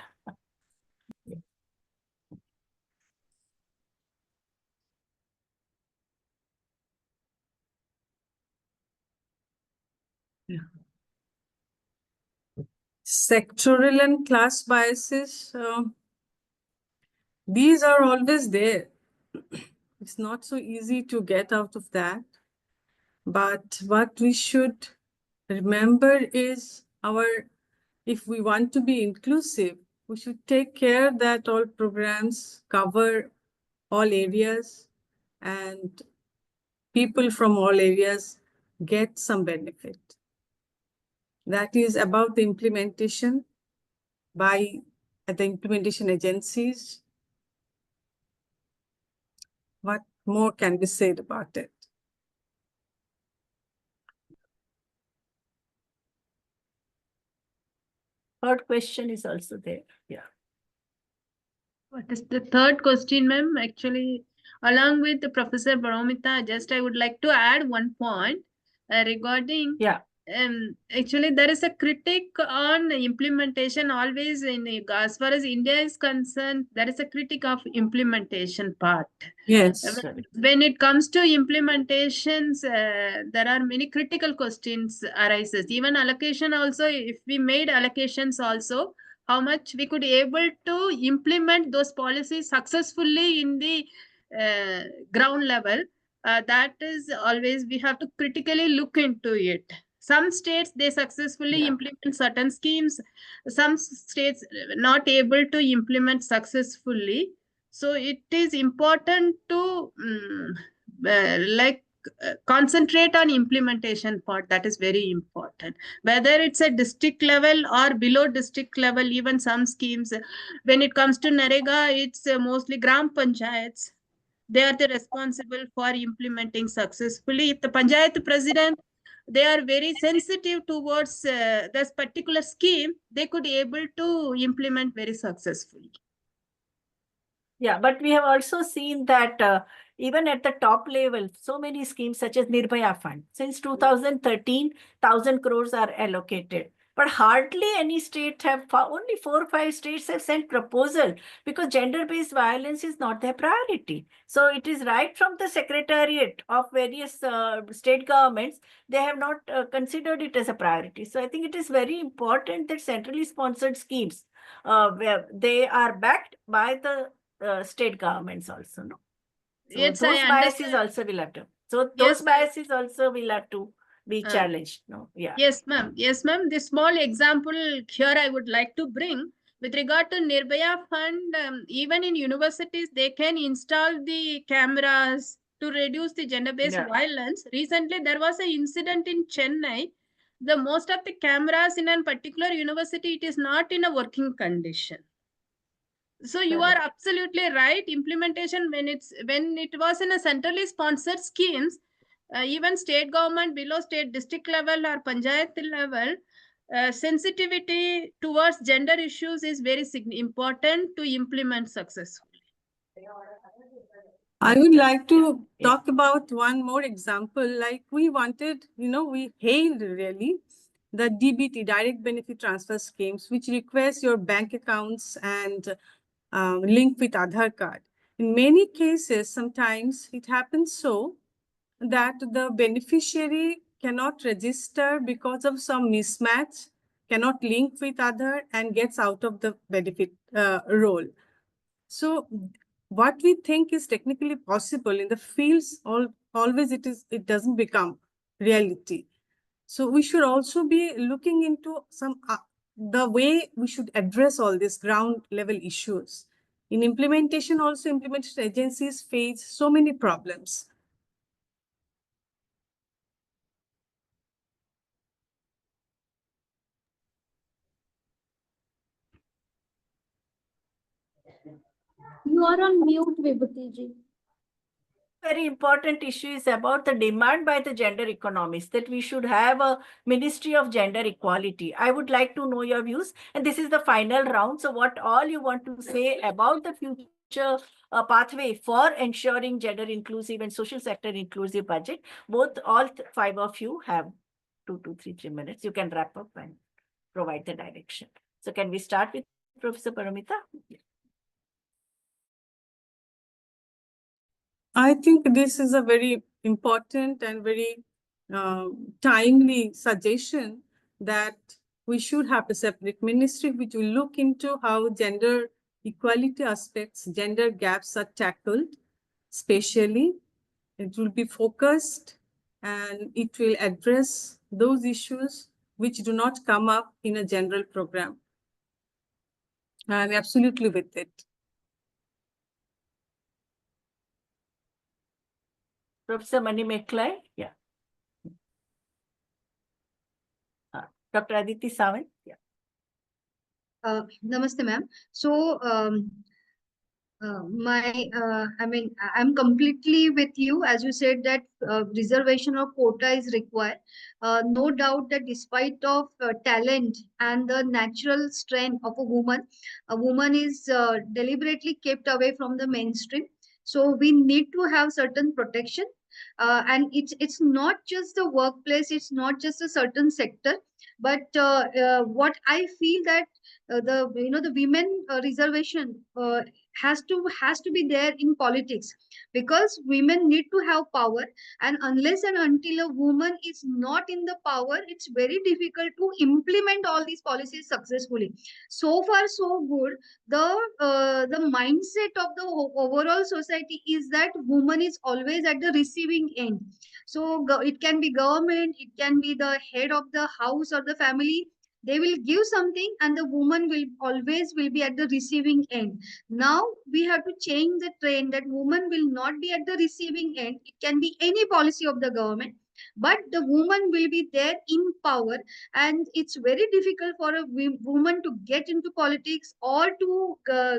Sectoral and class biases, these are always there. It's not so easy to get out of that. But what we should remember is if we want to be inclusive, we should take care that all programs cover all areas and people from all areas get some benefit. That is about the implementation by the implementation agencies. What more can be said about it? Third question is also there. Yeah. What is the third question, ma'am? Actually, along with the Professor Baromita, I would like to add one point regarding. Yeah. Actually, there is a critic on implementation always as far as India is concerned, there is a critic of implementation part. Yes. When it comes to implementations, there are many critical questions arises. Even allocation also, if we made allocations also, how much we could able to implement those policies successfully in the ground level. That is always we have to critically look into it. Some states they successfully implement certain schemes, some states not able to implement successfully. So it is important to concentrate on implementation part. That is very important, whether it's a district level or below district level. Even some schemes, when it comes to Narega, it's mostly gram panchayats. They are the responsible for implementing successfully. If the panchayat president, they are very sensitive towards this particular scheme, they could able to implement very successfully. Yeah, but we have also seen that even at the top level, so many schemes such as Nirbhaya Fund, since 2013, 1,000 crores are allocated. But hardly any state have, only 4 or 5 states have sent proposal because gender-based violence is not their priority. So it is right from the secretariat of various state governments, they have not considered it as a priority. So I think it is very important that centrally sponsored schemes, where they are backed by the state governments also, no? So Yes, those I biases understand. also will have to. So those Yes, biases also will have to be challenged. No, yeah. Yes, ma'am. Yes, ma'am. This small example here I would like to bring with regard to Nirbhaya Fund. Even in universities, they can install the cameras to reduce the gender-based violence. Recently, there was an incident in Chennai. The most of the cameras in a particular university, it is not in a working condition. So you are absolutely right. Implementation, when it was in a centrally sponsored schemes, even state government below state district level or panchayat level, sensitivity towards gender issues is very important to implement successfully. I would like to talk about one more example. Like we wanted, we hailed really the DBT, direct benefit transfer schemes, which request your bank accounts and link with Aadhaar card. In many cases, sometimes it happens so that the beneficiary cannot register because of some mismatch, cannot link with Aadhaar and gets out of the benefit role. So what we think is technically possible in the fields, always it doesn't become reality. So we should also be looking into the way we should address all these ground level issues. In implementation, also implementation agencies face so many problems. You are on mute, Vibhuti ji. Very important issue is about the demand by the gender economists that we should have a Ministry of Gender Equality. I would like to know your views, and this is the final round. So what all you want to say about the future pathway for ensuring gender inclusive and social sector inclusive budget? All 5 of you have 2 to 3 minutes. You can wrap up and provide the direction. So can we start with Professor Paramita? I think this is a very important and very timely suggestion that we should have a separate ministry which will look into how gender equality aspects, gender gaps are tackled, spatially. It will be focused and it will address those issues which do not come up in a general program. I'm absolutely with it. Professor Manimeklai, yeah. Dr. Aditi Sawant, yeah. Namaste, ma'am. So, I'm completely with you as you said that reservation of quota is required. No doubt that despite of talent and the natural strength of a woman is deliberately kept away from the mainstream. So we need to have certain protection. And it's not just the workplace, it's not just a certain sector, but what I feel that the women reservation has to be there in politics, because women need to have power, and unless and until a woman is not in the power, it's very difficult to implement all these policies successfully. So far so good. The mindset of the overall society is that woman is always at the receiving end. So it can be government, it can be the head of the house or the family. They will give something and the woman will always will be at the receiving end. Now we have to change the trend that woman will not be at the receiving end. It can be any policy of the government, but the woman will be there in power. And it's very difficult for a woman to get into politics or to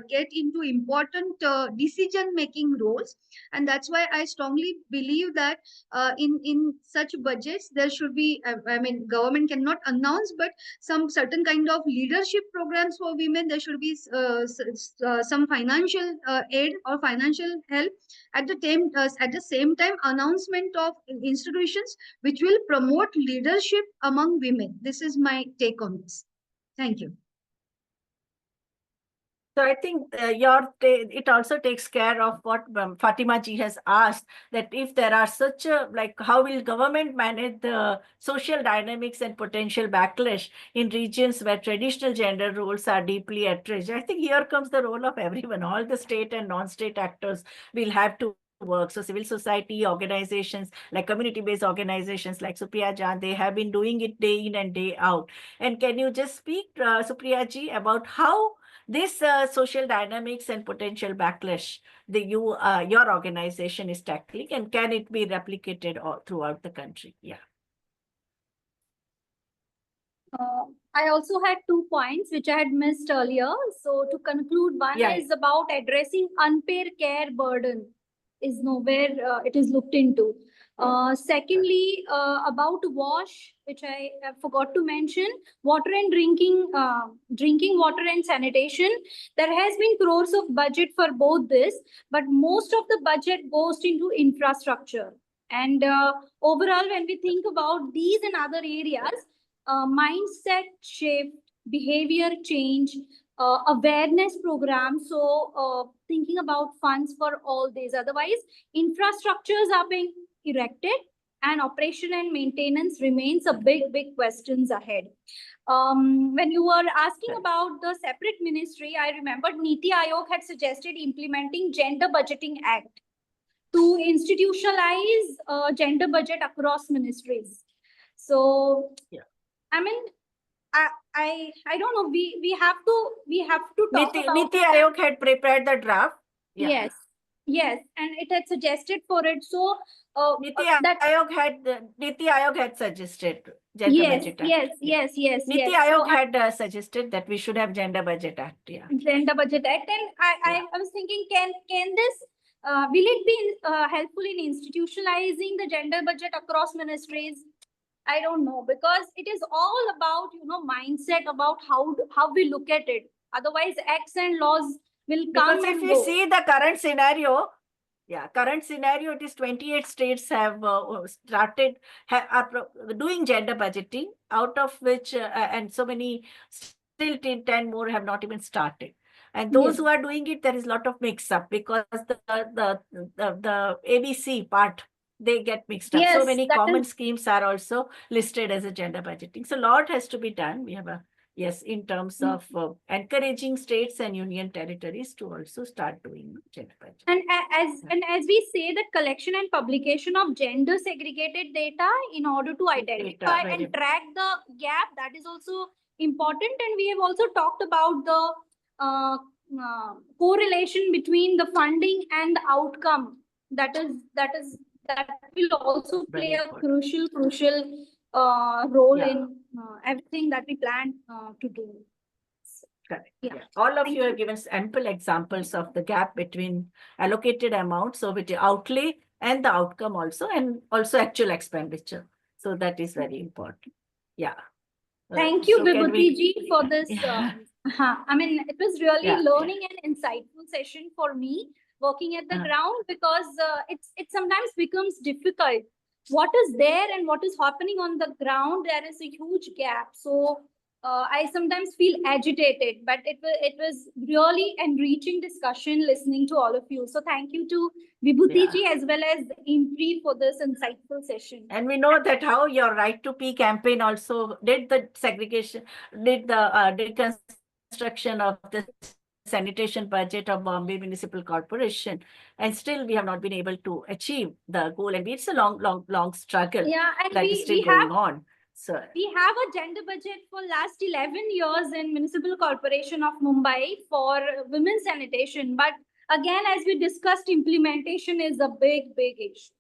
get into important decision making roles. And that's why I strongly believe that in such budgets there should be government cannot announce, but some certain kind of leadership programs for women. There should be some financial aid or financial help. At the same time, announcement of institutions which will promote leadership among women. This is my take on this. Thank you. So I think it also takes care of what Fatima ji has asked, that if there are such a, how will government manage the social dynamics and potential backlash in regions where traditional gender roles are deeply at risk? I think here comes the role of everyone. All the state and non-state actors will have to work. So civil society organizations, like community-based organizations like Supriya Jan, they have been doing it day in and day out. And can you just speak, Supriya ji, about how this social dynamics and potential backlash your organization is tackling, and can it be replicated all throughout the country? Yeah. I also had 2 points which I had missed earlier. So to conclude, one is about addressing unfair care burden is nowhere it is looked into. Secondly, about WASH, which I forgot to mention, water and drinking water and sanitation. There has been crores of budget for both this, but most of the budget goes into infrastructure. And overall, when we think about these and other areas, mindset shift, behavior change, awareness program. So thinking about funds for all these. Otherwise, infrastructures are being erected and operation and maintenance remains a big questions ahead. When you were asking about the separate ministry, I remembered Niti Aayog had suggested implementing Gender Budgeting Act to institutionalize gender budget across ministries. So I mean, I don't know. We have to talk about Niti Aayog had prepared the draft. Yeah. Yes, and it had suggested for it. So Niti Aayog had suggested gender budget act. Yes. Niti Aayog had suggested that we should have gender budget act. Yeah. Gender budget act, and I was thinking, can this will it be helpful in institutionalizing the gender budget across ministries? I don't know, because it is all about mindset, about how we look at it. Otherwise, acts and laws will come. Because if we see the current scenario, it is 28 states have started are doing gender budgeting, out of which and so many still 10 more have not even started. And those who are doing it, there is a lot of mix up, because the ABC part they get mixed up. So Yes, many that common is schemes are also listed as a gender budgeting. So a lot has to be done. We have a, yes, in terms of encouraging states and union territories to also start doing gender budgeting. and as we say, that collection and publication of gender segregated data in order to identify and track the gap, that is also important. And we have also talked about the correlation between the funding and the outcome. That will also play a crucial role in everything that we plan to do. Correct. Yeah. All of you have given ample examples of the gap between allocated amounts, so with the outlay and the outcome also, and also actual expenditure. So that is very important. Yeah. Thank you, Vibhuti ji, for this. I mean, it was really learning and insightful session for me working at the ground, because it sometimes becomes difficult. What is there and what is happening on the ground, there is a huge gap. So I sometimes feel agitated, but it was really enriching discussion listening to all of you. So thank you to Vibhuti ji as well as IMPRI for this insightful session. And we know that how your Right to Pee campaign also did the segregation, did the deconstruction of the sanitation budget of Bombay Municipal Corporation, and still we have not been able to achieve the goal. And it's a long struggle that is still going on. So we have a gender budget for last 11 years in Municipal Corporation of Mumbai for women's sanitation. But again, as we discussed, implementation is a big issue.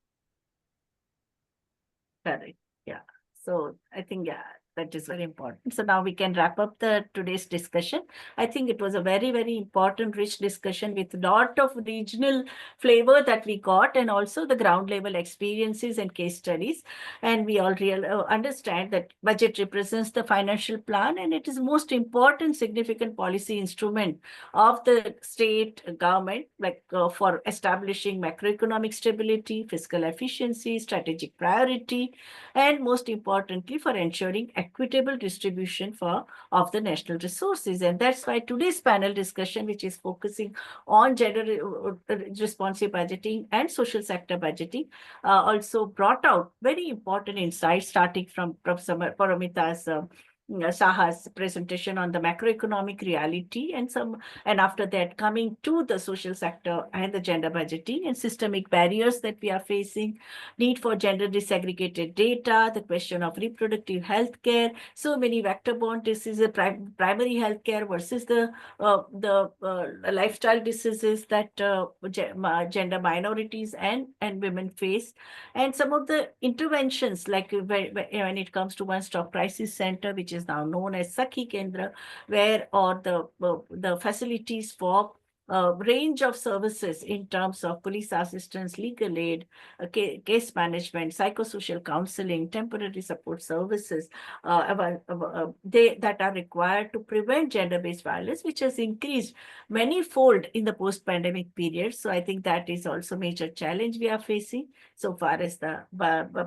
Correct. Yeah. So I think, that is very important. So now we can wrap up today's discussion. I think it was a very important, rich discussion with a lot of regional flavor that we got, and also the ground level experiences and case studies. And we all understand that budget represents the financial plan, and it is most important significant policy instrument of the state government, like for establishing macroeconomic stability, fiscal efficiency, strategic priority, and most importantly for ensuring equitable distribution of the national resources. And that's why today's panel discussion, which is focusing on gender responsive budgeting and social sector budgeting, also brought out very important insights, starting from Professor Paramita's Saha's presentation on the macroeconomic reality, and after that coming to the social sector and the gender budgeting and systemic barriers that we are facing, need for gender disaggregated data, the question of reproductive health care, so many vector-borne diseases, primary health care versus the lifestyle diseases that gender minorities and women face, and some of the interventions, like when it comes to one-stop crisis center, which is now known as Sakhi Kendra, or the facilities for range of services in terms of police assistance, legal aid, case management, psychosocial counseling, temporary support services that are required to prevent gender-based violence, which has increased many-fold in the post-pandemic period. So I think that is also a major challenge we are facing so far as the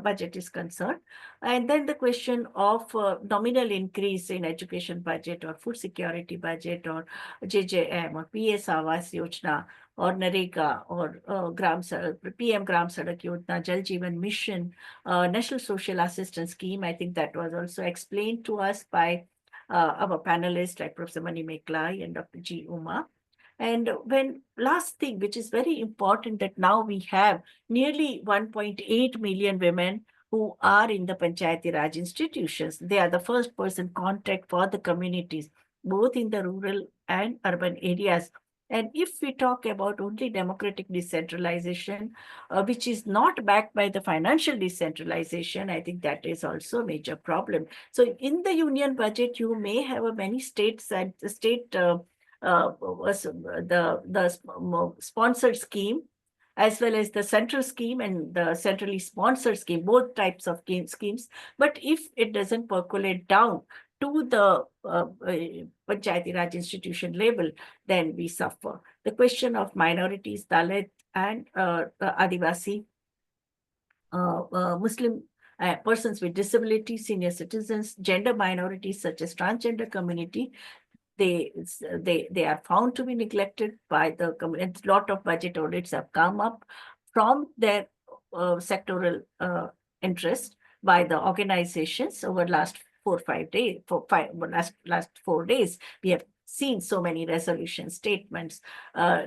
budget is concerned. And then the question of nominal increase in education budget or food security budget or JJM or PS Awas Yojana or NREGA or PM Gram Sadak Yojana, Jal Jeevan Mission, National Social Assistance Scheme. I think that was also explained to us by our panelists like Professor Mani Meklai and Dr. G. Uma. And last thing, which is very important, that now we have nearly 1.8 million women who are in the Panchayati Raj institutions. They are the first person contact for the communities, both in the rural and urban areas. And if we talk about only democratic decentralization, which is not backed by the financial decentralization, I think that is also a major problem. So in the union budget, you may have many states and state the sponsored scheme, as well as the central scheme and the centrally sponsored scheme, both types of schemes. But if it doesn't percolate down to the Panchayati Raj institution level, then we suffer. The question of minorities, Dalit and Adivasi, Muslim persons with disabilities, senior citizens, gender minorities such as transgender community, they are found to be neglected by the community. A lot of budget audits have come up from their sectoral interest by the organizations over last 4-5 days. Last 4 days, we have seen so many resolutions, statements,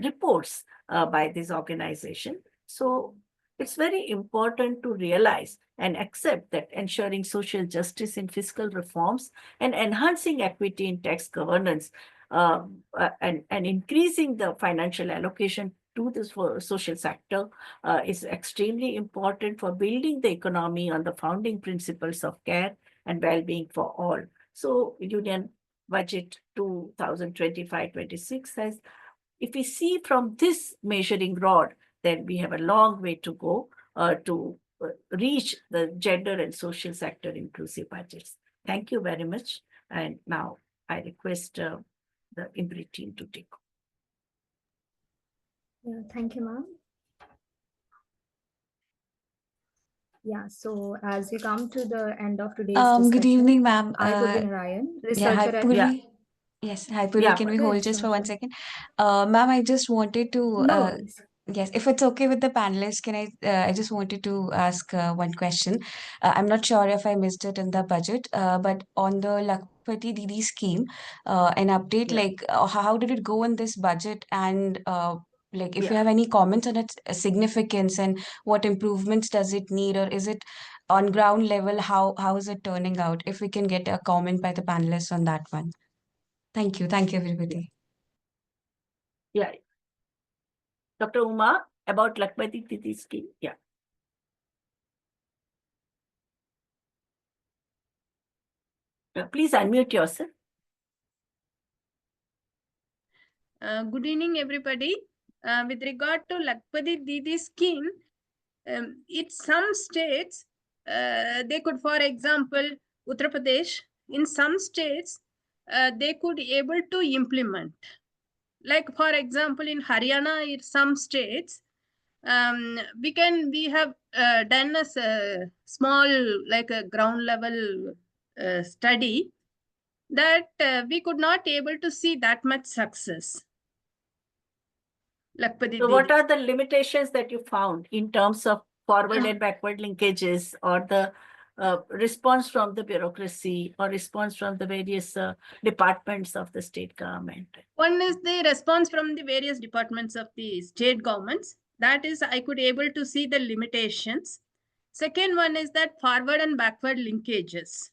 reports by this organization. So it's very important to realize and accept that ensuring social justice in fiscal reforms and enhancing equity in tax governance and increasing the financial allocation to this social sector is extremely important for building the economy on the founding principles of care and well-being for all. So Union Budget 2025-26 says, if we see from this measuring rod, then we have a long way to go to reach the gender and social sector inclusive budgets. Thank you very much. And now I request the IMPRI team to take. Yeah, thank you, ma'am. Yeah, so as we come to the end of today's discussion. Good evening, ma'am. Hi, Purvi Narayan, Yeah, hi, researcher at Purvi. Yes, hi, Purvi. Yeah, Can we Go hold ahead, just for sure, 1 second? Ma'am, I just wanted to, No worries. yes, if it's okay with the panelists, can I just wanted to ask one question. I'm not sure if I missed it in the budget, but on the Lakpati Didi scheme, an update, Yeah. like how did it go in this budget? And like if you Yeah. have any comments on its significance and what improvements does it need, or is it on ground level, how is it turning out? If we can get a comment by the panelists on that one. Thank you, everybody. Yeah. Dr. Uma, about Lakpati Didi scheme. Yeah. Please unmute yourself. Good evening, everybody. With regard to Lakpati Didi scheme, in some states, they could, for example, Uttar Pradesh, in some states, they could able to implement. Like, for example, in Haryana, in some states, we have done a small, like a ground level study that we could not able to see that much success. Lakpati So Didi. what are the limitations that you found in terms of forward and backward linkages, or the response from the bureaucracy, or response from the various departments of the state government? One is the response from the various departments of the state governments. That is, I could able to see the limitations. Second one is that forward and backward linkages.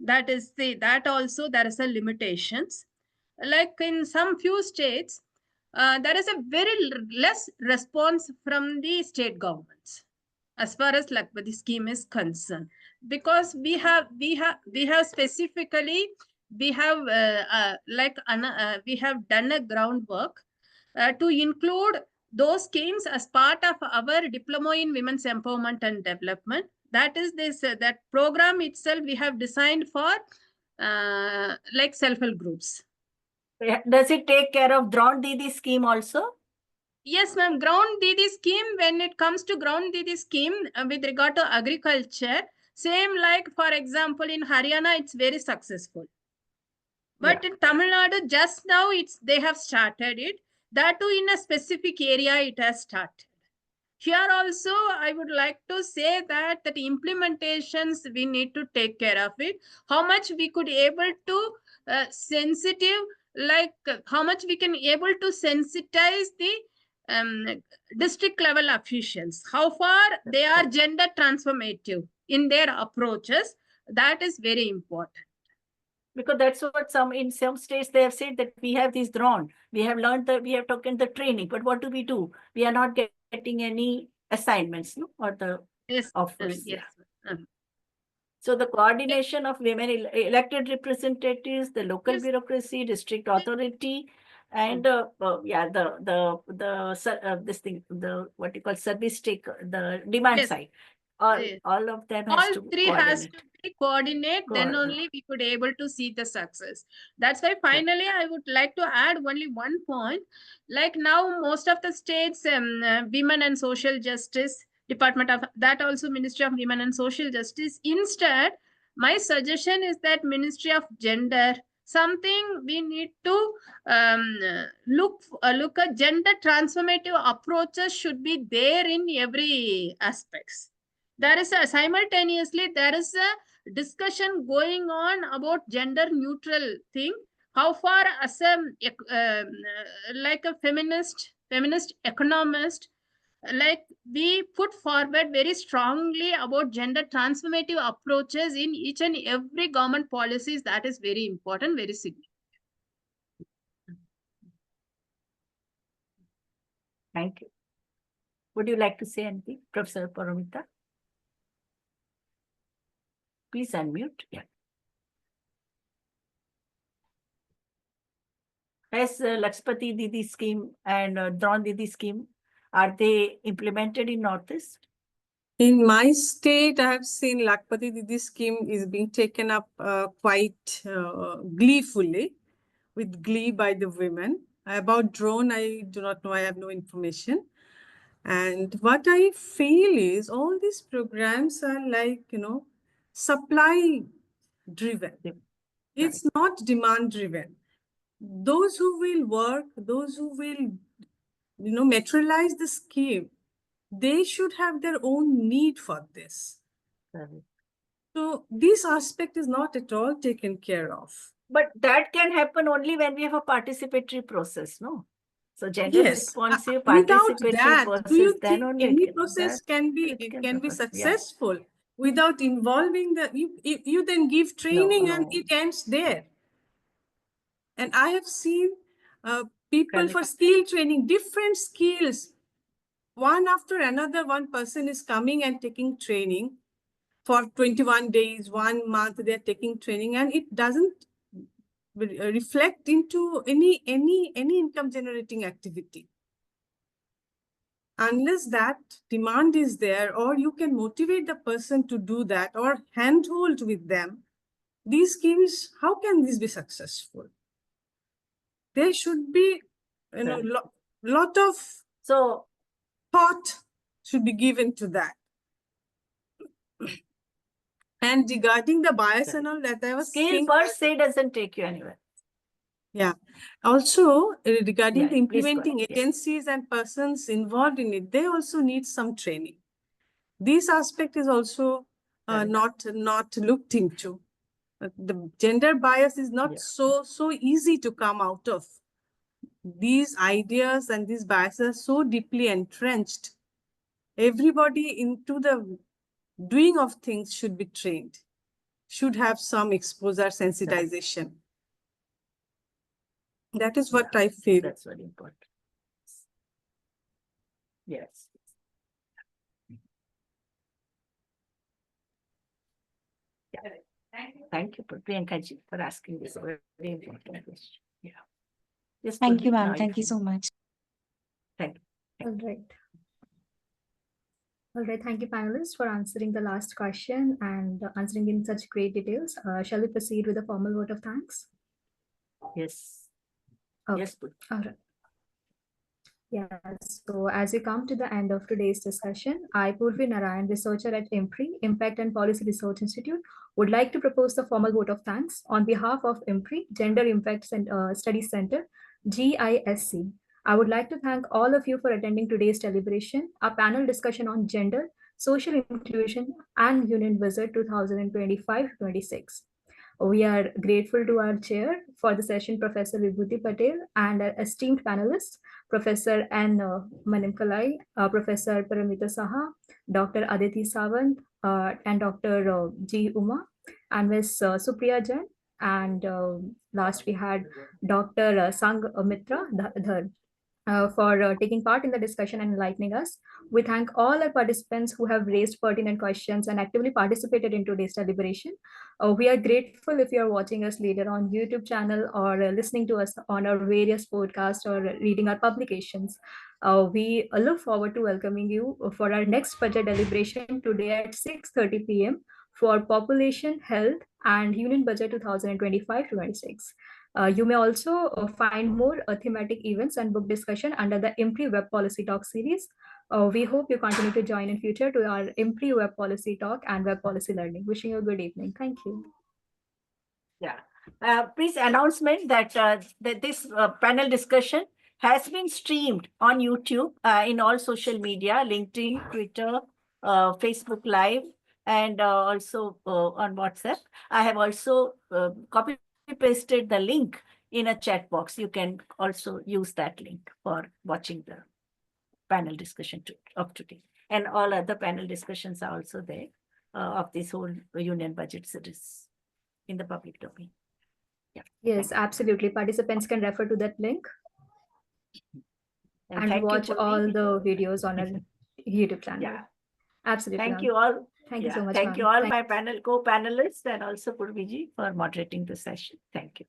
That is that also there is a limitations. Like in some few states, there is a very less response from the state governments as far as Lakpati scheme is concerned, because we have specifically we have we have done a groundwork to include those schemes as part of our diploma in women's empowerment and development. That is this that program itself we have designed for like self-help groups. Does it take care of Ground Didi scheme also? Yes, ma'am. Ground Didi scheme, when it comes to Ground Didi scheme with regard to agriculture, same like, for example, in Haryana, it's very successful. But in Tamil Nadu, just now they have started it. That too in a specific area it has started. Here also, I would like to say that implementations, we need to take care of it. How much we could able to sensitive, like how much we can able to sensitize the district level officials. How far they are gender transformative in their approaches. That is very important. Because that's what in some states they have said, that we have these drawn, we have learned that we have taken the training, but what do? We are not getting any assignments, no, or the offers. Yes. So the coordination of women elected representatives, the local bureaucracy, district authority, and this thing, the what you call service take, the demand side. All of them has to three coordinate. has to be coordinate, then only we could able to see the success. That's why finally I would like to add only one point. Like now most of the states, women and social justice department of that, also Ministry of Women and Social Justice. Instead, my suggestion is that Ministry of Gender, something we need to look at. Gender transformative approaches should be there in every aspects. There is simultaneously there is a discussion going on about gender neutral thing. How far as a like a feminist economist, like we put forward very strongly about gender transformative approaches in each and every government policies. That is very important, very significant. Thank you. Would you like to say anything, Professor Paramita? Please unmute. Yeah. As Lakshpati Didi scheme and Dron Didi scheme, are they implemented in Northeast? In my state, I have seen Lakshpati Didi scheme is being taken up quite gleefully, with glee by the women. About drone, I do not know. I have no information. And what I feel is all these programs are like, supply driven. It's not demand driven. Those who will work, those who will, materialize the scheme, they should have their own need for this. So this aspect is not at all taken care of. But that can happen only when we have a participatory process, no? So gender responsive Without participatory that, process, do you then think only any process can be successful without involving the you then give training and it ends there. And I have seen people for skill training, different skills, one after another. One person is coming and taking training for 21 days, 1 month. They're taking training, and it doesn't reflect into any income generating activity. Unless that demand is there, or you can motivate the person to do that, or handhold with them, these schemes, how can this be successful? There should be, lot of thought should be given to that. And regarding the bias and all that, I was skill per se doesn't take you anywhere. Yeah. Also, regarding the implementing agencies and persons involved in it, they also need some training. This aspect is also not looked into. The gender bias is not so easy to come out of. These ideas and these biases are so deeply entrenched. Everybody into the doing of things should be trained, should have some exposure, sensitization. That is what I feel. That's very important. Yes. Yeah. Thank you, Priyanka ji, for asking this very important question. Yeah. Yes, Thank you, Purvi, ma'am. now Thank you so much. Thank you. All right. All right, thank you, panelists, for answering the last question and answering in such great details. Shall we proceed with a formal vote of thanks? Yes. Okay. Yes, Purvi. All right. Yes, so as we come to the end of today's discussion, I, Purvi Narayan, researcher at IMPRI, Impact and Policy Research Institute, would like to propose the formal vote of thanks on behalf of IMPRI, Gender Impact Studies Center, GISC. I would like to thank all of you for attending today's deliberation, a panel discussion on gender, social inclusion, and Union Visit 2025-26. We are grateful to our chair for the session, Professor Vibhuti Patel, and our esteemed panelists, Professor N. Manimkalai, Professor Paramita Saha, Dr. Aditi Sawant, and Dr. G. Uma, and Ms. Supriya Jain. And last we had Dr. Sang Mitra Dhar. For taking part in the discussion and enlightening us. We thank all our participants who have raised pertinent questions and actively participated in today's deliberation. We are grateful if you are watching us later on YouTube channel or listening to us on our various podcasts or reading our publications. We look forward to welcoming you for our next budget deliberation today at 6:30 p.m. for Population, Health and Union Budget 2025-26. You may also find more thematic events and book discussion under the IMPRI Web Policy Talk series. We hope you continue to join in future to our IMPRI Web Policy Talk and Web Policy Learning. Wishing you a good evening. Thank you. Yeah. Please announcement that that this panel discussion has been streamed on YouTube in all social media, LinkedIn, Twitter, Facebook Live, and also on WhatsApp. I have also copy pasted the link in a chat box. You can also use that link for watching the panel discussion of today. And all other panel discussions are also there of this whole union budget series in the public domain. Yeah. Yes, absolutely. Participants can refer to that link and thank you, watch Purvi. all the videos on our YouTube channel. Yeah. Absolutely. Thank ma'am. you all. Thank you Yeah, so much, thank you ma'am. all my co-panelists and also Purviji for moderating the session. Thank you.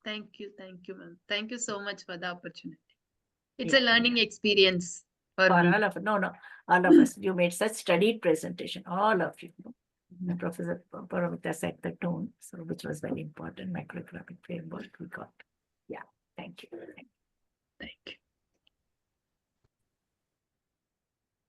Thank you, ma'am. Thank you so much for the opportunity. It's Yeah, a learning experience for For me. all of all of us. You made such studied presentation, all of you. And Professor Paramita set the tone, so which was very important. Macroeconomic framework we got. Yeah, thank you.